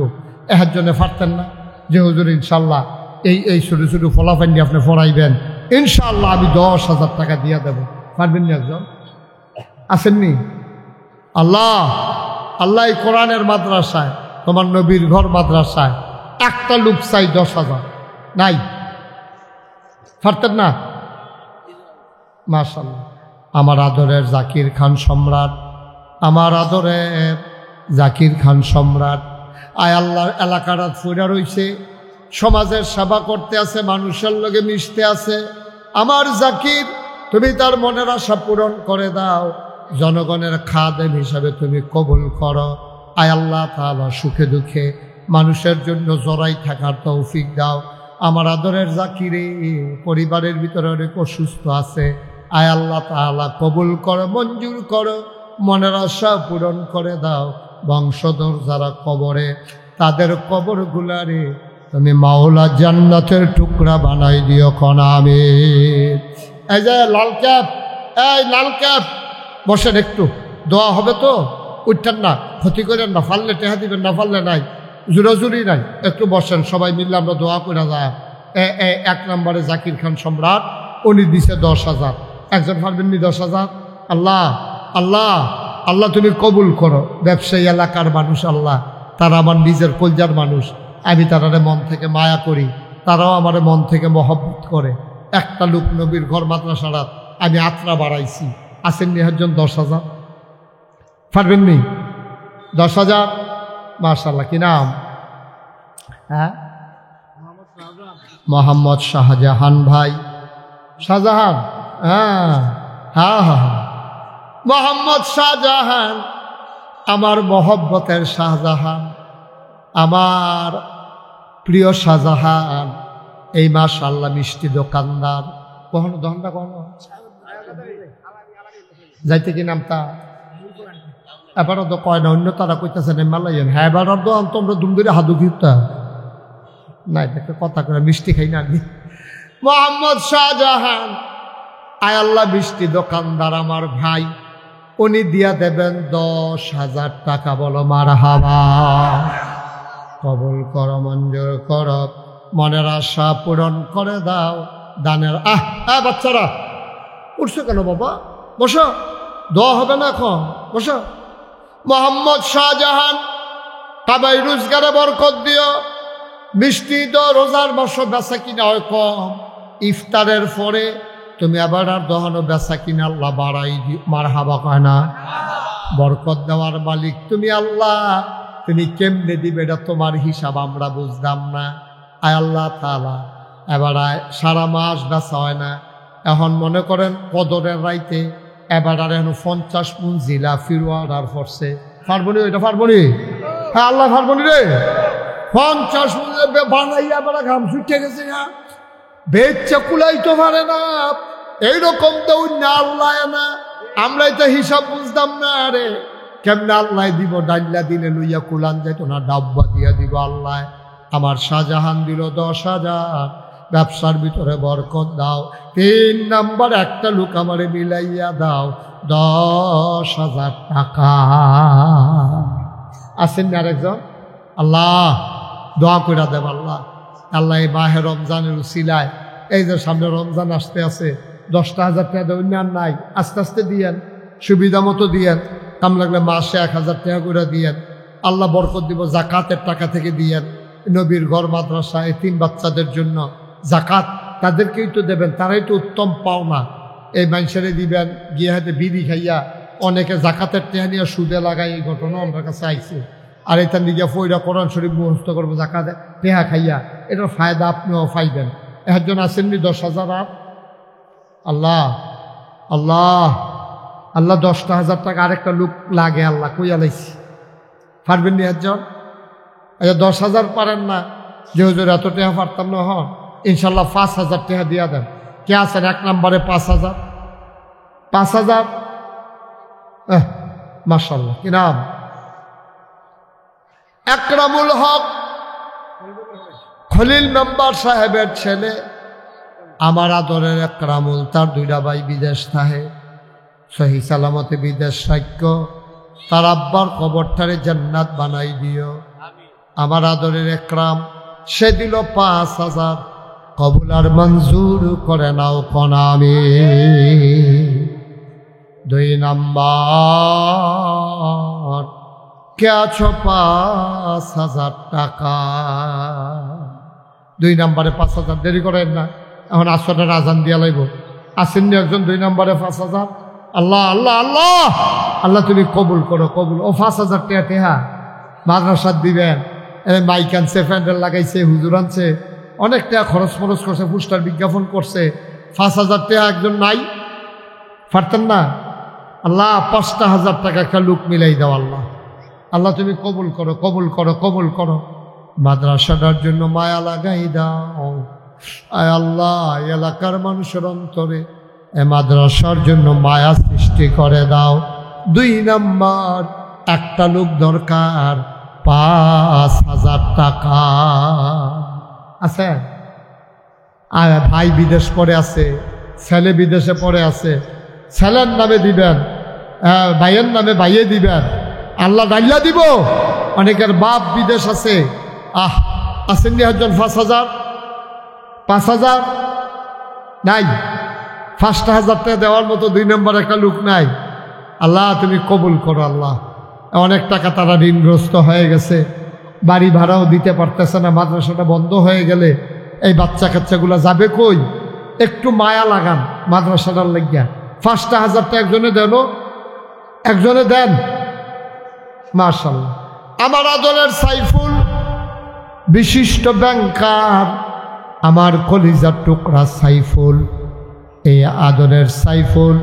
এর জন্য পারতেন না যে হুজুর ইনশাল্লাহ এই ছোটো ছোটো ফলাফাইনি আপনি পড়াইবেন, ইনশাআল্লাহ আমি 10,000 টাকা দিয়া দেব, পারবেন না? একজন আসেননি? আল্লাহ এই কোরআনের মাদ্রাসায়, তোমার নবীর ঘর মাদ্রাসায় একটা লোক চাই 10,000, নাই, পারতেন না? মাশাআল্লাহ। আমার আদরের জাকির খান সম্রাট, আমার আদরের জাকির খান সম্রাট, আয় আল্লাহর এলাকাটা ফুরা রয়েছে, সমাজের সেবা করতে আছে, মানুষের লগে মিশতে আছে। আমার জাকির, তুমি তার মনের আশা পূরণ করে দাও, জনগণের খাদেম হিসাবে তুমি কবুল করো। আয় আল্লাহ তাআলা সুখে দুঃখে মানুষের জন্য জড়াই থাকার তৌফিক দাও। আমার আদরের জাকিরে পরিবারের ভিতরে অনেক অসুস্থ আছে, আয় আল্লাহ তাআলা কবুল করো, মঞ্জুর করো, মনের আশা পূরণ করে দাও। বংশধর যারা কবরে, তাদের কবরগুলারে তুমি মাওলা জান্নাতের টুকরা বানাই দিও, কনা আমিন। এই যে লাল ক্যাপ, এই লাল ক্যাপ, বসেন, একটু দোয়া হবে তো, উঠতেন না, ক্ষতি করেন না, ফাললে টেহা দিবেন না, ফাললে নাই, জোরাজুরি নাই, একটু বসেন, সবাই মিললে আমরা দোয়া করে যায়। 1 নম্বরে জাকির খান সম্রাট, উনি দিছে 10,000। একজন পারবেন নি 10,000? আল্লাহ আল্লাহ আল্লাহ তুমি কবুল করো। ব্যবসায়ী এলাকার মানুষ আল্লাহ, তারা আমার নিজের কলজার মানুষ, আমি তারারে মন থেকে মায়া করি, তারাও আমার মন থেকে মহব্বত করে। একটা লোক নবীর ঘর মাদ্রাসারাত আমি আত্রা বাড়াইছি, আসেন নি একজন 10,000? পারবেন নি 10,000? মাশাআল্লাহ, কি নাম? হ্যাঁ, মোহাম্মদ শাহজাহান ভাই। শাহজাহান, হ্যাঁ হ্যাঁ হ্যাঁ, মোহাম্মদ শাহজাহান, আমার মহব্বতের শাহজাহান, আমার প্রিয় শাহজাহান। এই মাশাআল্লাহ মিষ্টি দোকানদার। কখনো দহনটা কখনো যাইতে কি নামতা এবারও তো কয় না, অন্য তারা কইতেছেন মালাইন। হ্যাঁ, এবারও তো তোমরা দুম ধরে হাদু ঘিরতা না, এটা কথা করে মিষ্টি খাই না আমি। মোহাম্মদ শাহজাহান, আয় আল্লাহ মিষ্টি দোকানদার আমার ভাই, উনি দিয়া দেবেন 10,000 টাকা। বলো মারহাবা। কবুল করো, মঞ্জুর করো, মনের আশা পূরণ করে দাও। দানের বাচ্চারা উঠছো কেন বাবা? বসো, দোয়া হবে না এখন, বসো। মোহাম্মদ শাহজাহান, কাবাই রোজগারে বরকত দিও। মিষ্টি তো রোজার মাস বেচা কিনা হয় কম, ইফতারের পরে তুমি আবার আর দহনো বেচা কিনা আল্লাহ বাড়াই দিও। মারহাবা কয় না? বরকত দেওয়ার মালিক তুমি আল্লাহ, তুমি কেমনে দিবে এটা তোমার হিসাব আমরা বুঝলাম না। আয় আল্লাহ তাআলা, এবার সারা মাস বেচা হয় না, এখন মনে করেন কদরের রাইতে এবার আর এখন 50 মণ জিলা ফিরোয়ার পড়ছে। পারবনি? ওইটা পারবনি? হ্যাঁ আল্লাহ পারবনি রে। 50 মণ বানাইয়া বেড়া ঘাম ছুটে গেছে না, বেচা কুলাইতে পারে না, এইরকম তো না আল্লাহ না। আমরাই তো হিসাব বুঝতাম না রে, কেমনে আল্লাহ দিব? ডাইলা দিলে লইয়া কুলান যাইতো না, ডাব্বা দিয়া দিব আল্লাহ। আমার শাহজাহান দিল 10,000, ব্যবসার ভিতরে বরকত দাও। 3 নাম্বার একটা লোক আমারে মিলাইয়া দাও 10,000 টাকা। আসেন না আরেকজন? আল্লাহ দোয়া করে দেব আল্লাহ। আল্লাহ এই মাহে রমজানের উসিলায়, এই যে সামনে রমজান আসতে আছে, 10,000 টাকা দেবেন না? নাই, আস্তে আস্তে দিয়েন, সুবিধা মতো দিয়েন। কাম লাগলে মাসে 1,000 টাকা করে দিয়েন, আল্লাহ বরকত দিব। জাকাতের টাকা থেকে দিয়েন। নবীর ঘর মাদ্রাসা এতিম বাচ্চাদের জন্য জাকাত তাদেরকেই তো দেবেন, তারাই তো উত্তম পাওনা। এই মানুষেরে দিবেন, গিয়ে হাতে বিড়ি খাইয়া অনেকে জাকাতের টাকা নিয়ে সুদে লাগাই, এই ঘটনা আমার কাছে আইছে। আর এটা নিজে ফইরা কোরআন শরীফ মুখস্থ করবো জাকাতে টেহা খাইয়া, এটার ফায়দা আপনিও পাইবেন। একজন আসেননি 10,000 আর? আল্লাহ আল্লাহ আল্লাহ, 10,000 টাকা আরেকটা লোক লাগে আল্লাহ, কইয়া লাইছি। পারবেন নি একজন? 10,000 পারেন না যে হুজুর এত টাকা পারতাম না, হন ইনশাল্লাহ 5,000 টাকা দিয়া দেন। কে আছেন 1 নম্বরে? 5,000 5,000। মাশাআল্লাহ, কি নাম? আকরামুল হক খলিল মেম্বার সাহেবের ছেলে, আমার আদরের আকরামুল। তার 2টা ভাই বিদেশ থাকে, সহি সালামতে বিদেশ সাক্ষ্য। তার আব্বার কবরটারে জান্নাত বানাই দিও। আমার আদরের একরাম, সে দিল 5,000। কবুল আর মঞ্জুর করে নাও কনামে। 2 নাম্বার, কে আছো? 5,000 টাকা। 2 নাম্বারে 5,000। দেরি করেন না, এখন আসরের আজান দিয়া লাগব। আসেননি একজন 2 নাম্বারে 5,000? আল্লাহ আল্লাহ আল্লাহ আল্লাহ, তুমি কবুল করো, কবুল। ও 5,000 টাকা টেহা মাদ্রাসার দিবেন। মাইক আনছে, প্যান্ডেল লাগাইছে, হুজুর আনছে, অনেক টাকা খরচ করছে, পোস্টার বিজ্ঞাপন করছে। 5,000 টাকা একজন নাই? পারতেন না? আল্লাহ 5,000 টাকা একটা লোক মিলাই দাও আল্লাহ। আল্লাহ তুমি কবুল করো, কবুল করো, কবুল করো। মাদ্রাসাটার জন্য মায়া লাগাই দাও। আয় আল্লাহ, এলাকার মানুষের অন্তরে এ মাদ্রাসার জন্য মায়া সৃষ্টি করে দাও। 2 নাম্বার, একটা লোক দরকার, 5,000 টাকা। আছে? আর ভাই বিদেশ পড়ে আছে, ছেলে বিদেশে পড়ে আছে, ছেলের নামে দিবেন, ভাইয়ের নামে ভাইয়ে দিবেন, আল্লাহ ডাইলা দিব। অনেকের বাপ বিদেশ আছে, আসেননি একজন 5,000 5,000 নাই, 5,000 টাকা দেওয়ার মতো 2 নম্বর একটা লোক নাই। আল্লাহ তুমি কবুল করো আল্লাহ। অনেক টাকা তারা ঋণগ্রস্ত হয়ে গেছে, বাড়ি ভাড়াও দিতে পারতেছে না, মাদ্রাসাটা বন্ধ হয়ে গেলে এই বাচ্চা কাচ্চাগুলো যাবে কই? একটু মায়া লাগান মাদ্রাসাটার লাগিয়া। 5,000 টাকা একজনে দেন, একজনে দেন। মাশাআল্লাহ। আমার আদরের সাইফুল, বিশিষ্ট ব্যাংকার, আমার কলিজার টুকরা সাইফুল, এই আদরের সাইফুল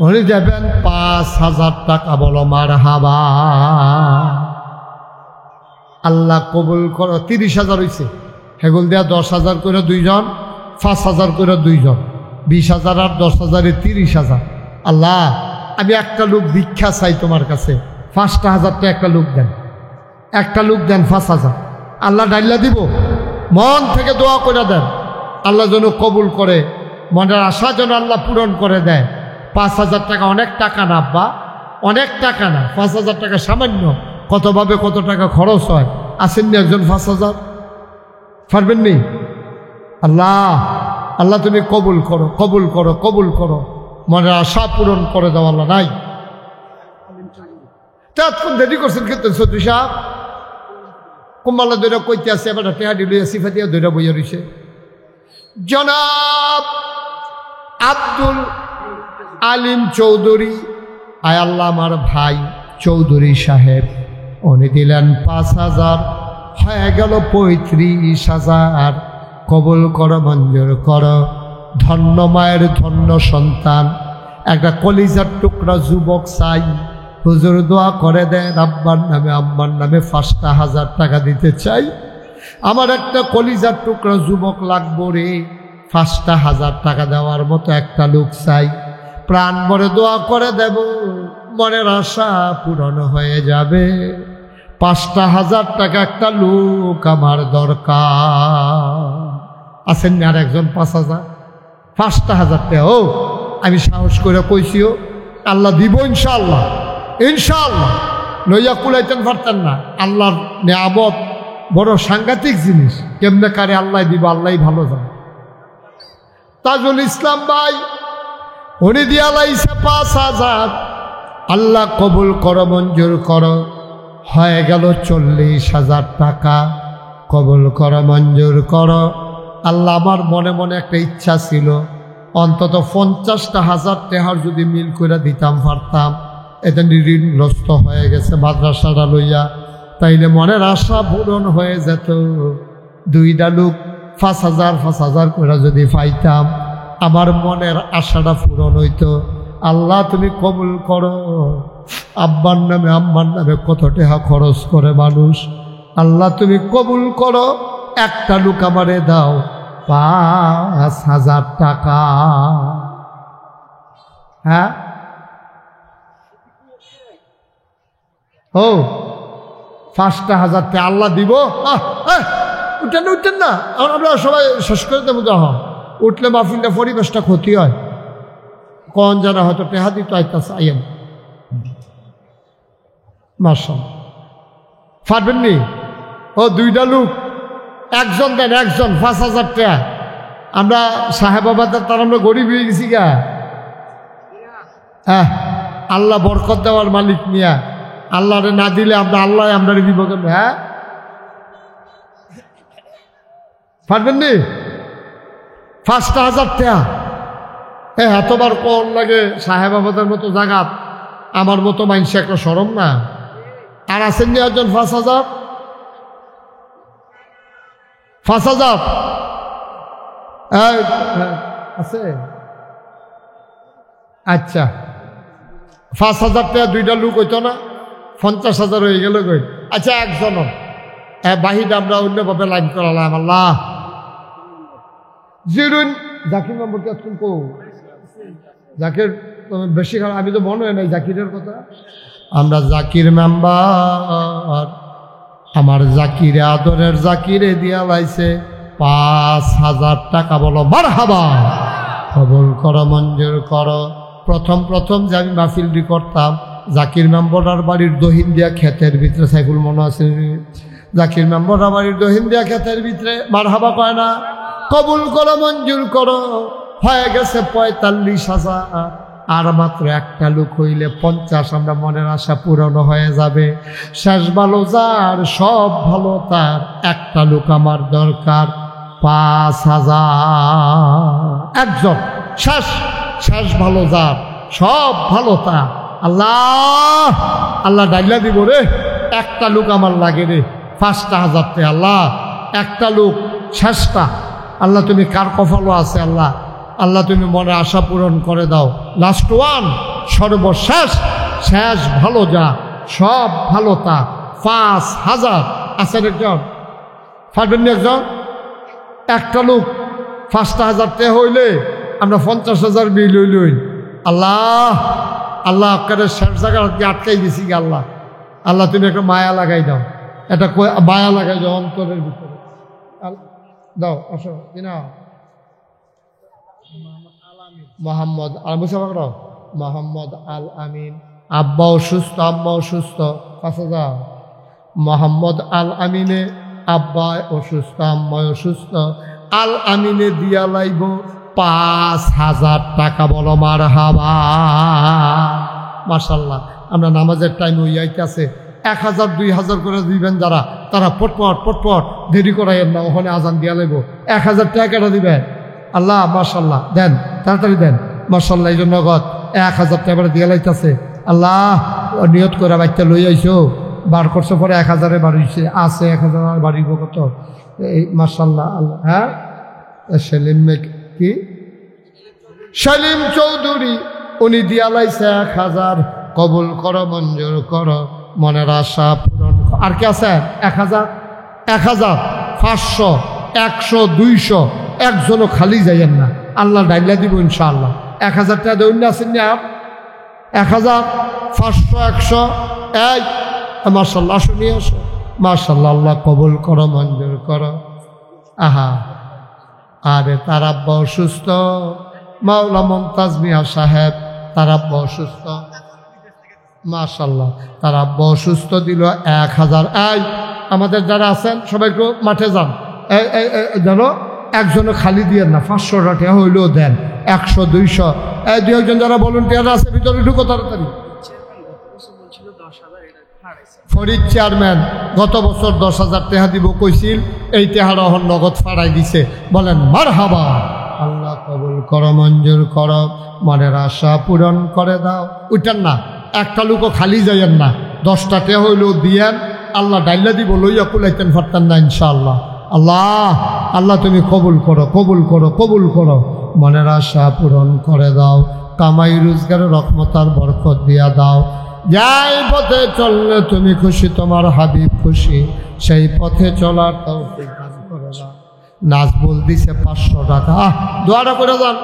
উনি দেবেন 5,000 টাকা। বলো মারহাবা। আল্লাহ কবুল করো। 30,000 হয়েছে, হেগুল দেয়া 10,000 করে 2 জন, 5,000 করে 2 জন, 20,000 আর 10,000 30,000। আল্লাহ আমি একটা লোক ভিক্ষা চাই তোমার কাছে, 5,000 টাকা একটা লোক দেন, একটা লোক দেন 5,000। আল্লাহ ডাইলা দিব। মন থেকে দোয়া করে দেন, আল্লাহ যেন কবুল করে, মনের আশা যেন আল্লাহ পূরণ করে দেয়। 5,000 টাকা অনেক টাকা না আব্বা, অনেক টাকা না। 5,000 টাকা সামান্য, কতভাবে কত টাকা খরচ হয়। আসেননি একজন 5,000? পারবেননি? আল্লাহ আল্লাহ তুমি কবুল করো, কবুল করো, কবুল করো, মনের আশা পূরণ করে দাও আল্লাহ। নাই তখন দেরি করছেন কিন্তু চৌধুরী সাহেব কুম্বালা দৈরা কইতে আছে, এবার টেহাডি লইয়া সিফাতিয়া দৈরা বইয়া রয়েছে। জনাব আব্দুল আলিম চৌধুরী, আয় আল্লাহ আমার ভাই চৌধুরী সাহেব, উনি দিলেন 5,000, হয়ে গেল 35,000। কবুল করো, মঞ্জুর করো। ধন্য মায়ের ধন্য সন্তান, একটা কলিজার টুকরা যুবক চাই, হুজুর দোয়া করে দেন আব্বার নামে আম্মার নামে 5,000 টাকা দিতে চাই। আমার একটা কলিজার টুকরা যুবক লাগবো রে, 5,000 টাকা দেওয়ার মতো একটা লোক চাই। প্রাণ ভরে দোয়া করে দেব, মনের আশা পূরণ হয়ে যাবে। 5,000 টাকা একটা লোক আমার দরকার। আছেন আর একজন 5,000? 5,000 টাকা ও আমি সাহস করে কইছিও, আল্লাহ দিব ইনশাআল্লাহ, ইনশাআল্লাহ। লইয়া কুলাইতেন পারতেন না। আল্লাহর নিয়ামত বড় সাংঘাতিক জিনিস, কেমনে কারে আল্লাহ দিব আল্লাহ ভালো জানে। তাজুল ইসলাম ভাই উনি দিয়া লাইছে 5,000। আল্লাহ কবুল করো, মঞ্জুর করো। হয়ে গেল 40,000 টাকা। কবুল করো, মঞ্জুর করো। আল্লাহ আমার মনে মনে একটা ইচ্ছা ছিল, অন্তত 50,000 টাকার যদি মিল করে দিতাম পারতাম। এটা ঋণগ্রস্ত হয়ে গেছে মাদ্রাসাটা লইয়া, তাইলে মনের আশা পূরণ হয়ে যেত। 2টা লোক 5,000 করে যদি পাইতাম, আমার মনের আশাটা পূরণ হইতো। আল্লাহ তুমি কবুল করো। আব্বার নামে আম্মার নামে কত টাকা খরচ করে মানুষ, আল্লাহ তুমি কবুল করো। একটা লোক আমারে দাও 5,000 টাকা। হ্যাঁ ও 5,000 টাকা আল্লাহ দিব। উঠেন উঠেন না, আমরা সবাই শেষ করে দেবো। উঠলে মাহফিলটা পরিবেশটা ক্ষতি হয়। কোন যারা হয়তো টেহা দিত আইতাছে আইয়েন মাশাআল্লাহ। পারবেননি? ও 2টা লোক, একজন দেন, একজন 5,000 টাকা। আমরা সাহেবাবাদের তার আমরা গরিব হয়ে গেছি গা। হ্যাঁ আল্লাহ বরকত দেওয়ার মালিক মিয়া, আল্লাহরে না দিলে আমরা আল্লাহ আমরা দিব কেন? হ্যাঁ পারবেননি? 5,000 টাকা এতবার কোন লাগে সাহেবাবাদের মতো জাগাত আমার মতো মানুষ একটা শরম না? আর আছেন নি একজন 5,000? 5,000 আছে? আচ্ছা 5,000 টাকা 2টা লোক হইতো না? 50,000 হয়ে গেল কই? আচ্ছা একজন বাহিরে আমরা অন্যভাবে লাইন করালাম। আল্লাহ জিরুন জাকির নম্বর কে কো জাকির বেশি খারাপ, আমি তো মনে হয় নাই জাকিরের কথা। আমরা জাকির মেম্বার, আমার জাকিরে আদরের জাকিরে দিয়া লাইছে 5,000 টাকা। বলো মারহাবা। কবুল করো, মঞ্জুর করো। প্রথম যে আমি মাহফিলটি করতাম জাকির মেম্বরার বাড়ির দহিন্দিয়া ক্ষেতের ভিতরে, সাইফুল মনে আছে, জাকির মেম্বরার বাড়ির দহিন্দিয়া ক্ষেতের ভিতরে মারহাবা কয় না? কবুল করো, মঞ্জুর করো। হয়ে গেছে ৪৫,০০০, আর মাত্র একটা লোক হইলে ৫০, আমরা মনের আশা পূরণ হয়ে যাবে। শেষ ভালো যার, সব ভালো তার, একটা লোক আমার দরকার ৫,০০০। একজন শেষ, শেষ ভালো যার, সব ভালো তার। আল্লাহ, আল্লাহ ডাইলা দিব রে, একটা লোক আমার লাগে রে ৫,০০০। আল্লাহ একটা লোক শেষটা, আল্লাহ তুমি কার কপালও আছে আল্লাহ, আল্লাহ তুমি মনে আশা পূরণ করে দাও। লাস্ট ওয়ান, সর্বশেষ, শেষ ভালো যা, সব ভালো তা, ৫,০০০। আছেন একজন? পারবেন একজন? একটা লোক ৫,০০০ হইলে আমরা ৫০,০০০ বিল হইলই। আল্লাহ, আল্লাহ আপনার শেষ জায়গা আটকাই দিছি গে আল্লাহ, আল্লাহ তুমি একটা মায়া লাগাই দাও, এটা মায়া লাগাই দাও অন্তরের ভিতরে দাও। আসো কিনা মোহাম্মদ আল মুসাফা, মোহাম্মদ আল আমিন। আব্বা অসুস্থ, আম্মা অসুস্থ, ৫,০০০। মোহাম্মদ আল আমিনে আব্বা অসুস্থ, আম্মা অসুস্থ, আল আমিনে দিয়া লাইব ৫,০০০ টাকা। বলো মারহাবা। মাশাআল্লাহ, আমরা নামাজের টাইম ওই আইতেছে ১,০০০ ২,০০০ করে দিবেন যারা, তারা পটপট পটপট দেরি করাইয়েন না, ওখানে আজান দিয়া লাগবো। ১,০০০ টাকাটা দিবেন। আল্লাহ মাশাআল্লাহ, দেন তাড়াতাড়ি দেন। মাশাআল্লাহ, এই জন্য নগদ ১,০০০ টাকা দিয়া লাইতেছে। আল্লাহ নিয়ত করে বাচ্চা লই আইসো, বার করছো পরে ১,০০০ বাড়িছে, আছে ১,০০০ বাড়িব কত। এই মাশাআল্লাহ। আল্লাহ, হ্যাঁ সেলিম কি, সেলিম চৌধুরী, উনি দিয়া লাইছে ১,০০০। কবুল করো, মঞ্জুর করো, মনের আশা পূরণ। আর কি আছে? ১,০০০, ১,০০০, ৫০০, ১০০, ২০০, একজনও খালি যাইয়েন না, আল্লাহ ডাইলা দিব ইনশাআল্লাহ। ১,০০০ টাকা দেউন না আছেন না? ১,০০০, ৫০০, ১০০, এই মাশাআল্লাহ, আসো নিয়ে আসো। মাশাআল্লাহ, আল্লাহ কবুল করো, মঞ্জুর করো। আহা, আরে তার আব্বা অসুস্থ, মাওলা মুমতাজ মিয়া সাহেব, তার আব্বা অসুস্থ। মাশাআল্লাহ, তার আব্বা অসুস্থ, দিল ১,০০০। এই আমাদের যারা আছেন সবাই একটু মাঠে যান, জানো একজনও খালি দিয়েন না, ৫০০ টাকা হইলেও দেন, ১০০, ২০০। এই ২ একজন যারা ভলেন্টিয়ার আছে ভিতরে ঢুকো তাড়াতাড়ি। ফরিদ চেয়ারম্যান গত বছর ১০,০০০ টাকা দিব কইছিল, এই টাকাটা হন নগদ ফাড়াই দিছে। বলেন মারহাবা। আল্লাহ কবুল করো, মঞ্জুর করো, মনের আশা পূরণ করে দাও। উঠেন না, একটা লোকও খালি যাইয়েন না, ১০টা টাকা হইলেও দিয়েন, আল্লাহ ডাইলা দিব, লইয়া কুলাইতেন পারতেন না ইনশাআল্লাহ। আল্লাহ, আল্লাহ তুমি কবুল করো, কবুল করো, কবুল করো, মনের আশা পূরণ করে দাও, কামাই রোজগারের রহমত আর বরকত দিয়া দাও। যাই পথে চললে তুমি খুশি, তোমার হাবিব খুশি, সেই পথে চলার তৌফিক দান করে দাও। নাজবুল দিছে ৫০০ টাকা, দোয়াটা করে যান।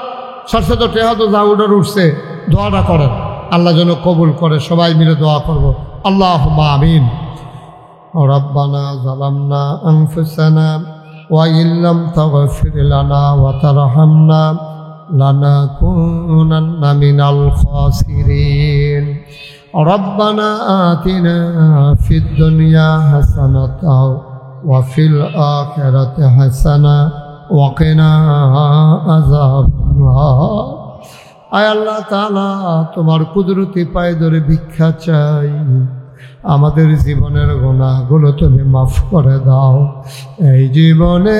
সরষে তো টেহা তো জাউডার উঠছে, দোয়াটা করেন, আল্লাহ যেন কবুল করে। সবাই মিলে দোয়া করব, আল্লাহুম্মা আমিন। রব্বানা যালামনা আনফুসানা ওয়া ইল্লাম তাগফির লানা ওয়া তারহামনা লানাকুনান্না মিনাল খাসিরিন। রব্বানা আতিনা ফিদ দুনিয়া হাসানাতাও ওয়া ফিল আখিরাতি হাসানা ওয়া কিনা আযাবান্নার। আয় আল্লাহ তাআলা, তোমার কুদরতি পায়ে ধরে ভিক্ষা চাই, আমাদের জীবনের গুনাহগুলো তুমি মাফ করে দাও। এই জীবনে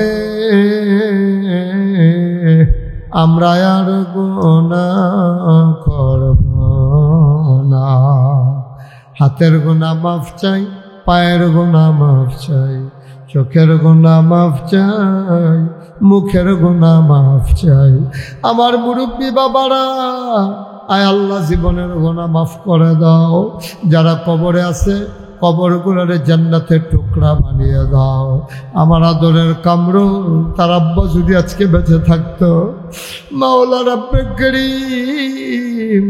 আমরা আর গুনাহ করব না। হাতের গুনাহ মাফ চাই, পায়ের গুনাহ মাফ চাই, চোখের গুনাহ মাফ চাই, মুখের গুনাহ মাফ চাই। আমার মুরব্বী বাবারা, আয় আল্লাহ জীবনের গুনাহ মাফ করে দাও। যারা কবরে আছে, কবরগুলোরে জান্নাতের টুকরা বানিয়ে দাও। আমার আদরের কামরুল, তার আব্বা যদি আজকে বেঁচে থাকতো, মাওলা রাব্বে করিম,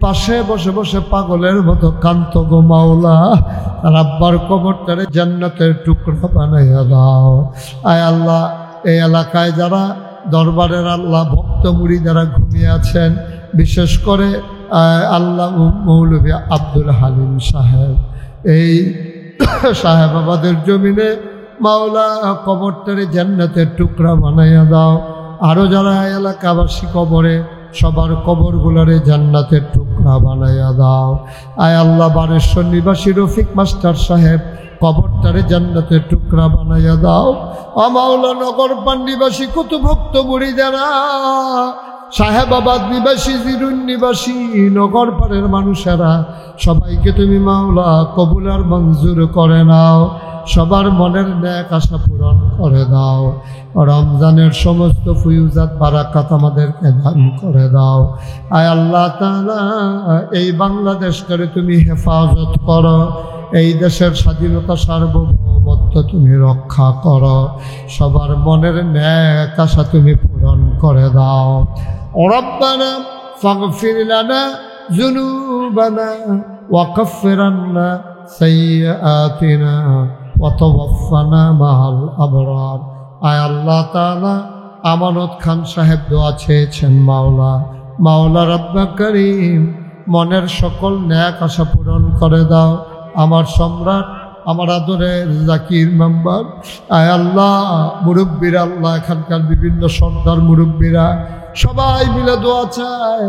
পাশে বসে বসে পাগলের মতো কান্ত গো মাওলা, তার আব্বার কবরটারে জান্নাতের টুকরা বানাইয়া দাও। আয় আল্লাহ, এই এলাকায় যারা দরবারের আল্লাহ ভক্ত মুড়ি যারা ঘুমিয়ে আছেন, বিশেষ করে আল্লাহ মৌলভী আব্দুল হালিম সাহেব, এই সাহেবাবাদের জমিনে মাওলা কবরটারে জান্নাতের টুকরা বানাইয়া দাও। আরো যারা এলাকাবাসী কবরে, সবার কবরগুলারে জান্নাতের টুকরা বানাইয়া দাও। আয় আল্লাহ বারেশ্বর নিবাসী রফিক মাস্টার সাহেব, কবরটারে জান্নাতের টুকরা বানাইয়া দাও। মাওলা নগরপান নিবাসী কত ভক্ত মুরিদেরা, সাহেবাবাদ নিবাসী, জিরুন নিবাসী, নগরপাড়ের মানুষেরা, সবাইকে তুমি মাওলা কবুল আর মঞ্জুর করে নাও। সবার মনের ন্যাক আশা পূরণ করে দাও। রমজানের সমস্ত ফুয়ুজাত বারাকাত আমাদেরকে দান করে দাও। আয় আল্লাহ তাআলা এই বাংলাদেশকে তুমি হেফাজত করো, এই দেশের স্বাধীনতা সার্বভৌমত্ব তুমি রক্ষা করো, সবার মনের ন্যাক আশা তুমি পূরণ করে দাও। রব্বানা ফাগফির লানা যুনুবানা ওয়া কাফির আন্না সাইয়্যাতিনা ওয়া তাওয়াফানা মাআল আবরার। আয় আল্লাহ তাআলা আমানত খান সাহেব দোয়া চেয়েছেন মাওলা, মাওলা রব্বা করিম মনের সকল ন্যাক আশা পূরণ করে দাও। আমার সম্রাট, আমার আদরের জাকির মেম্বার, আয় আল্লাহ মুরব্বীরা, আল্লাহ এখানকার বিভিন্ন সর্দার মুরব্বীরা সবাই মিলে দোয়া চায়।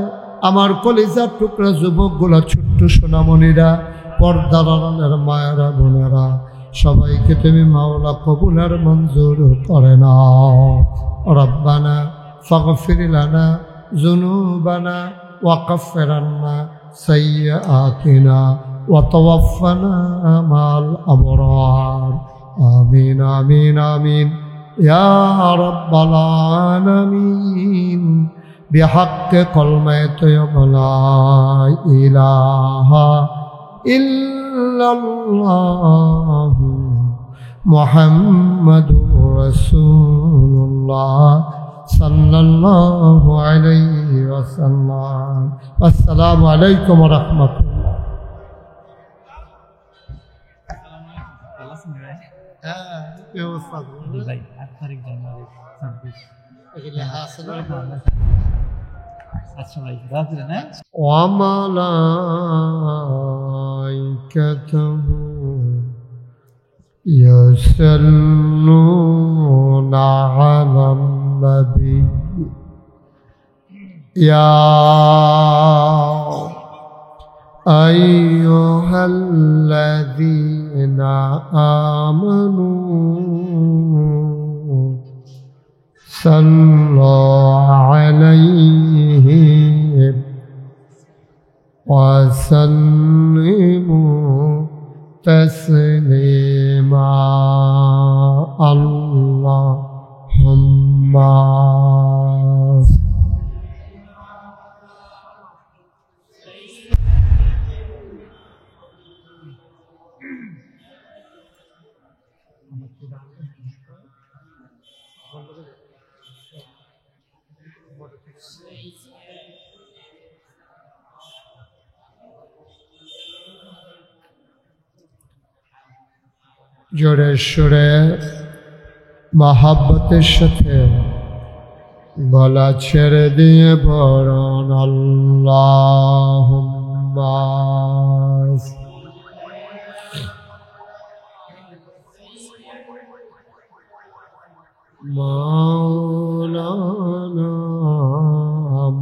আমার কলিজার টুকরা যুবকগুলা, ছোট্ট সোনামণিরা, পর্দার আড়ালের মায়েরা, বোনেরা, সবাইকে তুমি মাওলা কবুল আর মঞ্জুর করে নাও। রব্বানা ফাগফির লানা যুনুবানা ওয়া কাফির আন্না সাইয়্যাতিনা ওয়া তাওয়াফানা মাআল আবরার। আমিন আমিন আমিন ইয়া রাব্বাল আলামিন। বিহাক্কি কালিমাতি লা ইলাহা ইল্লাল্লাহ মুহাম্মাদুর রাসূলুল্লাহ সাল্লাল্লাহু আলাইহি ওয়াসাল্লাম। আসসালামু আলাইকুম ওয়া রাহমাতুল্লাহ। وملائكته يصلون على النبي يا أيها الذين آمنوا صلوا عليه وسلموا تسليما اللهم জোরে সুরে মহাব্বতের সাথে গলা ছেড়ে দিয়ে বরণ আল্লাহুম্মা মাওলানা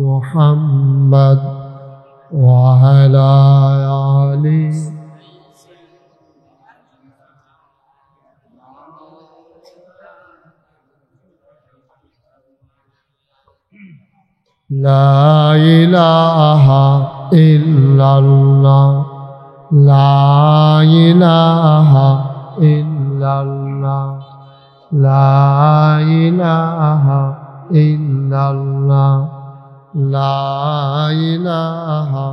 মুহাম্মদ ওয়া আলা আলিহি লা ইলাহা ইল্লাল্লাহ লা ইলাহা ইল্লাল্লাহ লা ইলাহা ইল্লাল্লাহ লা ইলাহা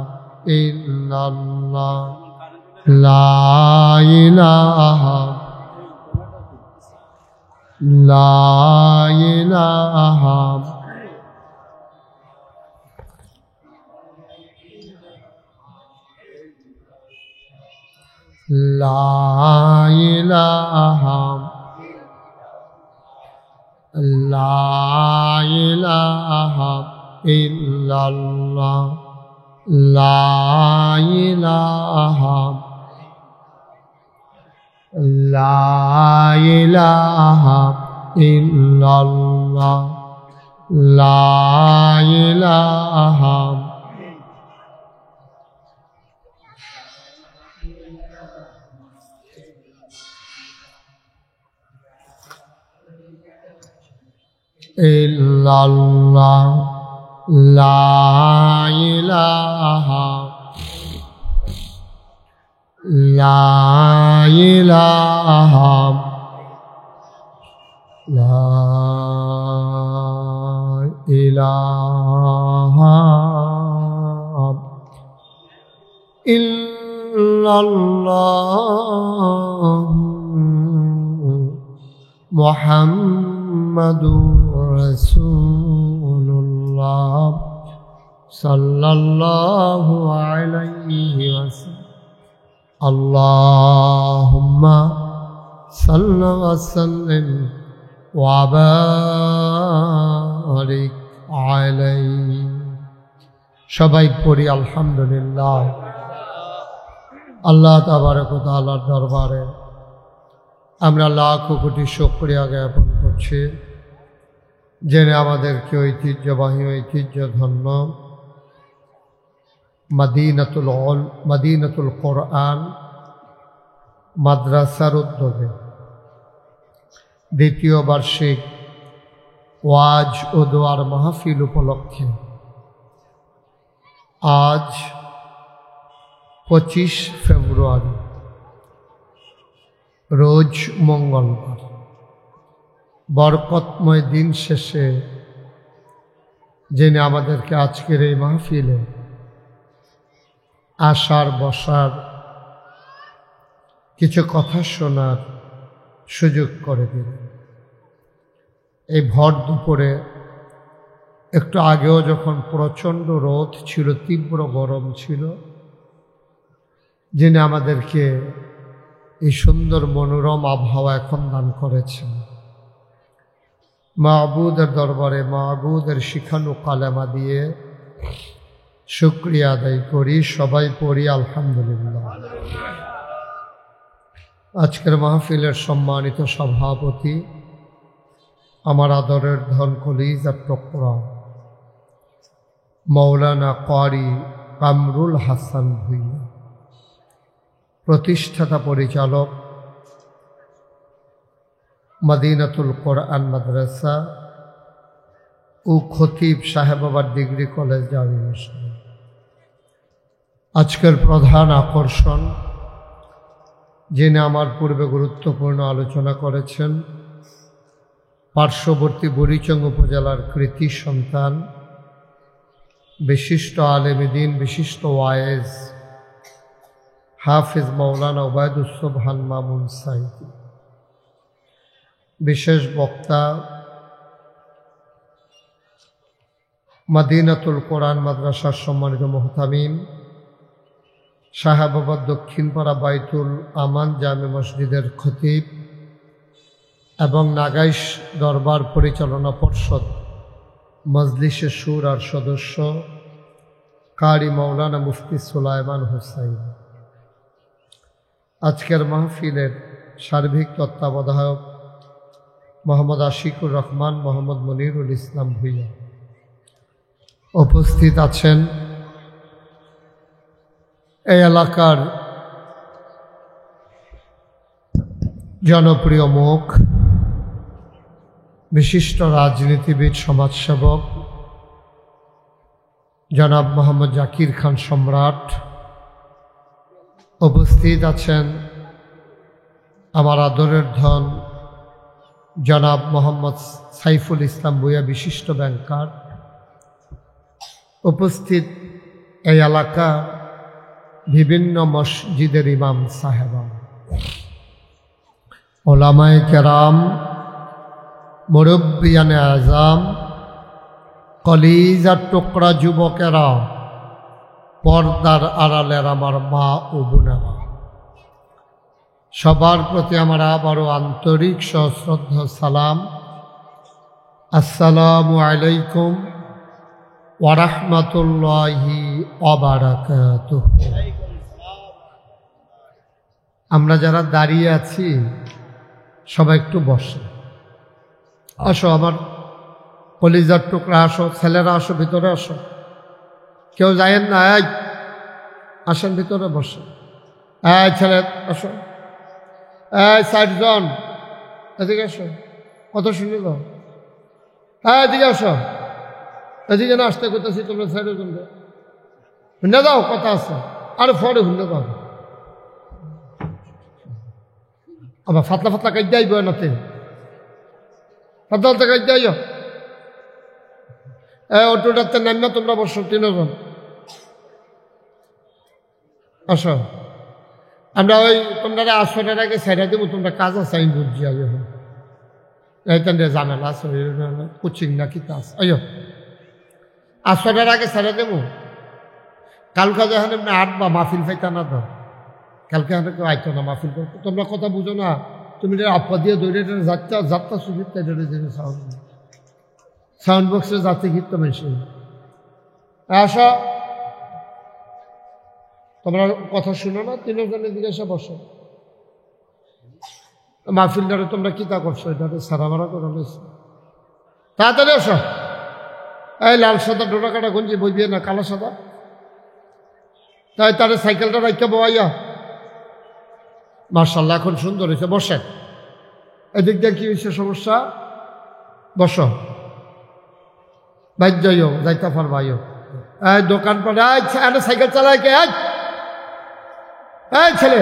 ইল্লাল্লাহ লা ইলাহা লা ইলাহা لا إله لا إله إلا الله লা ইলাহা ইল্লাল্লাহ লা ইলাহা ইল্লাল্লাহ লা ইলাহা ইল্লাল্লাহ মুহাম্মাদুর রাসূলুল্লাহ সাল্লাল্লাহু আলাইহি ওয়াসাল্লাম আল্লাহুম্মা সাল্লি ওয়া সাল্লিম ওয়া বারিক আলাইহি। সবাই পড়ি আলহামদুলিল্লাহ। আল্লাহ তাবারক ওয়া তাআলার দরবারে আমরা লাখ কোটি শুকরিয়া জ্ঞাপন করছি, যিনি আমাদেরকে ঐতিহ্যবাহী ঐতিহ্যধন্য মদিনাতুল কোরআন মাদ্রাসার উদ্যোগে দ্বিতীয় বার্ষিক ওয়াজ ও দোয়ার মাহফিল উপলক্ষে আজ 25 ফেব্রুয়ারি রোজ মঙ্গলবার বরকতময় দিন শেষে যিনি আমাদেরকে আজকের এই মাহফিলে আসার বসার কিছু কথা শোনার সুযোগ করে দিলেন। এই ভর দুপুরে একটু আগেও যখন প্রচণ্ড রোদ ছিল, তীব্র গরম ছিল, যিনি আমাদেরকে এই সুন্দর মনোরম আবহাওয়া এখন দান করেছেন, মাহবুদের দরবারে মাহবুদের শিখানো কালেমা দিয়ে শুকরিয়া আদায় করি। সবাই পড়ি আলহামদুলিল্লাহ। আজকের মাহফিলের সম্মানিত সভাপতি আমার আদরের ধন কলিজার টুকরা মৌলানা কারি কামরুল হাসান ভুঁইয়া, প্রতিষ্ঠাতা পরিচালক মদিনাতুল কোরআন মাদ্রাসা ও খতিব সাহেবাবাদ ডিগ্রি কলেজ জামি মসজিদ। আজকের প্রধান আকর্ষণ, যিনি আমার পূর্বে গুরুত্বপূর্ণ আলোচনা করেছেন, পার্শ্ববর্তী বুড়িচং উপজেলার কৃতি সন্তান, বিশিষ্ট আলেম দ্বীন, বিশিষ্ট ওয়ায়েজ হাফিজ মাওলানা ওবায়দুস সুবহান মামুন সাইদি, বিশেষ বক্তা মদিনাতুল কোরআন মাদ্রাসার সম্মানিত মুহতামিম, সাহেবাবাদ দক্ষিণপাড়া বাইতুল আমান জামে মসজিদের খতিব এবং নাগাইশ দরবার পরিচালনা পর্ষদ মজলিসে শুরার সদস্য কারি মাওলানা মুফতি সুলাইমান হুসাইন, আজকের মাহফিলের সার্বিক তত্ত্বাবধায়ক মোহাম্মদ আশিকুর রহমান, মোহাম্মদ মনিরুল ইসলাম ভুঁইয়া, উপস্থিত আছেন এই এলাকার জনপ্রিয় মুখ, বিশিষ্ট রাজনীতিবিদ, সমাজসেবক জনাব মোহাম্মদ জাকির খান সম্রাট। উপস্থিত আছেন আমার আদরের ধন জনাব মোহাম্মদ সাইফুল ইসলাম ভুঁইয়া, বিশিষ্ট ব্যাংকার। উপস্থিত এই এলাকা বিভিন্ন মসজিদের ইমাম সাহেবা, ওলামায়ে কেরাম, মুরব্বিয়ানে আজম, কলিজার টুকরা যুবকেরা, পর্দার আড়ালের আমার মা ও বোনেরা, সবার প্রতি আমার আবারও আন্তরিক সশ্রদ্ধ সালাম। আসসালামু আলাইকুম ওয়া রাহমাতুল্লাহি ওয়া বারাকাতুহু। আমরা যারা দাঁড়িয়ে আছি সবাই একটু বসে। আসো আমার কলিজার টুকরা, আসো ছেলেরা, আসো ভিতরে আসো, কেউ যায়েন না, এই আসেন ভিতরে বসে। এই ছেলে আসো, এই 60 জন এদিকে আসো, কত শুনে দাও, হ্যাঁ এদিকে আসো, এদিকে না আসতে করতেছি, তোমরা 60 জন হুন্ডে দাও, কথা আছে আরে ফরে হুন্ডে দাও, আবার ফাতলা ফাতলা কাজ যাইব নাতে, ফাতলা ফাতলা কাজ যাইও। অটোটাতে নাম তোমরা বসো 3 জন আসো। আমরা ওই তোমরা আসরের আগে ছেড়ে দেবো, তোমরা কাজ আছে আমি বুঝছি আগে এইখান দিয়ে ঝামেলা আছে, কোচিং না কিতা আছে, আইও আসরের আগে ছেড়ে দেবো। কালকা যখন এমনি আটবা মাহফিল ফাইতা না দাও, কালকে আমরা কেউ আইতো না মাহফিল করতো, তোমরা কথা বুঝো না, তুমি আপা দিয়ে দৌড়ে যাত্রা সুবিধ সাউন্ড বক্সে যাতে গীত মেশে আসো, তোমরা কথা শুনো না, 3 জনের দিকে এসে বসো। মাহফিলটারে তোমরা কিতা করছো, এটাতে সারামারা করে লইছো, তাড়াতাড়ি আসো। এই লাল সাদা ডোরা কাটা গঞ্জি বইবিয়ে না, কালো সাদা, তাই তারে সাইকেলটা রাখতে বইয়া। মার্শাল্লাহ এখন সুন্দর হয়েছে, বসেন। এদিক দিয়ে কি হয়েছে সমস্যা, বসো, বাইর যাইও, যাইতে পারবাইও। এই দোকান পাড়ে সাইকেল চালায় কে, এই ছেলে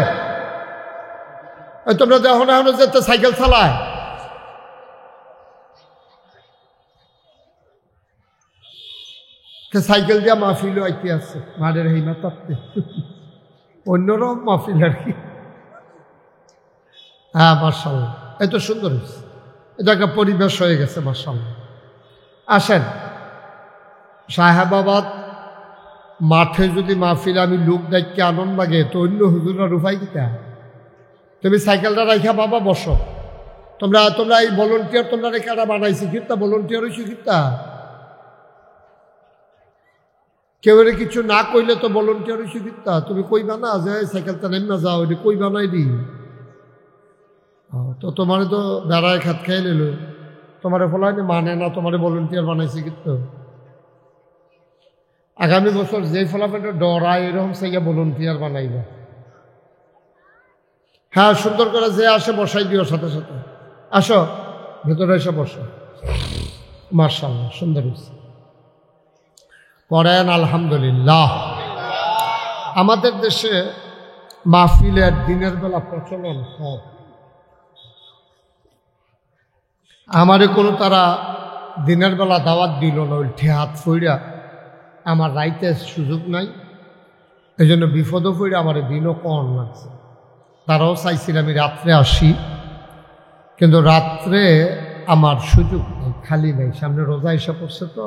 তোমরা দেখো না এখন যে সাইকেল চালায়, সাইকেল দিয়া মাহফিলও আইতে আছে মারের হেইমা তাপতে, অন্যরকম মাহফিল আর কি। হ্যাঁ মার্শাল্লাহ, এত সুন্দর হয়েছে, এটা একটা পরিবেশ হয়ে গেছে মার্শাল্লাহ। আসেন সাহেবাবাদ মাঠে যদি মাহফিল আমি লোক দেখতে আনন্দ লাগে, তো অন্য হুজুরা রুফাই কিতা, তুমি সাইকেলটা রাখা বাবা বসো। তোমরা এই ভলেন্টিয়ার তোমরা রেখাটা বানাইছি কিতা, ভলেন্টিয়ার হয়েছি কিতা, কেউ কিছু না কইলে তো ভলেন্টিয়ার হয়েছি কিতা, তুমি কইবা না যে সাইকেলটা নেমে যাও, এটা কইবা নাই দি, তো তোমার তো বেড়ায় খাত খাই নিল, তোমার ফলাইনি মানে না, তোমার ভলেন্টিয়ার বানাইছি কিন্তু আগামী বছর যে ফলাফলটা ডরায় এরকম সাইয়া ভলেন্টিয়ার বানাইবা। হ্যাঁ সুন্দর করে যে আসে বসাই দিও, সাথে সাথে আসো ভেতরে এসে বসো। মার্শাল্লাহ সুন্দর হয়েছে, পড়েন আলহামদুলিল্লাহ। আমাদের দেশে মাহফিলের দিনের বেলা প্রচলন হয়, আমারে কোনো তারা দিনের বেলা দাওয়াত দিল না, উল্টে হাত ফইরা আমার রাইতে সুযোগ নাই, এই জন্য বিপদও ফইরা আমার দিনও কম লাগছে। তারাও চাইছিল আমি রাত্রে আসি, কিন্তু রাত্রে আমার সুযোগ নেই, খালি নেই, সামনে রোজা এসে পড়ছে, তো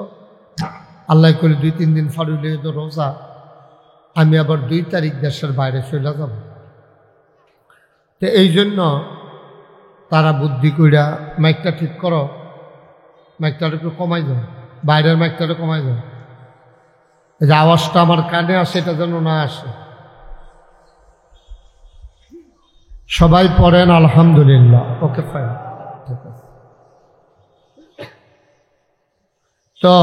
আল্লাহ করে 2-3 দিন ফারুলে তো রোজা, আমি আবার 2 তারিখ দেশের বাইরে চলে যাব, তো এই জন্য তারা বুদ্ধি কইরা মাইকটা ঠিক করো, মাইকটার একটু কমাই যাও, বাইরের মাইকটারে কমাই যাও, যে আওয়াজটা আমার কানে আসে এটা যেন না আসে। সবাই পড়েন আলহামদুলিল্লাহ। ওকে ফাইন, ঠিক আছে। তো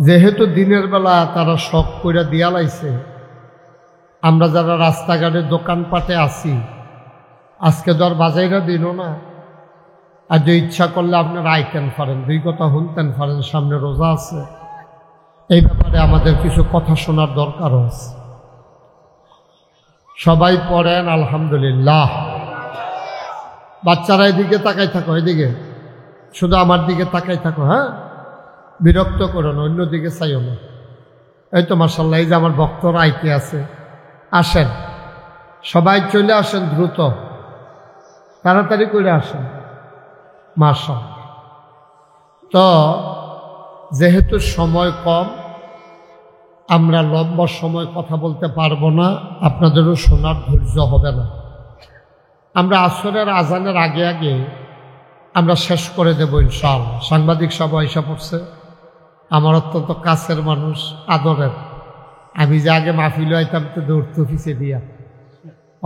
যেহেতু দিনের বেলা তারা শখ করে দিয়া লাইছে, আমরা যারা রাস্তাঘাটে দোকানপাটে আছি আজকে তো আর বাজাইরা দিল না, আর যে ইচ্ছা করলে আপনারা আইতেন পারেন, 2 কথা শুনতেন পারেন, সামনে রোজা আছে, এই ব্যাপারে আমাদের কিছু কথা শোনার দরকারও আছে। সবাই পড়েন আলহামদুলিল্লাহ। বাচ্চারা এদিকে তাকাই থাকো, এদিকে শুধু আমার দিকে তাকাই থাকো, হ্যাঁ বিরক্ত করো না, অন্যদিকে চাইও না। এই তো মাশাআল্লাহ, এই যে আমার ভক্তরা আইতে আছে, আসেন সবাই চলে আসেন, দ্রুত তাড়াতাড়ি করে আসেন মাশাআল্লাহ। তো যেহেতু সময় কম, আমরা লম্বা সময় কথা বলতে পারবো না, আপনাদেরও শোনার ধৈর্য হবে না। আমরা আসরের আজানের আগে আগে আমরা শেষ করে দেব ইনশাআল্লাহ। সাংবাদিক সভা এসে পড়ছে, আমার অত্যন্ত কাছের মানুষ, আদরের। আমি যে আগে মাহফিল হইতাম তো দৌড়তো অফিসে দিয়া,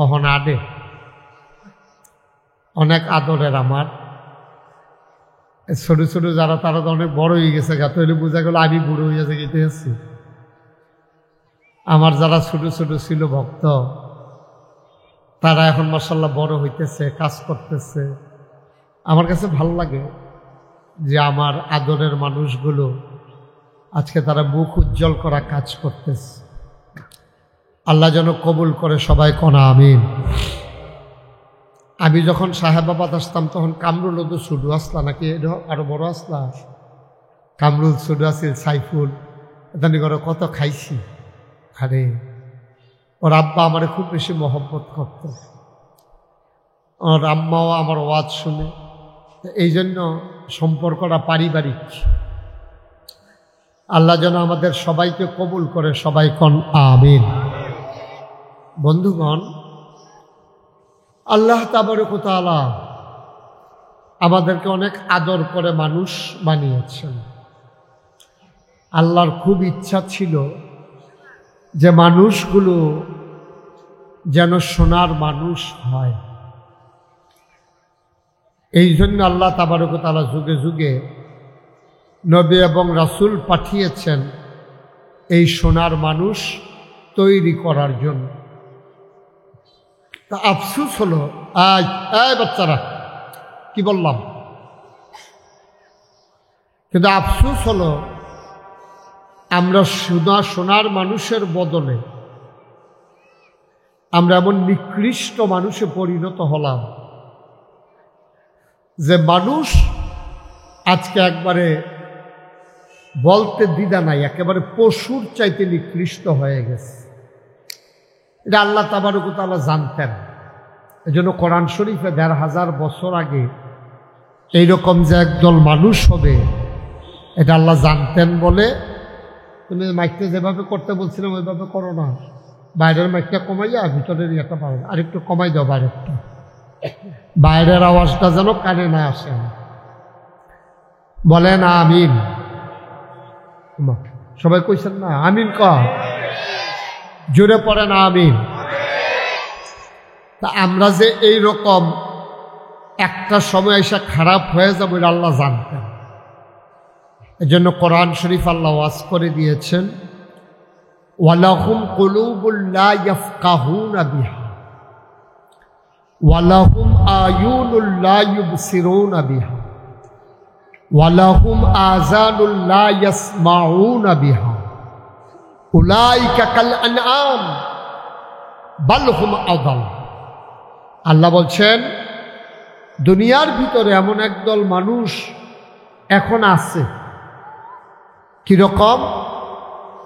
অহন আডে, অনেক আদরের আমার। ছোট ছোট যারা তারা তো অনেক বড় হয়ে গেছে, গাত হইলে বোঝা গেল আমি বুড়ো হয়ে যেতে আছি। আমার যারা ছোট ছোট ছিল ভক্ত, তারা এখন মাশাআল্লাহ বড় হইতেছে, কাজ করতেছে। আমার কাছে ভালো লাগে যে আমার আদরের মানুষগুলো আজকে তারা মুখ উজ্জ্বল করা কাজ করতেছে। আল্লাহ যেন কবুল করে, সবাই কনা আমিন। আমি যখন সাহেবাবাদ আসতাম তখন কামরুল তো ছুডু আসলা, নাকি আরো বড় আসলা, কামরুল ছুডু আছিল, সাইফুল, এদানি করে কত খাইছি। আরে ওর আব্বা আমার খুব বেশি মহব্বত করত, ওর আম্মাও আমার ওয়াজ শুনে। এই জন্য সম্পর্কটা পারিবারিক। আল্লাহ যেন আমাদের সবাইকে কবুল করে, সবাই কন আমিন। বন্ধুগণ, আল্লাহ তাবারক ওয়া তাআলা আমাদেরকে অনেক আদর করে মানুষ বানিয়েছেন। আল্লাহর খুব ইচ্ছা ছিল যে মানুষগুলো যেন সোনার মানুষ হয়। এই জন্য আল্লাহ তাবারক ওয়া তাআলা যুগে যুগে নবী এবং রাসূল পাঠিয়েছেন এই সোনার মানুষ তৈরি করার জন্য। তা আফসোস হলো, এই বাচ্চারা কি বললাম, কিন্তু আফসোস হলো আমরা সোনার মানুষের বদলে আমরা এমন নিকৃষ্ট মানুষে পরিণত হলাম যে মানুষ আজকে একবারে বলতে দ্বিধা নাই, একেবারে পশুর চাইতে নিকৃষ্ট হয়ে গেছে। এটা আল্লাহ তাবারক ওয়া তাআলা জানতেন। এজন্য কোরআন শরীফে ১৫০০ বছর আগে এইরকম যে একদল মানুষ হবে এটা আল্লাহ জানতেন বলে, তুমি মাইকটা যেভাবে করতে বলছিলাম ওইভাবে করো না, বাইরের মাইকটা কমাইয়া ভিতরের ইয়েটা পাবে, আরেকটু কমাই দাও, বাইরেরটা, বাইরের আওয়াজটা যেন কানে না আসে। বলেন আমিন। সবাই কইছেন না আমিন? জোরে পড়েন আমিন। তা আমরা যে এই রকম একটা সময় এসে খারাপ হয়ে যাবো এটা আল্লাহ জানতেন। এজন্য কোরআন শরীফ আল্লাহ ওয়াজ করে দিয়েছেন, ওয়ালাহুম কুলুবুল লা ইয়াফকাহুনা বিহা ওয়ালাহুম আয়ুনুল লা ইউবসিরুনা বিহা ওয়ালাহুম আযানুল লা ইয়াসমাউনা বিহা উলাইকা কাল আনআম বাল হুম আযাল। আল্লাহ বলছেন দুনিয়ার ভিতরে এমন একদল মানুষ এখন আছে, কিরকম?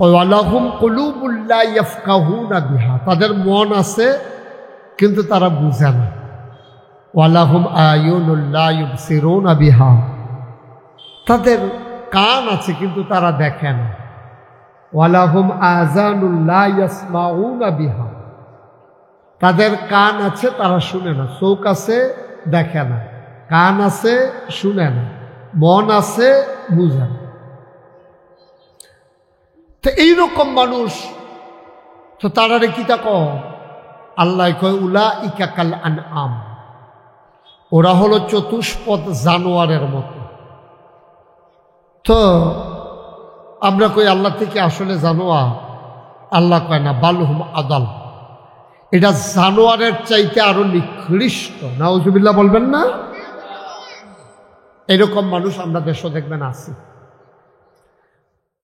ওয়ালাহুম কুলুবুল লা ইয়াফকাহুনা বিহা, তাদের মন আছে কিন্তু তারা বুঝে না। ওয়ালাহুম আয়ুনুল লা ইউবসিরুনা বিহা, তাদের কান আছে কিন্তু তারা দেখে না। ওয়ালাহুম আযানুল লা ইয়াসমাউনা বিহা, তাদের কান আছে তারা শুনে না। চোখ আছে দেখে না, কান আছে শুনে না, মন আছে বুঝে না। তো এইরকম মানুষ তো তারারে কি তা কয়? আল্লাহ কয় উলাইকা কাল আনআম, ওরা হলো চতুষ্পদ জানোয়ারের মতো। তো আমরা কই আল্লাহ থেকে আসলে জানোয়ার? আল্লাহ কয় না, বালহুম আদাল, এটা জানোয়ারের চাইতে আরো নিকৃষ্ট। নাউজুবিল্লাহ বলবেন না? এরকম মানুষ আমরা দেশে দেখবেন আছে।